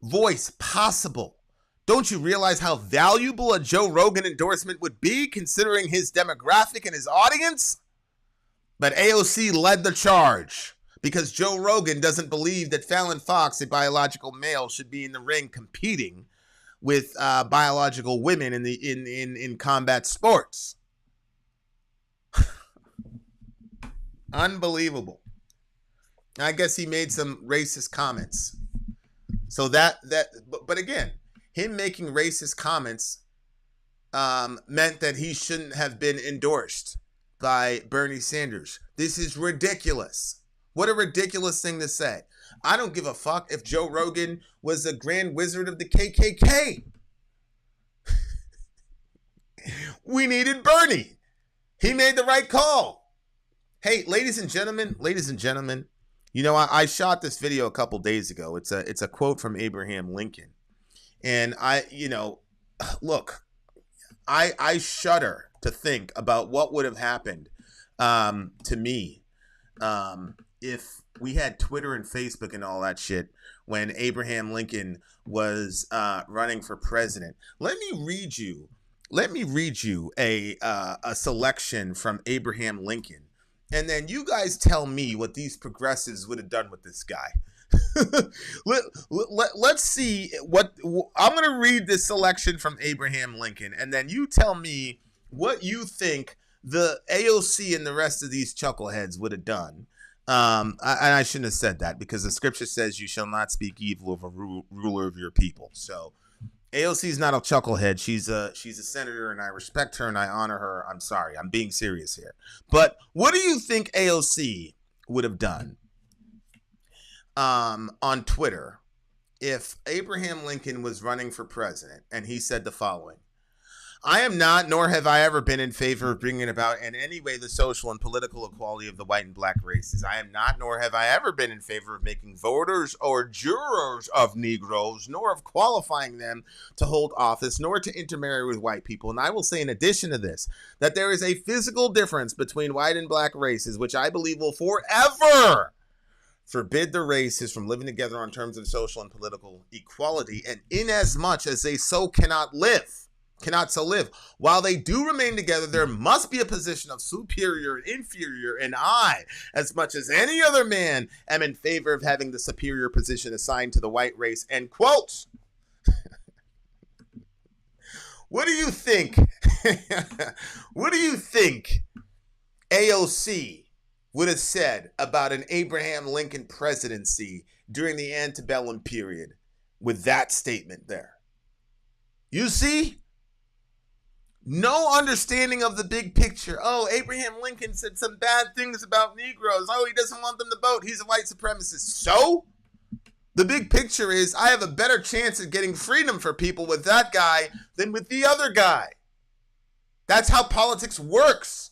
voice possible. Don't you realize how valuable a Joe Rogan endorsement would be considering his demographic and his audience? But AOC led the charge because Joe Rogan doesn't believe that Fallon Fox, a biological male, should be in the ring competing with biological women in combat sports. Unbelievable. I guess he made some racist comments. So but again, him making racist comments meant that he shouldn't have been endorsed by Bernie Sanders. This is ridiculous. What a ridiculous thing to say. I don't give a fuck if Joe Rogan was a grand wizard of the KKK. We needed Bernie. He made the right call. Hey, ladies and gentlemen, you know, I shot this video a couple days ago. It's a quote from Abraham Lincoln. And I shudder to think about what would have happened to me if we had Twitter and Facebook and all that shit when Abraham Lincoln was running for president. Let me read you a selection from Abraham Lincoln, and then you guys tell me what these progressives would have done with this guy. Let's see what I'm going to read this selection from Abraham Lincoln, and then you tell me what you think the AOC and the rest of these chuckleheads would have done. And I shouldn't have said that because the scripture says you shall not speak evil of a ruler of your people. So AOC is not a chucklehead. She's a senator, and I respect her and I honor her. I'm sorry, I'm being serious here. But what do you think AOC would have done on Twitter if Abraham Lincoln was running for president and he said the following: I am not, nor have I ever been in favor of bringing about in any way the social and political equality of the white and black races. I am not, nor have I ever been in favor of making voters or jurors of Negroes, nor of qualifying them to hold office, nor to intermarry with white people. And I will say in addition to this, that there is a physical difference between white and black races, which I believe will forever forbid the races from living together on terms of social and political equality, and inasmuch as they so cannot so live. While they do remain together, there must be a position of superior and inferior, and I, as much as any other man, am in favor of having the superior position assigned to the white race. End quote. What do you think? What do you think AOC would have said about an Abraham Lincoln presidency during the antebellum period with that statement there? You see? No understanding of the big picture. Oh, Abraham Lincoln said some bad things about Negroes. Oh, he doesn't want them to vote. He's a white supremacist. So? The big picture is I have a better chance at getting freedom for people with that guy than with the other guy. That's how politics works.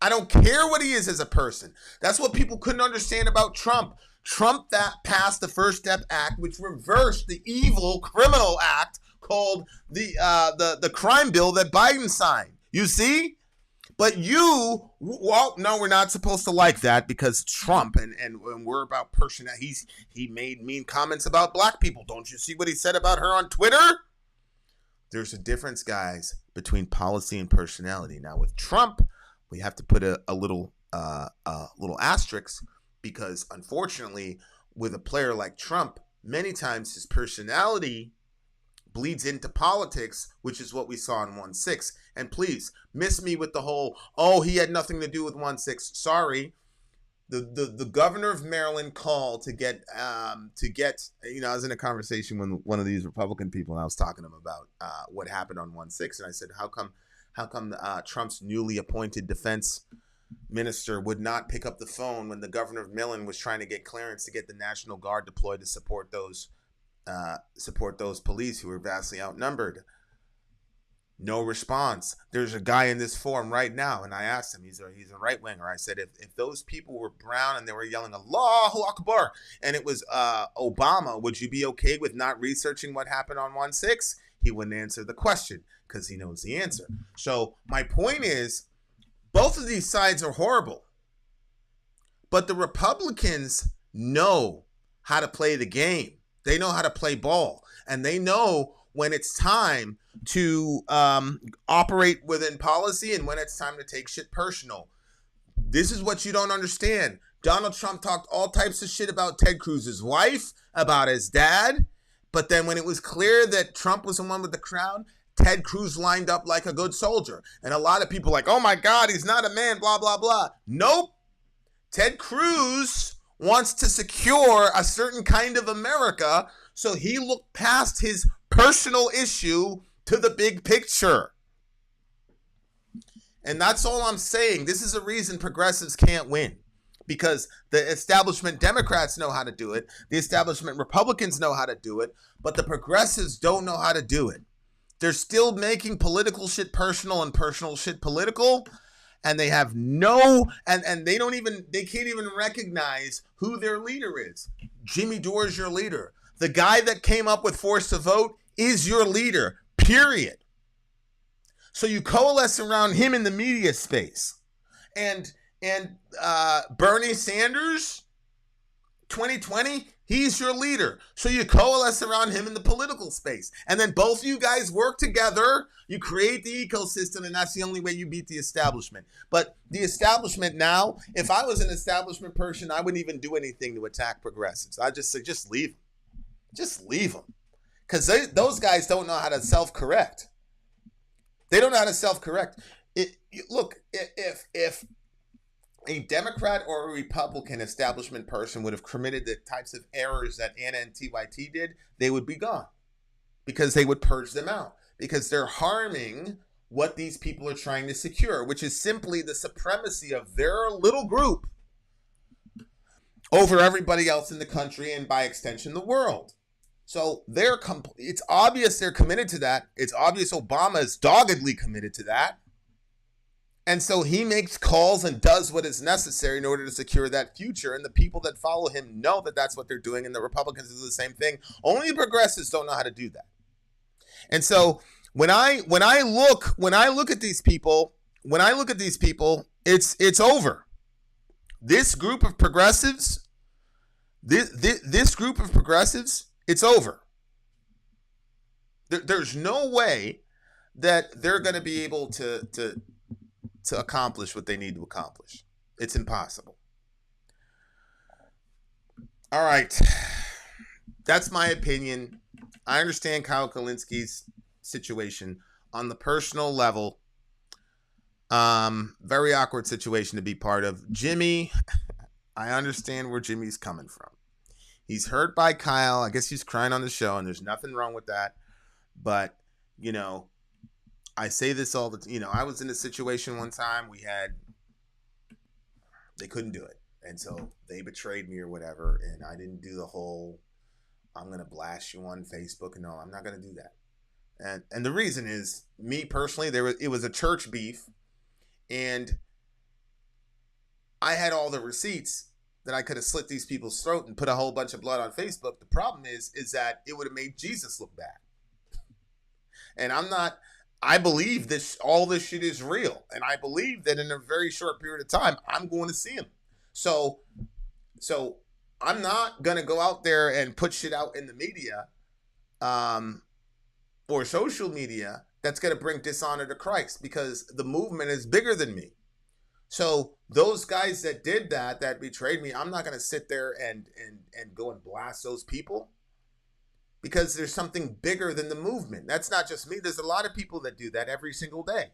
I don't care what he is as a person. That's what people couldn't understand about Trump. Trump that passed the First Step Act, which reversed the evil criminal act called the crime bill that Biden signed. You see? But no, we're not supposed to like that because Trump and we're about personality. He made mean comments about black people. Don't you see what he said about her on Twitter? There's a difference, guys, between policy and personality. Now with Trump, we have to put a little asterisk because unfortunately, with a player like Trump, many times his personality bleeds into politics, which is what we saw in 1-6. And please, miss me with the whole, oh, he had nothing to do with 1-6. Sorry. The governor of Maryland called to get, I was in a conversation with one of these Republican people, and I was talking to him about what happened on 1-6. And I said, how come Trump's newly appointed defense minister would not pick up the phone when the governor of Maryland was trying to get clearance to get the National Guard deployed to support those police who were vastly outnumbered? No response. There's a guy in this forum right now, and I asked him, he's a right winger. I said, if those people were brown and they were yelling Allahu Akbar and it was Obama, would you be okay with not researching what happened on 1/6? He wouldn't answer the question because he knows the answer. So my point is, both of these sides are horrible, but the Republicans know how to play the game. They know how to play ball, and they know when it's time to operate within policy and when it's time to take shit personal. This is what you don't understand. Donald Trump talked all types of shit about Ted Cruz's wife, about his dad, but then when it was clear that Trump was the one with the crown, Ted Cruz lined up like a good soldier. And a lot of people like, oh my God, he's not a man, blah, blah, blah. Nope. Ted Cruz wants to secure a certain kind of America, so he looked past his personal issue to the big picture. And that's all I'm saying. This is a reason progressives can't win, because the establishment Democrats know how to do it. The establishment Republicans know how to do it, but the progressives don't know how to do it. They're still making political shit personal and personal shit political. And they have no, and they can't even recognize who their leader is. Jimmy Dore is your leader. The guy that came up with Force to Vote is your leader, period. So you coalesce around him in the media space. And Bernie Sanders, 2020, he's your leader. So you coalesce around him in the political space. And then both of you guys work together. You create the ecosystem, and that's the only way you beat the establishment. But the establishment now, if I was an establishment person, I wouldn't even do anything to attack progressives. I'd just say, just leave them. Just leave them. Because those guys don't know how to self-correct. They don't know how to self-correct. Look, if a Democrat or a Republican establishment person would have committed the types of errors that Anna and TYT did, they would be gone. Because they would purge them out. Because they're harming what these people are trying to secure, which is simply the supremacy of their little group over everybody else in the country and by extension the world. So it's obvious they're committed to that. It's obvious Obama is doggedly committed to that. And so he makes calls and does what is necessary in order to secure that future. And the people that follow him know that that's what they're doing. And the Republicans do the same thing. Only the progressives don't know how to do that. And so when I look at these people, it's over. This group of progressives, this group of progressives, it's over. There's no way that they're going to be able to accomplish what they need to accomplish. It's impossible. All right. That's my opinion. I understand Kyle Kulinski's situation on the personal level. Very awkward situation to be part of. Jimmy, I understand where Jimmy's coming from. He's hurt by Kyle. I guess he's crying on the show, and there's nothing wrong with that. But, I say this all the time. I was in a situation one time. They couldn't do it. And so they betrayed me or whatever. And I didn't do the whole, I'm going to blast you on Facebook. No, I'm not going to do that. And the reason is, me personally, it was a church beef. And I had all the receipts that I could have slit these people's throat and put a whole bunch of blood on Facebook. The problem is that it would have made Jesus look bad. And I believe all this shit is real. And I believe that in a very short period of time, I'm going to see him. So I'm not going to go out there and put shit out in the media or social media that's going to bring dishonor to Christ, because the movement is bigger than me. So those guys that did that betrayed me, I'm not going to sit there and go and blast those people, because there's something bigger than the movement. That's not just me. There's a lot of people that do that every single day.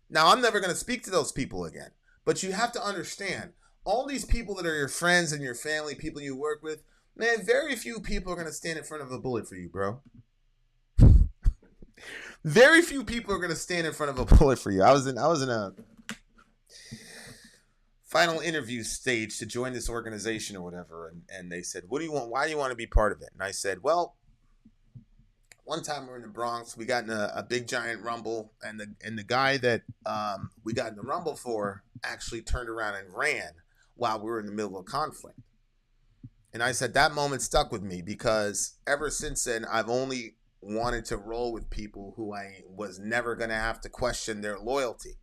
Now, I'm never going to speak to those people again, but you have to understand, all these people that are your friends and your family, people you work with, man, very few people are going to stand in front of a bullet for you, bro. Very few people are going to stand in front of a bullet for you. I was in a final interview stage to join this organization or whatever, and they said, what do you want? Why do you want to be part of it? And I said, well, one time we're in the Bronx, we got in a big giant rumble, and the guy that we got in the rumble for actually turned around and ran while we were in the middle of conflict. And I said that moment stuck with me because ever since then, I've only wanted to roll with people who I was never going to have to question their loyalty.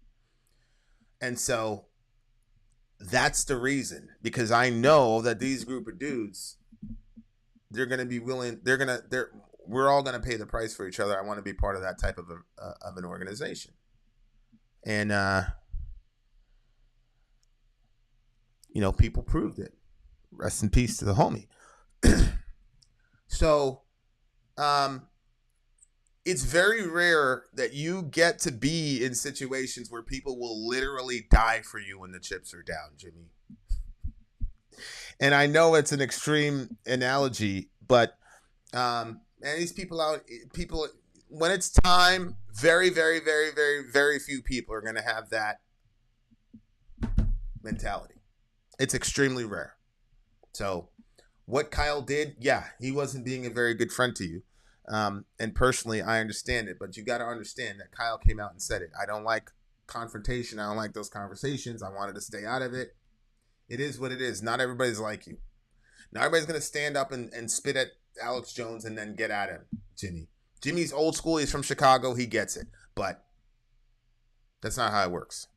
And so that's the reason, because I know that these group of dudes, they're going to be willing, we're all going to pay the price for each other. I want to be part of that type of an organization. And, people proved it. Rest in peace to the homie. So, it's very rare that you get to be in situations where people will literally die for you when the chips are down, Jimmy. And I know it's an extreme analogy, but and these people when it's time, very, very, very, very, very few people are going to have that mentality. It's extremely rare. So what Kyle did, yeah, he wasn't being a very good friend to you. And personally, I understand it, but you got to understand that Kyle came out and said it. I don't like confrontation. I don't like those conversations. I wanted to stay out of it. It is what it is. Not everybody's like you. Not everybody's going to stand up and spit at Alex Jones and then get at him, Jimmy. Jimmy's old school. He's from Chicago. He gets it. But that's not how it works.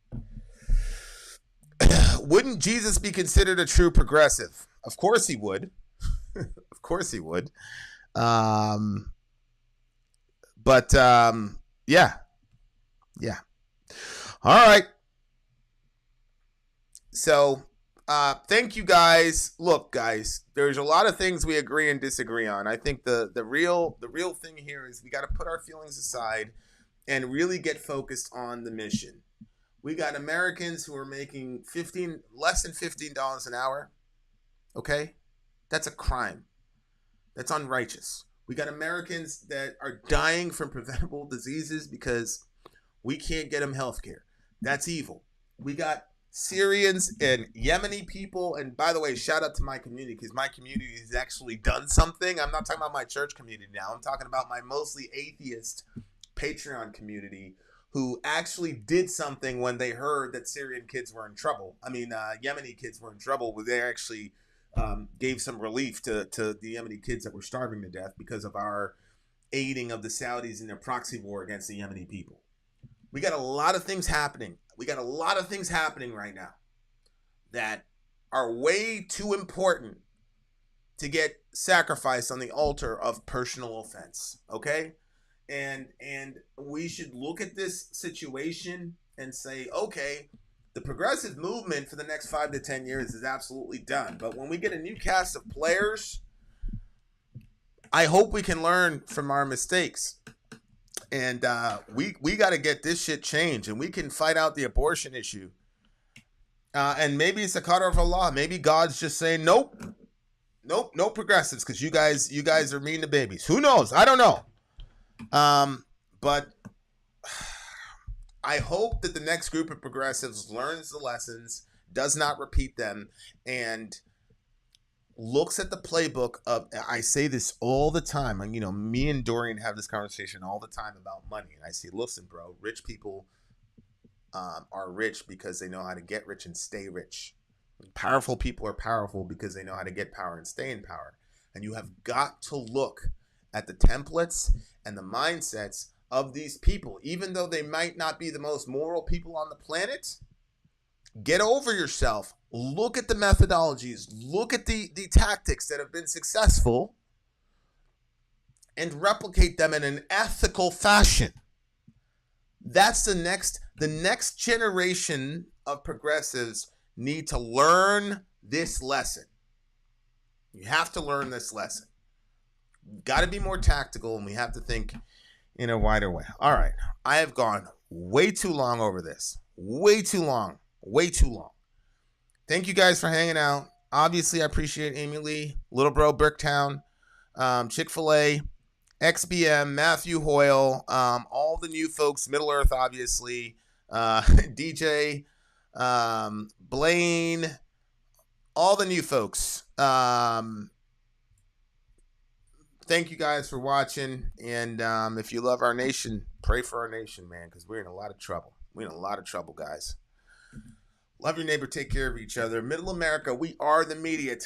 Wouldn't Jesus be considered a true progressive? Of course he would. Of course he would. But yeah. All right. So, thank you guys. Look, guys, there's a lot of things we agree and disagree on. I think the real thing here is we got to put our feelings aside and really get focused on the mission. We got Americans who are making less than $15 an hour. Okay? That's a crime. That's unrighteous. We got Americans that are dying from preventable diseases because we can't get them health care. That's evil. We got Syrians and Yemeni people. And by the way, shout out to my community, because my community has actually done something. I'm not talking about my church community now. I'm talking about my mostly atheist Patreon community who actually did something when they heard that Syrian kids were in trouble. Yemeni kids were in trouble, where they actually gave some relief to the Yemeni kids that were starving to death because of our aiding of the Saudis in their proxy war against the Yemeni people. We got a lot of things happening. We got a lot of things happening right now that are way too important to get sacrificed on the altar of personal offense. Okay? And we should look at this situation and say, okay, the progressive movement for the next 5 to 10 years is absolutely done. But when we get a new cast of players, I hope we can learn from our mistakes. And we got to get this shit changed. And we can fight out the abortion issue. And maybe it's a cutoff of law. Maybe God's just saying, nope, no progressives, because you guys are mean to babies. Who knows? I don't know. But I hope that the next group of progressives learns the lessons, does not repeat them, and looks at the playbook of, I say this all the time, and me and Dorian have this conversation all the time about money, and I say, listen, bro, rich people are rich because they know how to get rich and stay rich. Powerful people are powerful because they know how to get power and stay in power. And you have got to look at the templates and the mindsets of these people, even though they might not be the most moral people on the planet. Get over yourself. Look at the methodologies. Look at the tactics that have been successful and replicate them in an ethical fashion. That's the next generation of progressives need to learn this lesson. You have to learn this lesson. You've got to be more tactical, and we have to think in a wider way. All right. I have gone way too long over this. Way too long. Thank you guys for hanging out. Obviously, I appreciate Amy Lee, Little Bro, Bricktown, Chick-fil-A, XBM, Matthew Hoyle, all the new folks, Middle Earth, obviously, DJ, Blaine, all the new folks. thank you guys for watching. And if you love our nation, pray for our nation, man, because we're in a lot of trouble. We're in a lot of trouble, guys. Love your neighbor. Take care of each other. Middle America, we are the media.